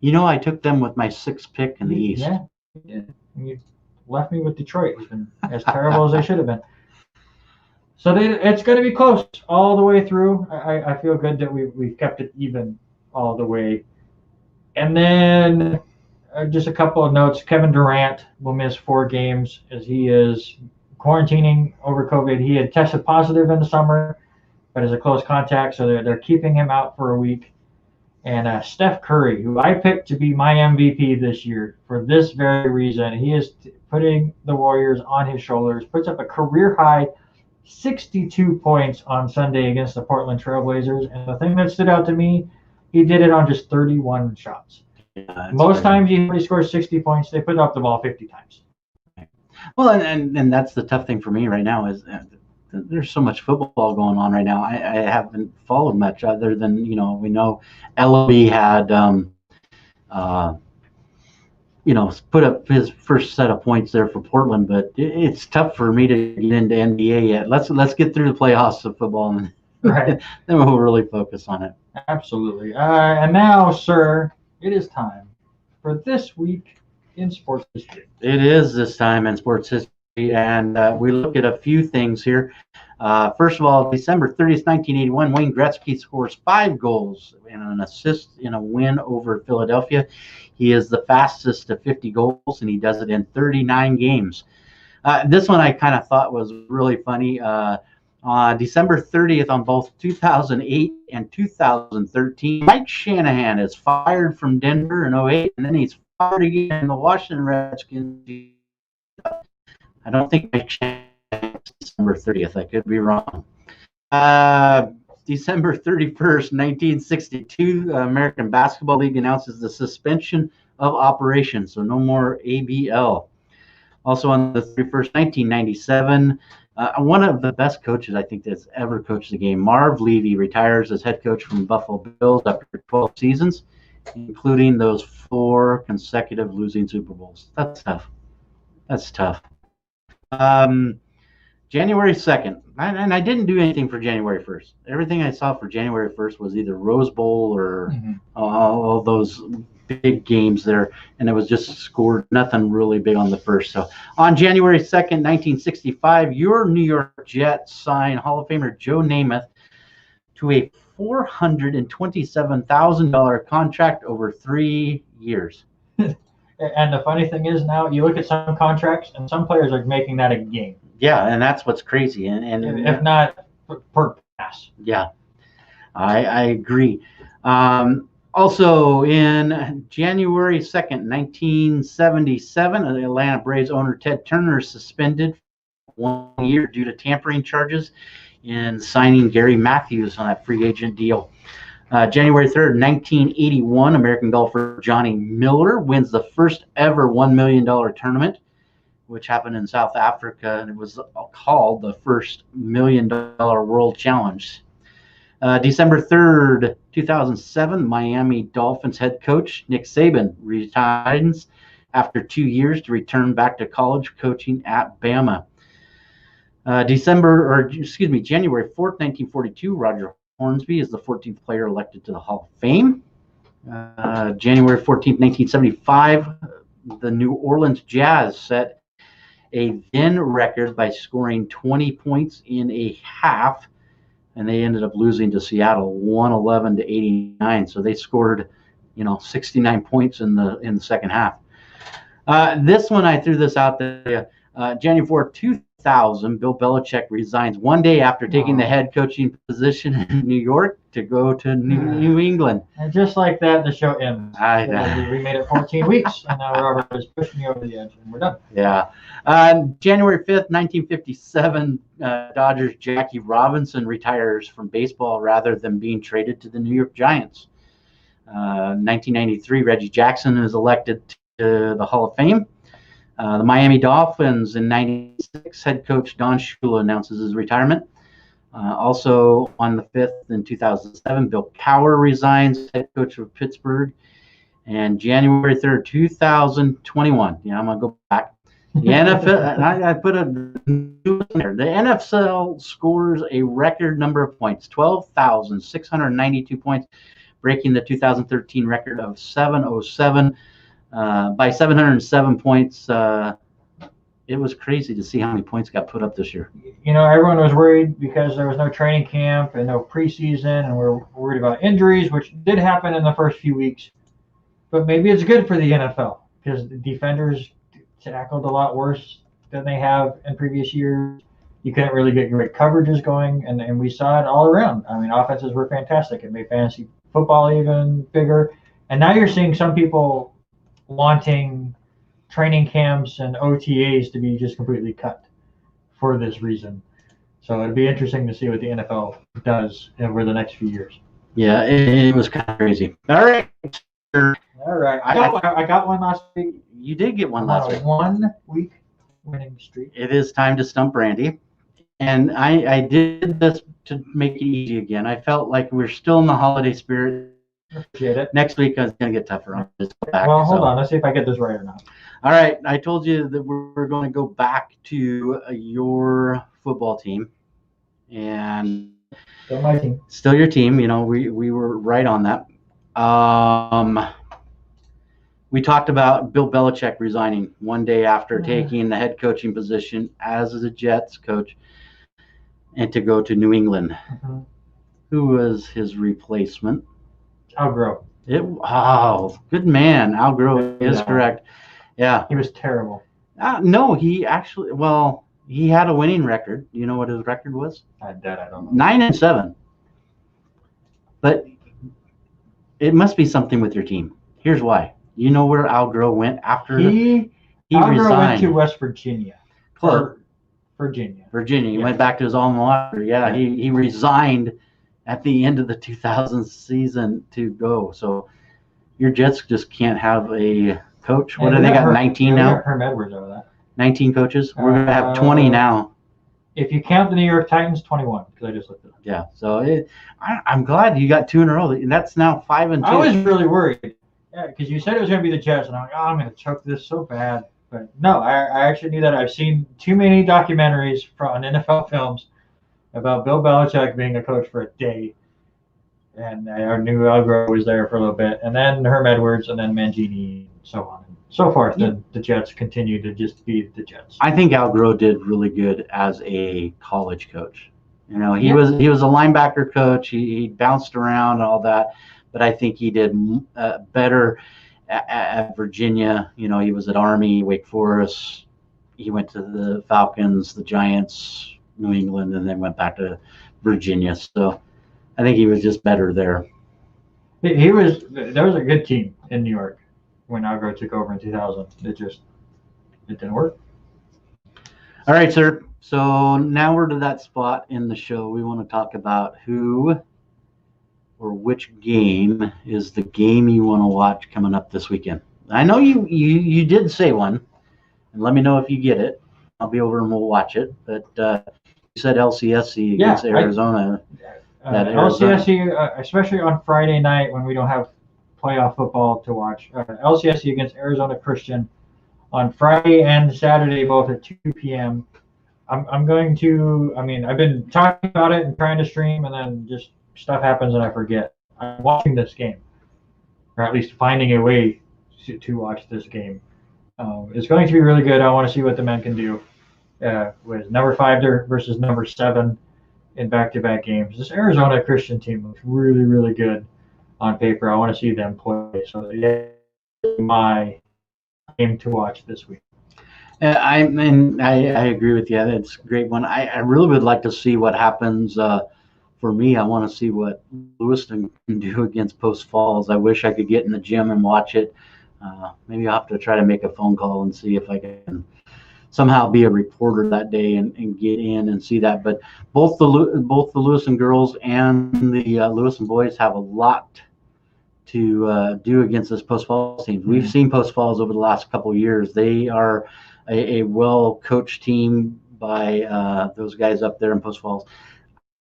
Speaker 2: You know, I took them with my 6th pick in the East.
Speaker 1: Yeah. You left me with Detroit. It's been as terrible as they should have been. So it's going to be close all the way through. I feel good that we've kept it even all the way. And then just a couple of notes. Kevin Durant will miss 4 games as he is quarantining over COVID. He had tested positive in the summer, but is a close contact, so they're keeping him out for a week. And Steph Curry, who I picked to be my MVP this year for this very reason, he is putting the Warriors on his shoulders, puts up a career-high 62 points on Sunday against the Portland Trailblazers. And the thing that stood out to me, he did it on just 31 shots. Yeah, most times he scores 60 points, they put up the ball 50 times.
Speaker 2: Well, and that's the tough thing for me right now is there's so much football going on right now. I haven't followed much other than, we know Ellaby had, put up his first set of points there for Portland, but it's tough for me to get into NBA yet. Let's get through the playoffs of football, and
Speaker 1: right.
Speaker 2: Then we'll really focus on it.
Speaker 1: Absolutely. And now, sir, it is time for This Week in Sports History.
Speaker 2: It is this time in sports history, and we look at a few things here. First of all, December 30th, 1981, Wayne Gretzky scores 5 goals and an assist in a win over Philadelphia. He is the fastest to 50 goals, and he does it in 39 games. This one I kind of thought was really funny. December 30th, on both 2008 and 2013, Mike Shanahan is fired from Denver in 2008, and then he's fired again in the Washington Redskins. I don't think Mike Shanahan is December 30th. I could be wrong. December 31st, 1962, American Basketball League announces the suspension of operations, so no more ABL. Also on the 31st, 1997, one of the best coaches I think that's ever coached the game, Marv Levy, retires as head coach from Buffalo Bills after 12 seasons, including those 4 consecutive losing Super Bowls. That's tough. That's tough. January 2nd, and I didn't do anything for January 1st. Everything I saw for January 1st was either Rose Bowl or all those big games there, and it was just scored nothing really big on the 1st. So on January 2nd, 1965, your New York Jets signed Hall of Famer Joe Namath to a $427,000 contract over 3 years.
Speaker 1: And the funny thing is, now you look at some contracts, and some players are making that a game.
Speaker 2: Yeah, and that's what's crazy. And
Speaker 1: if not per pass.
Speaker 2: Yeah, I agree. Also, in January 2nd, 1977, the Atlanta Braves owner Ted Turner is suspended for 1 year due to tampering charges in signing Gary Matthews on that free agent deal. January 3rd, 1981, American golfer Johnny Miller wins the first ever $1 million tournament, which happened in South Africa, and it was called the first $1 million World Challenge. December 3rd, 2007, Miami Dolphins head coach Nick Saban resigns after 2 years to return back to college coaching at Bama. January 4th, 1942, Roger Hornsby is the 14th player elected to the Hall of Fame. January 14th, 1975, the New Orleans Jazz set a then record by scoring 20 points in a half, and they ended up losing to Seattle 111-89. So they scored, 69 points in the second half. This one, I threw this out there. January 4th, 2000, Bill Belichick resigns 1 day after taking the head coaching position in New York to go to New England.
Speaker 1: And just like that, the show ends. We made it 14 weeks, and now Robert is pushing me over the edge, and we're done.
Speaker 2: Yeah. January 5th, 1957, Dodgers Jackie Robinson retires from baseball rather than being traded to the New York Giants. 1993, Reggie Jackson is elected to the Hall of Fame. The Miami Dolphins in 96, head coach Don Shula announces his retirement. Also on the 5th in 2007, Bill Cowher resigns, head coach of Pittsburgh. And January 3rd, 2021, I'm going to go back. The NFL, I put a new in there. The NFL scores a record number of points, 12,692 points, breaking the 2013 record of 707. By 707 points. It was crazy to see how many points got put up this year.
Speaker 1: Everyone was worried because there was no training camp and no preseason, and we're worried about injuries, which did happen in the first few weeks. But maybe it's good for the NFL because the defenders tackled a lot worse than they have in previous years. You couldn't really get great coverages going, and we saw it all around. I mean, offenses were fantastic. It made fantasy football even bigger. And now you're seeing some people wanting training camps and OTAs to be just completely cut for this reason. So it'd be interesting to see what the NFL does over the next few years.
Speaker 2: Yeah, it was kind of crazy. All right.
Speaker 1: I got one last week.
Speaker 2: You did get one last week.
Speaker 1: 1 week winning streak.
Speaker 2: It is time to stump Randy. And I did this to make it easy again. I felt like we're still in the holiday spirit.
Speaker 1: Appreciate it.
Speaker 2: Next week it's going to get tougher.
Speaker 1: Hold on. Let's see if I get this right or not.
Speaker 2: All right. I told you that we're going to go back to your football team. And
Speaker 1: still my team.
Speaker 2: Still your team. We were right on that. We talked about Bill Belichick resigning 1 day after taking the head coaching position as the Jets coach and to go to New England. Mm-hmm. Who was his replacement?
Speaker 1: Al Groh.
Speaker 2: Good man. Al Groh is correct. Yeah.
Speaker 1: He was terrible.
Speaker 2: No, he actually, he had a winning record. You know what his record was?
Speaker 1: I don't know.
Speaker 2: 9-7. But it must be something with your team. Here's why. You know where Al Groh went after
Speaker 1: he Al Groh went to West Virginia.
Speaker 2: Virginia. He went back to his alma mater. Yeah, he resigned at the end of the 2000 season to go. So your Jets just can't have a coach. What do they got? 19 now?
Speaker 1: Herm Edwards over that.
Speaker 2: 19 coaches. We're going to have 20 now.
Speaker 1: If you count the New York Titans, 21, because I just looked it up.
Speaker 2: Yeah. So I'm glad you got 2 in a row. And that's now 5-2.
Speaker 1: I was really worried. Yeah, because you said it was going to be the Jets, and I'm like, I'm going to choke this so bad. But no, I actually knew that. I've seen too many documentaries on NFL films about Bill Belichick being a coach for a day. And I knew Al Groh was there for a little bit. And then Herm Edwards, and then Mangini, and so on and so forth. Yeah. And the Jets continue to just be the Jets.
Speaker 2: I think Al Groh did really good as a college coach. He was a linebacker coach. He bounced around and all that. But I think he did better at Virginia. He was at Army, Wake Forest. He went to the Falcons, the Giants, New England, and then went back to Virginia. So I think he was just better there.
Speaker 1: There was a good team in New York when Algro took over in 2000. It didn't work.
Speaker 2: All right, sir. So now we're to that spot in the show. We want to talk about who or which game is the game you want to watch coming up this weekend. I know you did say one, and let me know if you get it. I'll be over and we'll watch it. But you said LCSC against Arizona.
Speaker 1: LCSC, especially on Friday night when we don't have playoff football to watch. LCSC against Arizona Christian on Friday and Saturday, both at 2 p.m. I'm going to. I mean, I've been talking about it and trying to stream, and then just stuff happens and I forget. I'm watching this game, or at least finding a way to watch this game. It's going to be really good. I want to see what the men can do with number 5 versus number 7 in back-to-back games. This Arizona Christian team looks really, really good on paper. I want to see them play. So yeah, my game to watch this week.
Speaker 2: I agree with you. It's a great one. I really would like to see what happens. For me, I want to see what Lewiston can do against Post Falls. I wish I could get in the gym and watch it. Maybe I'll have to try to make a phone call and see if I can somehow be a reporter that day and get in and see that. But both the Lewiston girls and the Lewiston boys have a lot to do against this Post Falls team. Mm-hmm. We've seen Post Falls over the last couple of years. They are a well-coached team by those guys up there in Post Falls.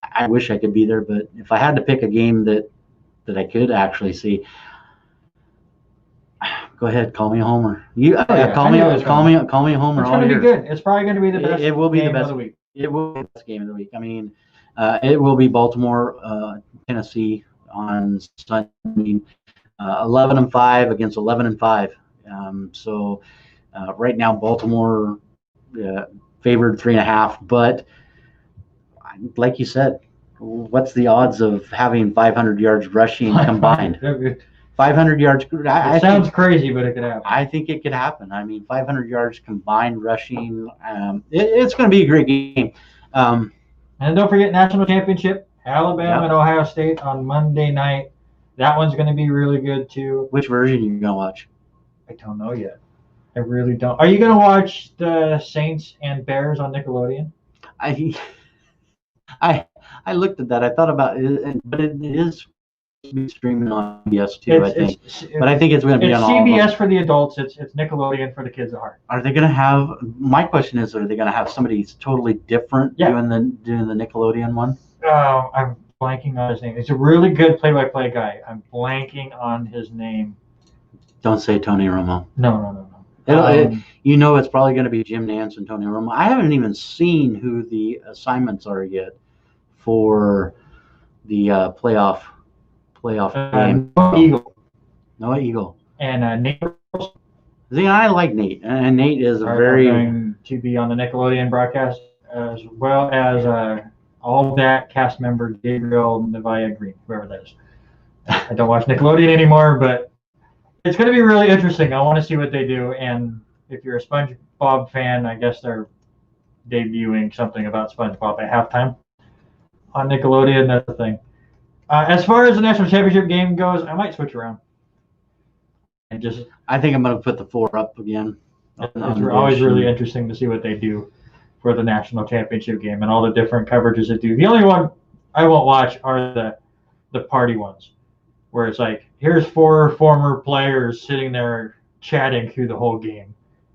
Speaker 2: I wish I could be there, but if I had to pick a game that I could actually see, go ahead, call me a homer. Call me a homer.
Speaker 1: It's going to be good. It's probably going to be the best.
Speaker 2: It will be
Speaker 1: game
Speaker 2: the best
Speaker 1: of the week.
Speaker 2: It will be the best game of the week. I mean, it will be Baltimore, Tennessee on Sunday. 11-5 against 11-5. So right now Baltimore favored 3.5, but like you said, what's the odds of having 500 yards rushing combined? 500 yards.
Speaker 1: It sounds crazy, but it could happen.
Speaker 2: I think it could happen. I mean, 500 yards combined rushing. It's going to be a great game.
Speaker 1: And don't forget National Championship, Alabama and Ohio State on Monday night. That one's going to be really good too.
Speaker 2: Which version are you going to watch?
Speaker 1: I don't know yet. I really don't. Are you going to watch the Saints and Bears on Nickelodeon?
Speaker 2: I looked at that. I thought about it, but it is streaming on CBS too. I think, but I think it's going to be on
Speaker 1: CBS for the adults. It's Nickelodeon for the kids at heart.
Speaker 2: Are they going to have? My question is, are they going to have somebody totally different doing the Nickelodeon one?
Speaker 1: I'm blanking on his name. It's a really good play-by-play guy. I'm blanking on his name.
Speaker 2: Don't say Tony Romo.
Speaker 1: No.
Speaker 2: It's probably going to be Jim Nance and Tony Romo. I haven't even seen who the assignments are yet for the playoff game. Noah Eagle.
Speaker 1: And Nate.
Speaker 2: See, I like Nate, and Nate is
Speaker 1: going to be on the Nickelodeon broadcast as well as all that cast member Gabriel Navia Green, whoever that is. I don't watch Nickelodeon anymore, but it's going to be really interesting. I want to see what they do, and if you're a SpongeBob fan, I guess they're debuting something about SpongeBob at halftime on Nickelodeon. That's the thing. As far as the national championship game goes, I might switch around.
Speaker 2: I think I'm going to put the 4 up again.
Speaker 1: It's always really interesting to see what they do for the national championship game and all the different coverages they do. The only one I won't watch are the party ones, where it's like, here's 4 former players sitting there chatting through the whole game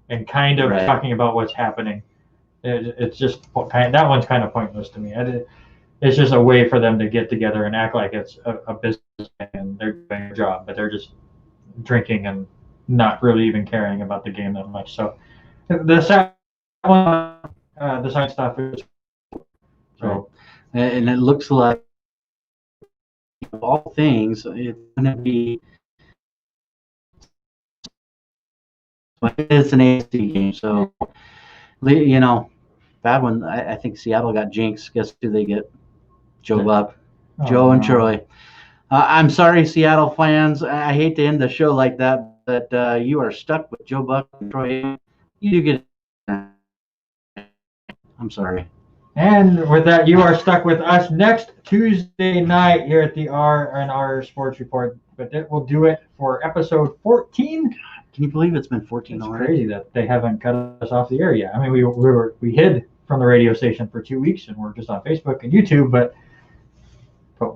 Speaker 1: and kind of talking about what's happening. It's just that one's kind of pointless to me. It's just a way for them to get together and act like it's a business and they're doing their job, but they're just drinking and not really even caring about the game that much. So the science stuff is
Speaker 2: and it looks like of all things it's going to be. It's an AFC game, so bad one. I think Seattle got jinxed. Guess who they get? Joe Buck, Joe and Troy. I'm sorry, Seattle fans. I hate to end the show like that, but you are stuck with Joe Buck and Troy. You do get it. I'm sorry.
Speaker 1: And with that, you are stuck with us next Tuesday night here at the R&R Sports Report. but that will do it for episode 14.
Speaker 2: Can you believe it's been 14
Speaker 1: It's
Speaker 2: already?
Speaker 1: crazy that they haven't cut us off the air yet. I mean, we hid from the radio station for 2 weeks and we're just on Facebook and YouTube, but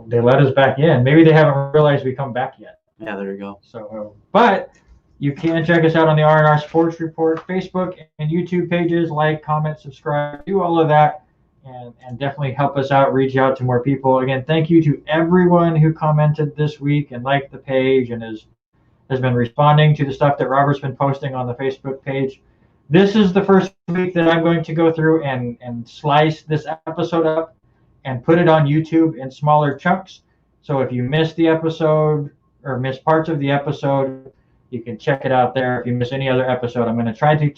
Speaker 1: they let us back in. Maybe they haven't realized we come back yet.
Speaker 2: Yeah, there you go.
Speaker 1: So, but you can check us out on the R&R Sports Report Facebook and YouTube pages. Like, comment, subscribe, do all of that, and definitely help us out, reach out to more people. Again, thank you to everyone who commented this week and liked the page and has been responding to the stuff that Robert's been posting on the Facebook page. This is the first week that I'm going to go through and slice this episode up and put it on YouTube in smaller chunks. So if you missed the episode or missed parts of the episode, you can check it out there. If you miss any other episode, I'm going to try to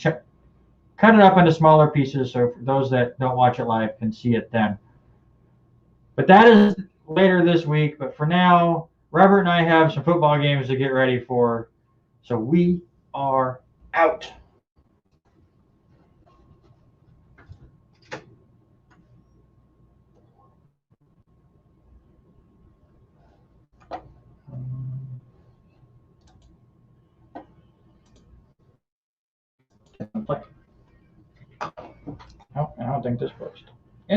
Speaker 1: cut it up into smaller pieces so those that don't watch it live can see it then. But that is later this week. But for now, Robert and I have some football games to get ready for. So we are out. Oh, I don't think this works.